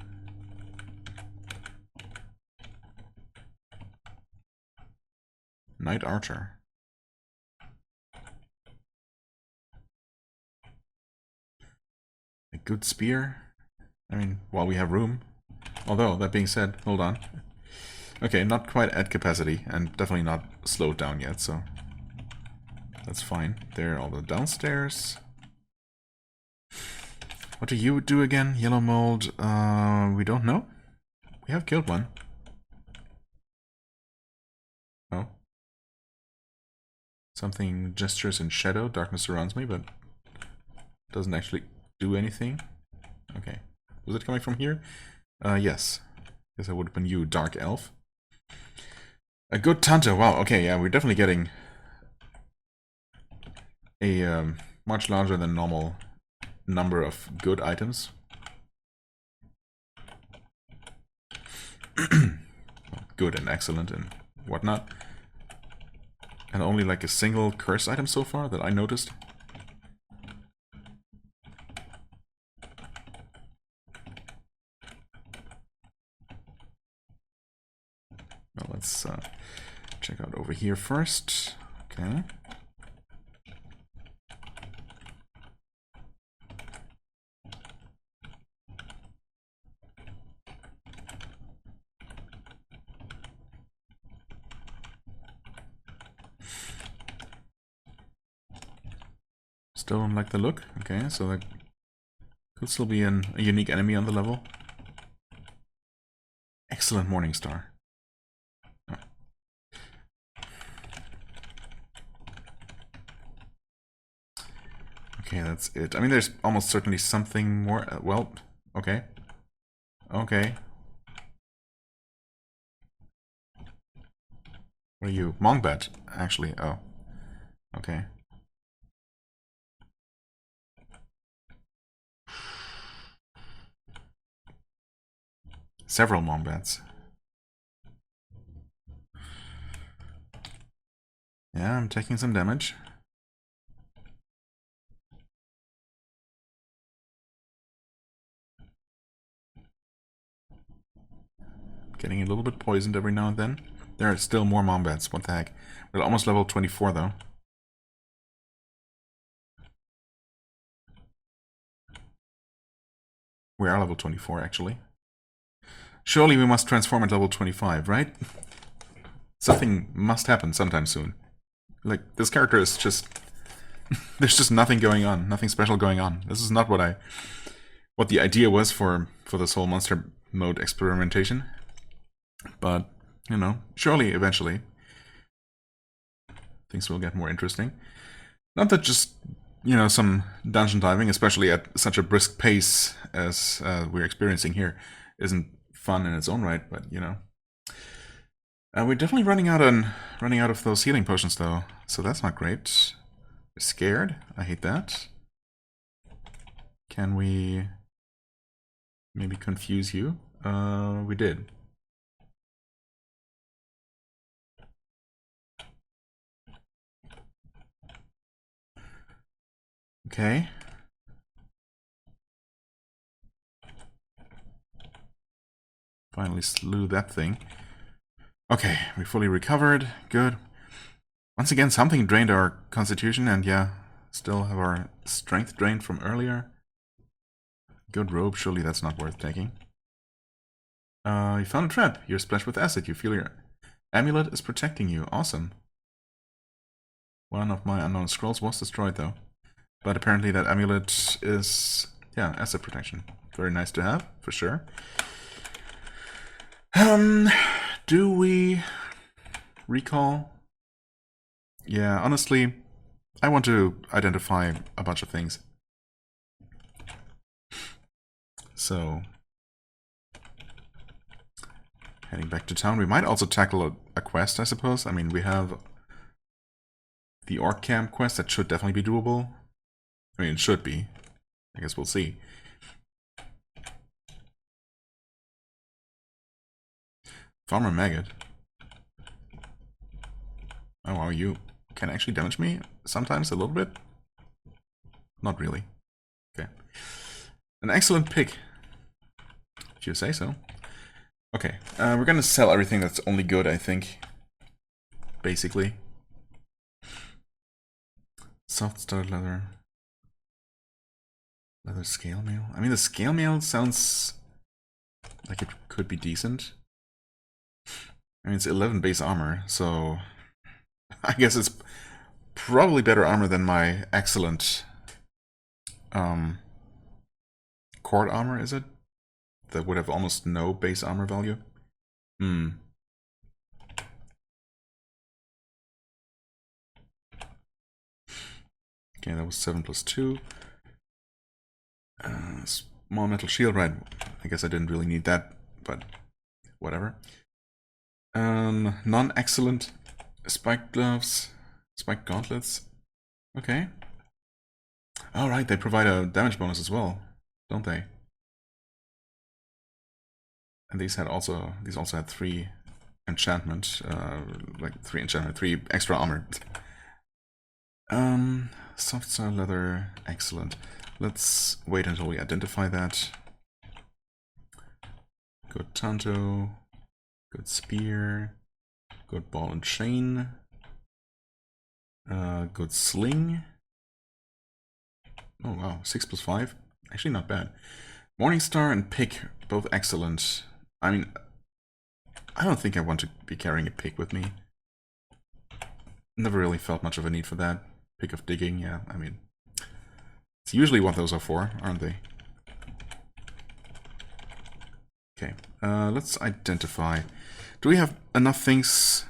Knight Archer. A good spear. I mean, while we have room. Although, that being said, hold on. Okay, not quite at capacity, and definitely not slowed down yet, so that's fine. There are all the downstairs. What do you do again? Yellow mold, we don't know. We have killed one. Oh. Something gestures in shadow, darkness surrounds me, but doesn't actually do anything. Okay. Was it coming from here? Yes. Guess that would have been you, Dark Elf. A good Tanta, wow, okay, yeah, we're definitely getting a much larger than normal number of good items. Good and excellent and whatnot. And only like a single curse item so far that I noticed. Well, let's check out over here first. Okay. Still don't like the look. Okay, so that could still be a unique enemy on the level. Excellent Morning Star. Oh. Okay, that's it. I mean, there's almost certainly something more. Well, okay. Okay. What are you? Mongbet, actually. Oh. Okay. Several Mongbets. Yeah, I'm taking some damage. Getting a little bit poisoned every now and then. There are still more Mongbets. What the heck? We're almost level 24 though. We are level 24 actually. Surely we must transform at level 25, right? Something must happen sometime soon. Like, this character is just... there's just nothing going on. Nothing special going on. This is not what I what the idea was for this whole monster mode experimentation. But, you know, surely eventually things will get more interesting. Not that just, you know, some dungeon diving, especially at such a brisk pace as we're experiencing here, isn't fun in its own right, but, you know. We're definitely running out of those healing potions, though, so that's not great. We're scared. I hate that. Can we maybe confuse you? We did. Okay. Finally slew that thing. Okay, we fully recovered. Good. Once again, something drained our constitution, and yeah, still have our strength drained from earlier. Good robe, surely that's not worth taking. You found a trap. You're splashed with acid. You feel your amulet is protecting you. Awesome. One of my unknown scrolls was destroyed, though. But apparently that amulet is, yeah, acid protection. Very nice to have, for sure. Do we recall? Yeah, honestly, I want to identify a bunch of things. So, heading back to town. We might also tackle a quest, I suppose. I mean, we have the Orc Camp quest that should definitely be doable. I mean, it should be. I guess we'll see. Farmer Maggot. Oh wow, you can actually damage me sometimes a little bit? Not really. Okay. An excellent pick. If you say so. Okay, we're gonna sell everything that's only good, I think. Basically. Soft started leather. Leather scale mail. I mean, the scale mail sounds like it could be decent. I mean, it's 11 base armor, so I guess it's probably better armor than my excellent cord armor, is it? That would have almost no base armor value. Okay, that was 7 plus 2. Small metal shield, right? I guess I didn't really need that, but whatever. Non-excellent spiked gloves, spiked gauntlets. Okay. All right, they provide a damage bonus as well, don't they? And these also had 3 enchantment, like 3 enchantment, 3 extra armor. Soft style leather, excellent. Let's wait until we identify that. Good tanto, good spear, good ball and chain, good sling. Oh wow, 6 plus 5, actually not bad. Morningstar and pick, both excellent. I mean, I don't think I want to be carrying a pick with me. Never really felt much of a need for that. Pick of digging, yeah, I mean, it's usually what those are for, aren't they? Okay, let's identify. Do we have enough things?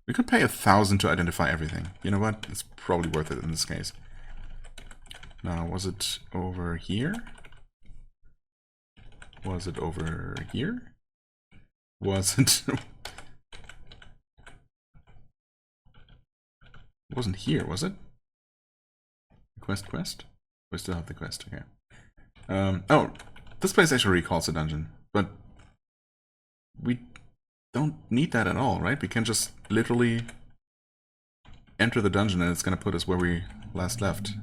We could pay 1,000 to identify everything. You know what? It's probably worth it in this case. Now, was it over here? Was it over here? Was it... It wasn't here, was it? Quest? We still have the quest, okay. Oh, this place actually recalls a dungeon, but we don't need that at all, right? We can just literally enter the dungeon and it's gonna put us where we last left.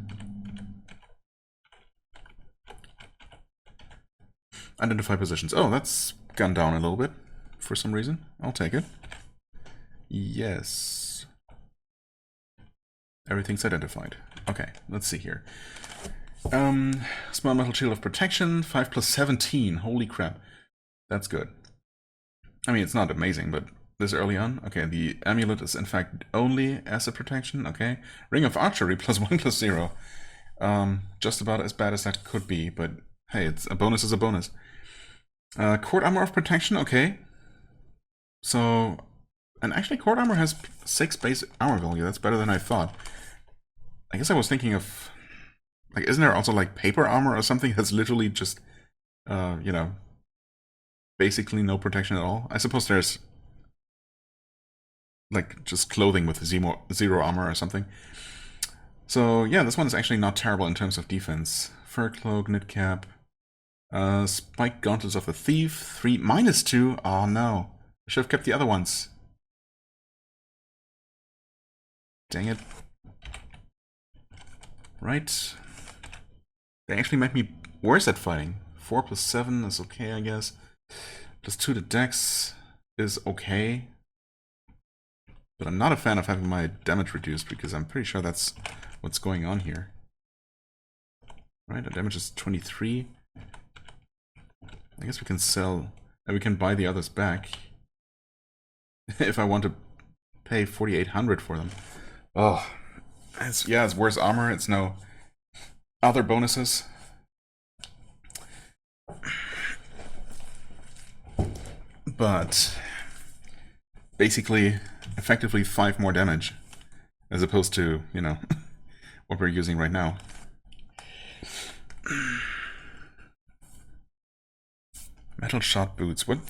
Identify positions. Oh, that's gone down a little bit for some reason. I'll take it. Yes. Everything's identified. Okay, let's see here. Small metal shield of protection, 5 plus 17. Holy crap. That's good. I mean, it's not amazing, but this early on. Okay, the amulet is in fact only acid protection. Okay. Ring of archery plus 1 plus 0. Just about as bad as that could be, but Hey, it's a bonus is a bonus. Court Armor of Protection, okay. So, and actually Court Armor has 6 base armor value. That's better than I thought. I guess I was thinking of, like, isn't there also like paper armor or something that's literally just, you know, basically no protection at all? I suppose there's like just clothing with zero armor or something. So yeah, this one is actually not terrible in terms of defense. Fur Cloak, Knit Cap, Spike Gauntlets of the Thief, 3 -2. Oh no, I should have kept the other ones. Dang it. Right. They actually make me worse at fighting. 4 + 7 is okay, I guess. +2 to Dex is okay. But I'm not a fan of having my damage reduced because I'm pretty sure that's what's going on here. Right, our damage is 23. I guess we can sell, and we can buy the others back. If I want to pay 4,800 for them. Oh, it's worse armor, it's no other bonuses. But basically, effectively 5 more damage, as opposed to, you know, what we're using right now. Metal shot boots. What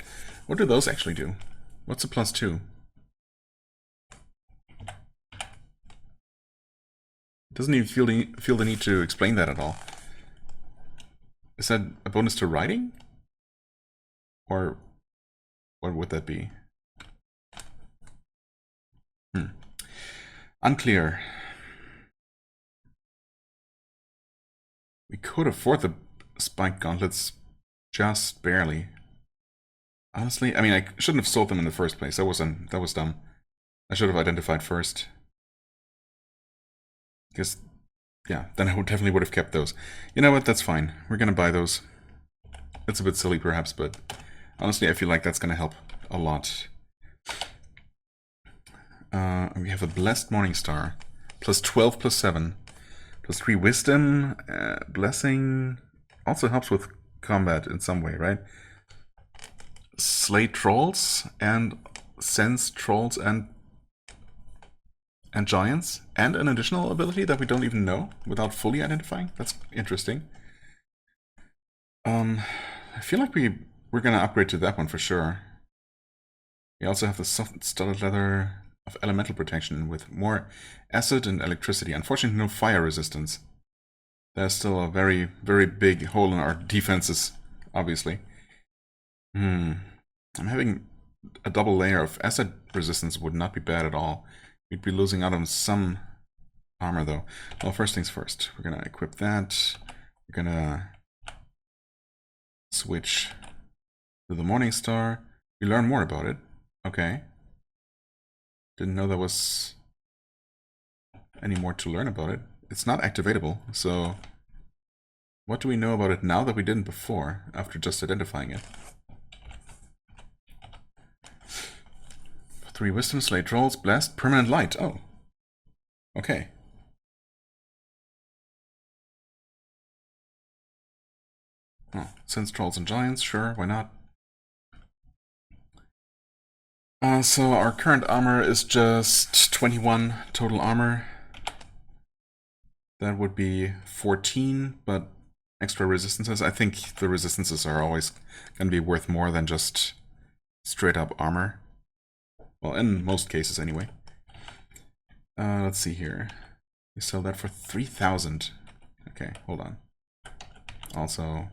do those actually do? What's a +2? Doesn't even feel the need to explain that at all. Is that a bonus to riding? Or what would that be? Unclear. We could afford the spike gauntlets just barely. Honestly, I mean, I shouldn't have sold them in the first place. That was dumb. I should have identified first. Because, yeah, then I definitely would have kept those. You know what? That's fine. We're gonna buy those. It's a bit silly, perhaps, but honestly, I feel like that's gonna help a lot. We have a Blessed Morning Star. +12, +7. +3 Wisdom. Blessing also helps with combat in some way, right? Slay Trolls and Sense Trolls and Giants, and an additional ability that we don't even know without fully identifying. That's interesting. I feel like we're gonna upgrade to that one for sure. We also have the soft studded leather of elemental protection with more acid and electricity. Unfortunately, no fire resistance. There's still a very, very big hole in our defenses, obviously. I'm having a double layer of acid resistance would not be bad at all. We'd be losing out on some armor, though. Well, first things first. We're gonna equip that. We're gonna switch to the Morning Star. We learn more about it. Okay. Didn't know there was any more to learn about it. It's not activatable, so what do we know about it now that we didn't before, after just identifying it? 3 Wisdom, Slay Trolls, Blast, Permanent Light. Oh. Okay. Oh, Sense Trolls and Giants, sure, why not? So our current armor is just 21 total armor. That would be 14, but extra resistances. I think the resistances are always going to be worth more than just straight up armor. Well, in most cases anyway. Let's see here. We sell that for 3,000. Okay, hold on. Also,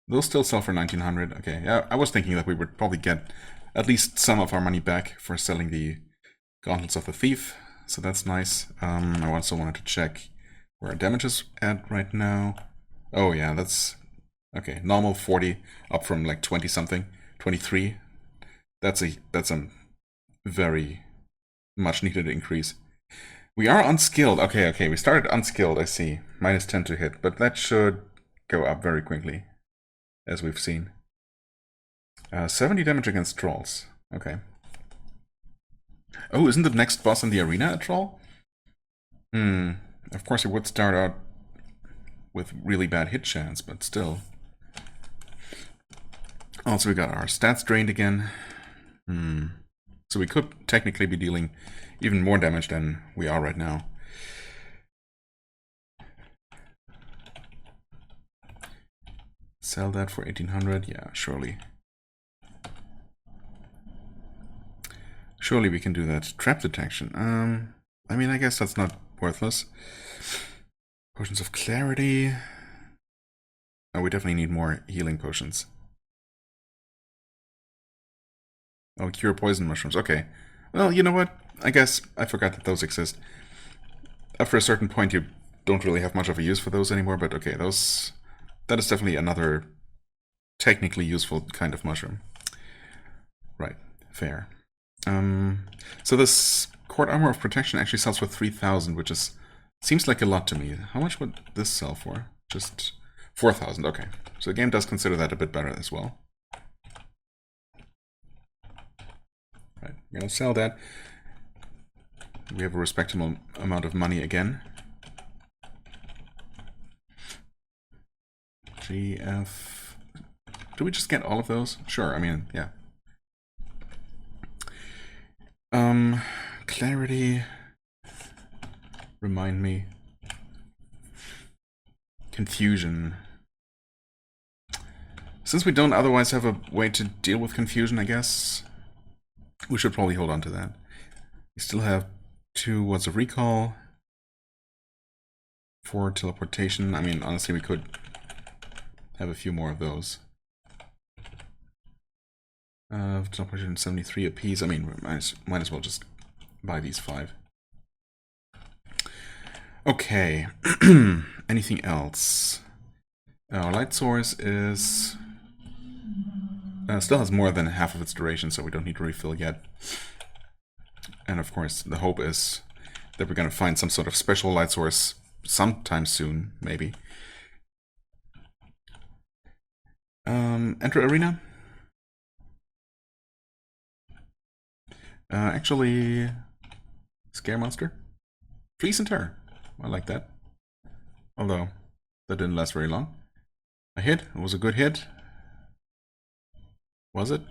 those still sell for 1,900. Okay, yeah, I was thinking that we would probably get at least some of our money back for selling the Gauntlets of the Thief. So that's nice. I also wanted to check where our damage is at right now. Oh yeah, that's okay. Normal 40, up from like 20 something, 23. That's a very much needed increase. We are unskilled. Okay, we started unskilled, I see. -10 to hit, but that should go up very quickly, as we've seen. 70 damage against trolls. Okay. Oh, isn't the next boss in the arena a troll? Of course it would start out with really bad hit chance, but still. Also, we got our stats drained again. So we could technically be dealing even more damage than we are right now. Sell that for 1800? Yeah, surely. Surely we can do that. Trap detection. I mean, I guess that's not worthless. Potions of clarity. Oh, we definitely need more healing potions. Oh, cure poison mushrooms. Okay. Well, you know what? I guess I forgot that those exist. After a certain point, you don't really have much of a use for those anymore, but okay, those... That is definitely another technically useful kind of mushroom. Right. Fair. So this Court Armor of Protection actually sells for 3,000, which is... Seems like a lot to me. How much would this sell for? Just 4,000, okay. So the game does consider that a bit better as well. Right, we're gonna sell that. We have a respectable amount of money again. GF... Do we just get all of those? Sure, I mean, yeah. Clarity... Remind me. Confusion. Since we don't otherwise have a way to deal with confusion, I guess we should probably hold on to that. We still have 2 words of recall. 4 teleportation. I mean, honestly, we could have a few more of those. Teleportation 73 apiece. I mean, might as well just buy these 5. Okay. Anything else? Our light source is... still has more than half of its duration, so we don't need to refill yet. And of course, the hope is that we're going to find some sort of special light source sometime soon, maybe. Enter arena. Actually, scare monster. Fleece and terror. I like that. Although, that didn't last very long. A hit? It was a good hit. Was it?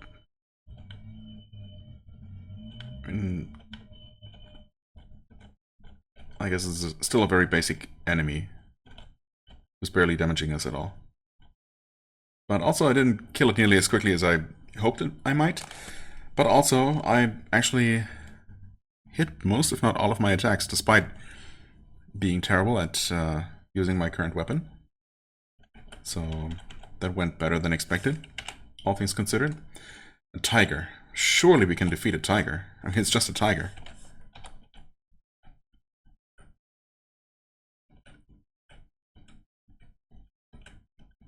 I guess it's still a very basic enemy. Who's barely damaging us at all. But also I didn't kill it nearly as quickly as I hoped I might. But also, I actually hit most, if not all, of my attacks, despite being terrible at using my current weapon. So that went better than expected, all things considered. A tiger. Surely we can defeat a tiger. I mean, it's just a tiger.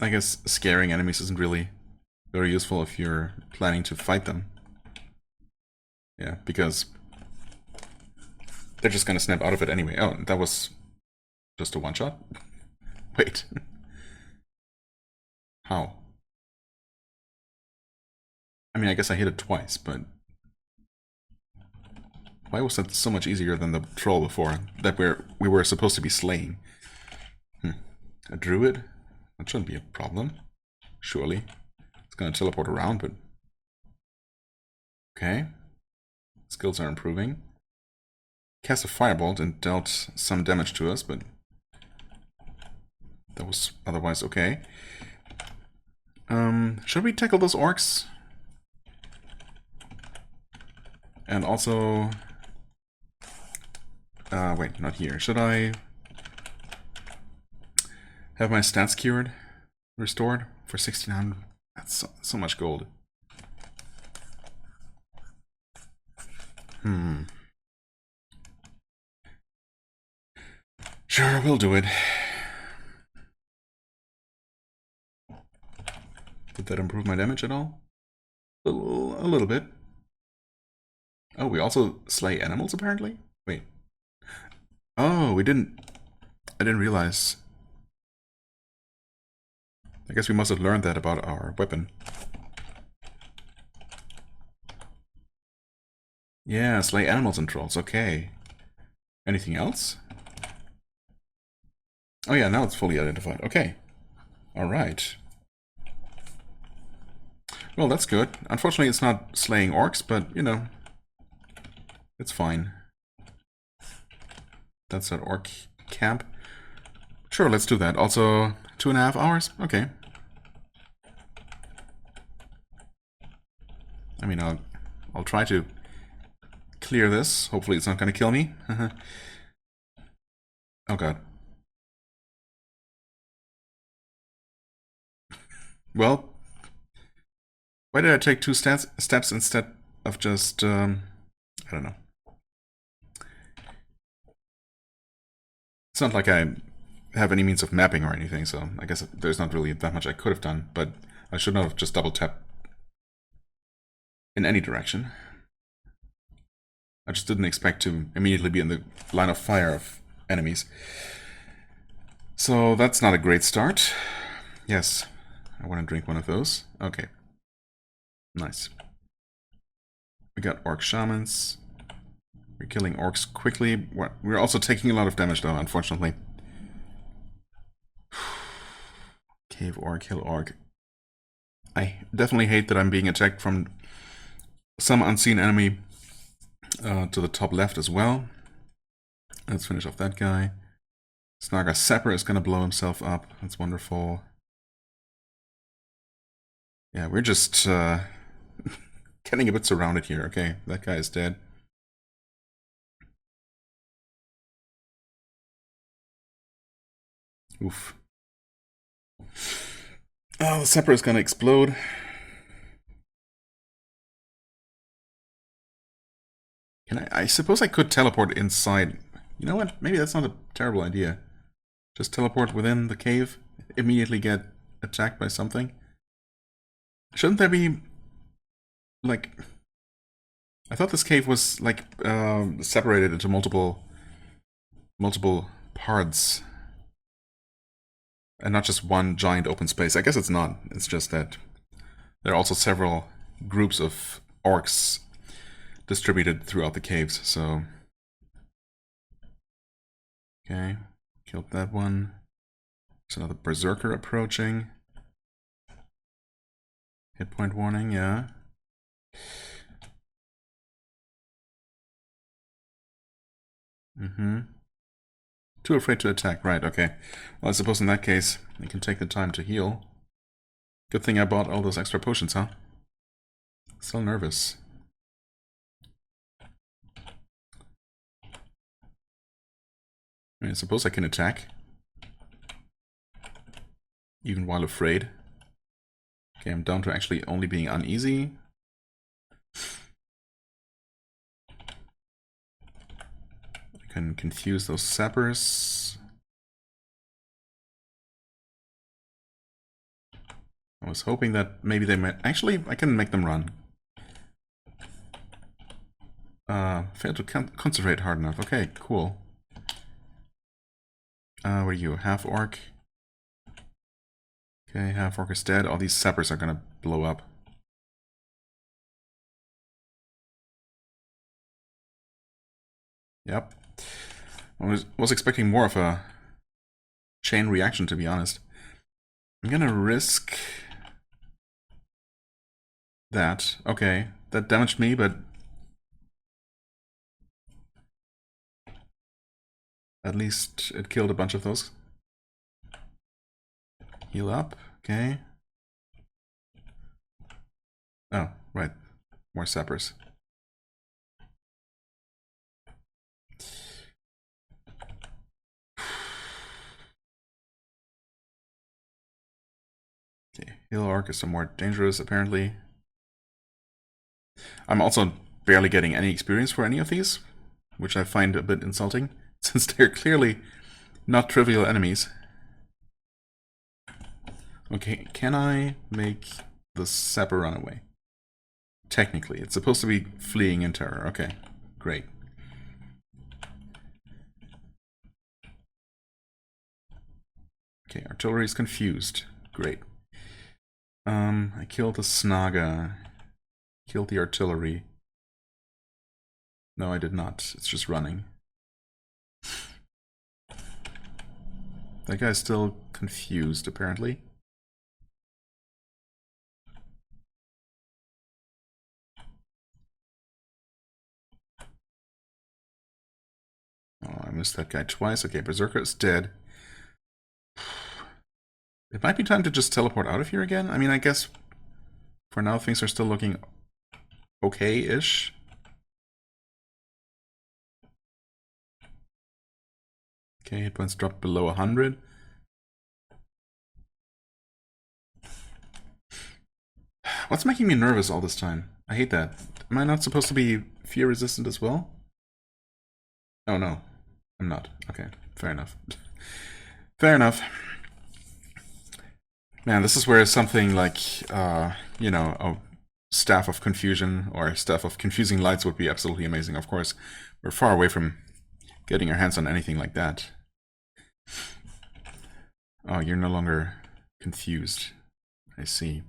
I guess scaring enemies isn't really very useful if you're planning to fight them. Yeah, because they're just gonna snap out of it anyway. Oh, that was just a one-shot? Wait. How? I mean, I guess I hit it twice, but... Why was that so much easier than the troll before that we were supposed to be slaying? A druid? That shouldn't be a problem. Surely. It's gonna teleport around, but... Okay. Skills are improving. Cast a firebolt and dealt some damage to us, but... That was otherwise okay. Should we tackle those orcs? And also... wait, not here. Should I... have my stats cured? Restored? For 1600? That's so much gold. Sure, we'll do it. Did that improve my damage at all? A little bit. Oh, we also slay animals, apparently? Wait. Oh, we didn't... I didn't realize. I guess we must have learned that about our weapon. Yeah, slay animals and trolls, okay. Anything else? Oh yeah, now it's fully identified. Okay. Alright. Well, that's good. Unfortunately, it's not slaying orcs, but, you know, it's fine. That's an orc camp. Sure, let's do that. Also, 2.5 hours? Okay. I mean, I'll try to clear this. Hopefully it's not going to kill me. Oh god. Well, why did I take 2 steps instead of just, I don't know. It's not like I have any means of mapping or anything, so I guess there's not really that much I could have done, but I should not have just double tapped in any direction. I just didn't expect to immediately be in the line of fire of enemies. So that's not a great start. Yes, I want to drink one of those. Okay. Nice. We got orc shamans. We're killing orcs quickly. We're also taking a lot of damage though, unfortunately. Cave orc, hill orc. I definitely hate that I'm being attacked from some unseen enemy to the top left as well. Let's finish off that guy. Snaga Sapper is going to blow himself up. That's wonderful. Yeah, we're just getting a bit surrounded here. Okay, that guy is dead. Oof. Oh, the Sapper is going to explode. I suppose I could teleport inside. You know what? Maybe that's not a terrible idea. Just teleport within the cave, immediately get attacked by something. Shouldn't there be, like... I thought this cave was, like, separated into multiple parts. And not just one giant open space. I guess it's not. It's just that there are also several groups of orcs distributed throughout the caves, so... Okay, killed that one. There's another berserker approaching. Hit point warning, yeah. Too afraid to attack, right, okay. Well, I suppose in that case, I can take the time to heal. Good thing I bought all those extra potions, huh? Still nervous. I suppose I can attack. Even while afraid. Okay, I'm down to actually only being uneasy. I can confuse those sappers. I was hoping that maybe they might... Actually, I can make them run. Failed to concentrate hard enough. Okay, cool. Where are you? Half orc? Okay, half orc is dead. All these sappers are gonna blow up. Yep. I was expecting more of a chain reaction, to be honest. I'm gonna risk that. Okay, that damaged me, but at least it killed a bunch of those. Heal up. Okay. Oh, right. More sappers. Okay, Hill Orc is some more dangerous, apparently. I'm also barely getting any experience for any of these, which I find a bit insulting, since they're clearly not trivial enemies. Okay, can I make the sapper run away? Technically, it's supposed to be fleeing in terror. Okay, great. Okay, artillery is confused. Great. I killed the Snaga. Killed the artillery. No, I did not. It's just running. That guy's still confused, apparently. Oh, I missed that guy twice. Okay, Berserker is dead. It might be time to just teleport out of here again. I mean, I guess for now things are still looking okay-ish. Okay, hit points dropped below 100. What's making me nervous all this time? I hate that. Am I not supposed to be fear resistant as well? Oh no, I'm not. Okay, fair enough. Fair enough. Man, this is where something like, you know, a Staff of Confusion or Staff of Confusing Lights would be absolutely amazing. Of course, we're far away from getting our hands on anything like that. Oh, you're no longer confused. I see.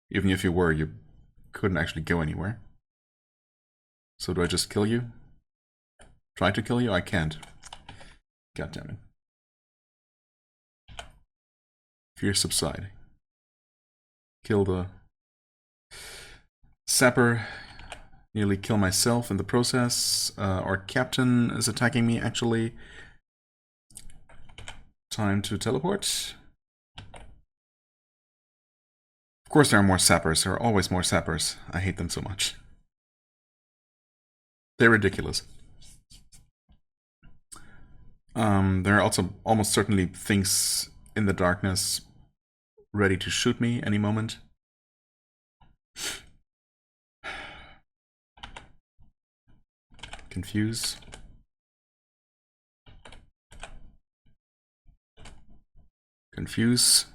Even if you were, you couldn't actually go anywhere. So do I just kill you? Try to kill you? I can't. God damn it. Fear subside. Kill the sapper. Nearly kill myself in the process. Our captain is attacking me, actually. Time to teleport. Of course there are more sappers. There are always more sappers. I hate them so much. They're ridiculous. There are also almost certainly things in the darkness ready to shoot me any moment. Confuse. Confuse.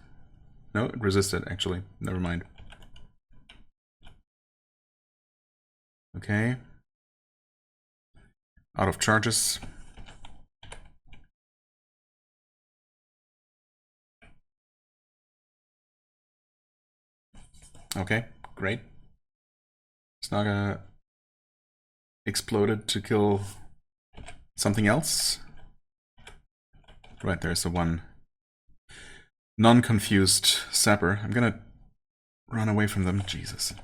No, it resisted, actually. Never mind. Okay. Out of charges. Okay, great. Snaga exploded to kill something else. Right, there's the one non-confused sapper. I'm gonna run away from them. Jesus.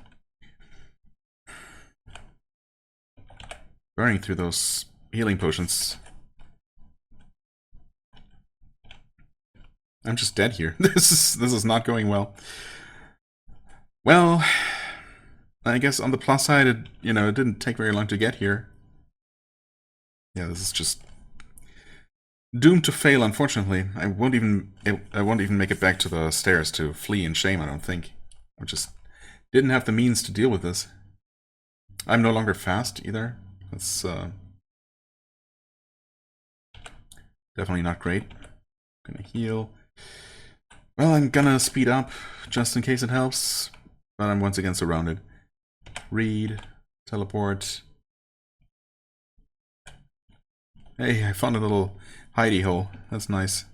Burning through those healing potions. I'm just dead here. This is not going well. Well, I guess on the plus side, it didn't take very long to get here. Yeah, this is just doomed to fail, unfortunately. I won't even make it back to the stairs to flee in shame, I don't think. I just didn't have the means to deal with this. I'm no longer fast either. That's definitely not great. Gonna heal. Well, I'm gonna speed up just in case it helps, but I'm once again surrounded. Read, teleport. Hey, I found a little hidey hole. That's nice.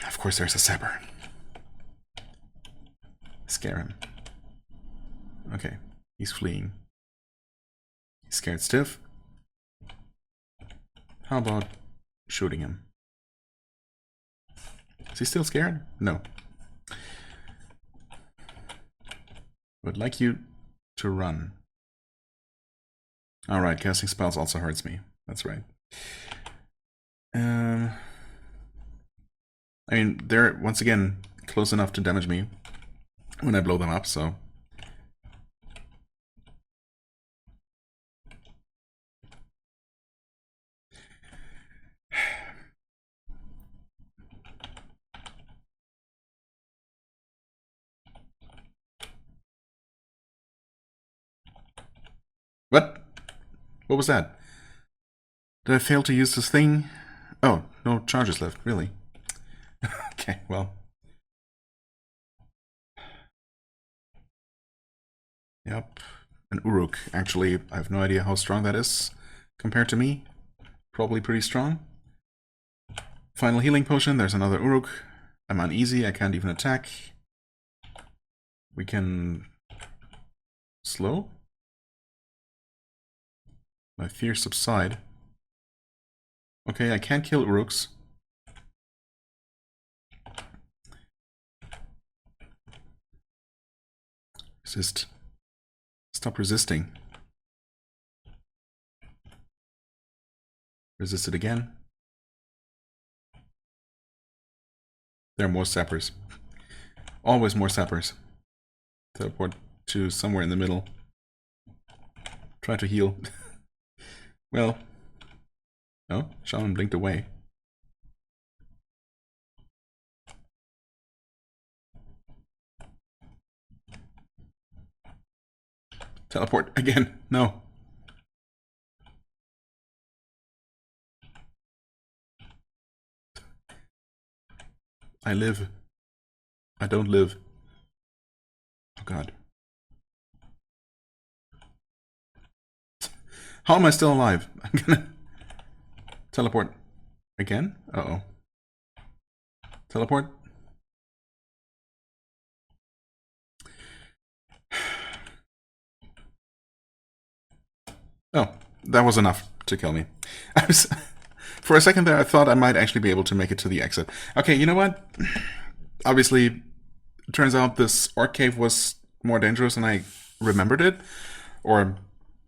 Of course there's a sapper. Scare him. Okay, he's fleeing. He's scared stiff. How about shooting him? Is he still scared? No. Would like you to run. Alright, casting spells also hurts me. That's right. I mean, they're, once again, close enough to damage me when I blow them up, so... What? What was that? Did I fail to use this thing? Oh, no charges left, really. Okay, well. Yep. An Uruk. Actually, I have no idea how strong that is compared to me. Probably pretty strong. Final healing potion. There's another Uruk. I'm uneasy. I can't even attack. We can... slow? My fear subside. Okay, I can't kill Uruks. Just stop resisting. Resist it again. There are more sappers. Always more sappers. Teleport to somewhere in the middle. Try to heal. Well. Oh, Shaman blinked away. Teleport again. No. I live. I don't live. Oh god. How am I still alive? I'm gonna teleport again? Uh-oh. Teleport? Oh, that was enough to kill me. For a second there, I thought I might actually be able to make it to the exit. Okay, you know what? Obviously, it turns out this orc cave was more dangerous than I remembered it. Or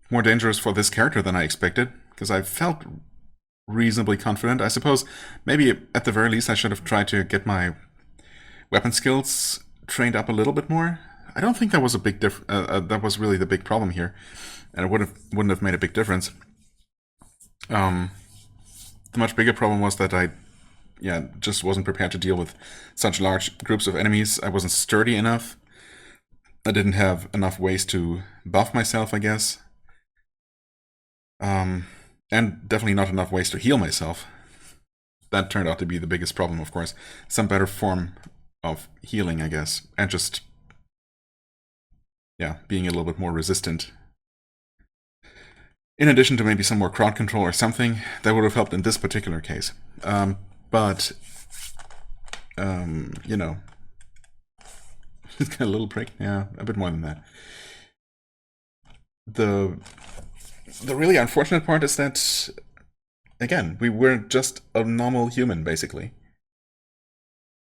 more dangerous for this character than I expected. Because I felt reasonably confident. I suppose maybe at the very least I should have tried to get my weapon skills trained up a little bit more. I don't think that was a big that was really the big problem here, and it wouldn't have made a big difference. The much bigger problem was that I, just wasn't prepared to deal with such large groups of enemies. I wasn't sturdy enough. I didn't have enough ways to buff myself, I guess. And definitely not enough ways to heal myself. That turned out to be the biggest problem, of course. Some better form of healing, I guess. And just, being a little bit more resistant. In addition to maybe some more crowd control or something, that would have helped in this particular case. But, you know. It's got a little prick. Yeah, a bit more than that. The really unfortunate part is that, again, we were just a normal human, basically.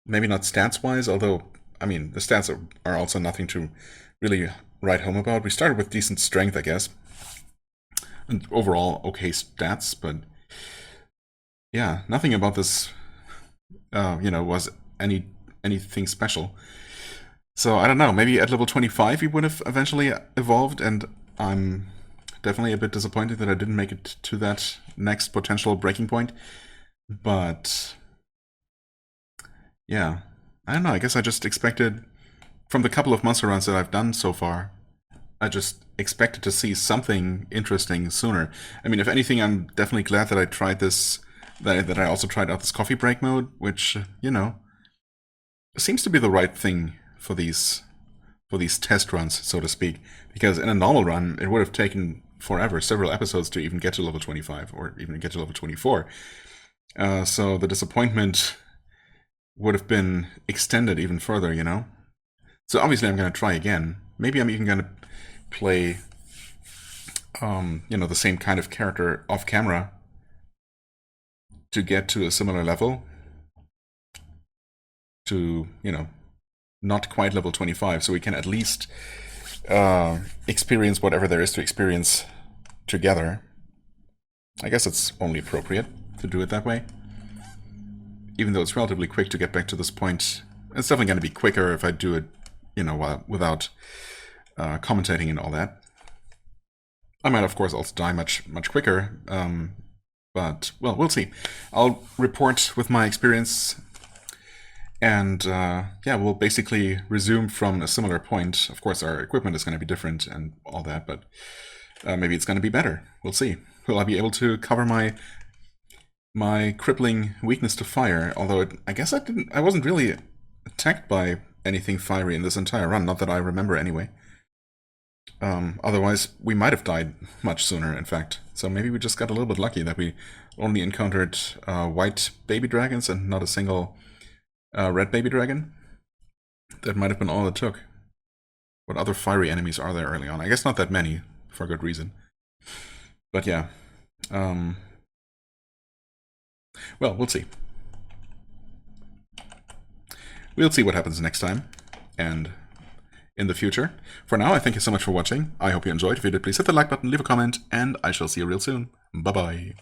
Maybe not stats-wise, although, I mean, the stats are also nothing to really write home about. We started with decent strength, I guess. And overall, okay stats, but yeah, nothing about this, was anything special. So, I don't know, maybe at level 25 we would have eventually evolved, and I'm definitely a bit disappointed that I didn't make it to that next potential breaking point. But yeah, I don't know, I guess I just expected, from the couple of monster runs that I've done so far, I just expected to see something interesting sooner. I mean, if anything, I'm definitely glad that I tried this, that I also tried out this coffee break mode, which, seems to be the right thing for these test runs, so to speak. Because in a normal run, it would have taken forever, several episodes to even get to level 25, or even get to level 24. So the disappointment would have been extended even further, So obviously I'm going to try again. Maybe I'm even going to play, the same kind of character off camera to get to a similar level. To, not quite level 25, so we can at least experience whatever there is to experience together. I guess it's only appropriate to do it that way. Even though it's relatively quick to get back to this point. It's definitely going to be quicker if I do it, without commentating and all that. I might, of course, also die much quicker. But, well, we'll see. I'll report with my experience. And we'll basically resume from a similar point. Of course, our equipment is going to be different and all that, but maybe it's going to be better. We'll see. Will I be able to cover my crippling weakness to fire? Although I guess I wasn't really attacked by anything fiery in this entire run. Not that I remember anyway. Otherwise, we might have died much sooner, in fact. So maybe we just got a little bit lucky that we only encountered white baby dragons and not a single red baby dragon. That might have been all it took. What other fiery enemies are there early on? I guess not that many, for good reason. But yeah. Well, we'll see. We'll see what happens next time and in the future. For now, I thank you so much for watching. I hope you enjoyed. If you did, please hit the like button, leave a comment, and I shall see you real soon. Bye-bye.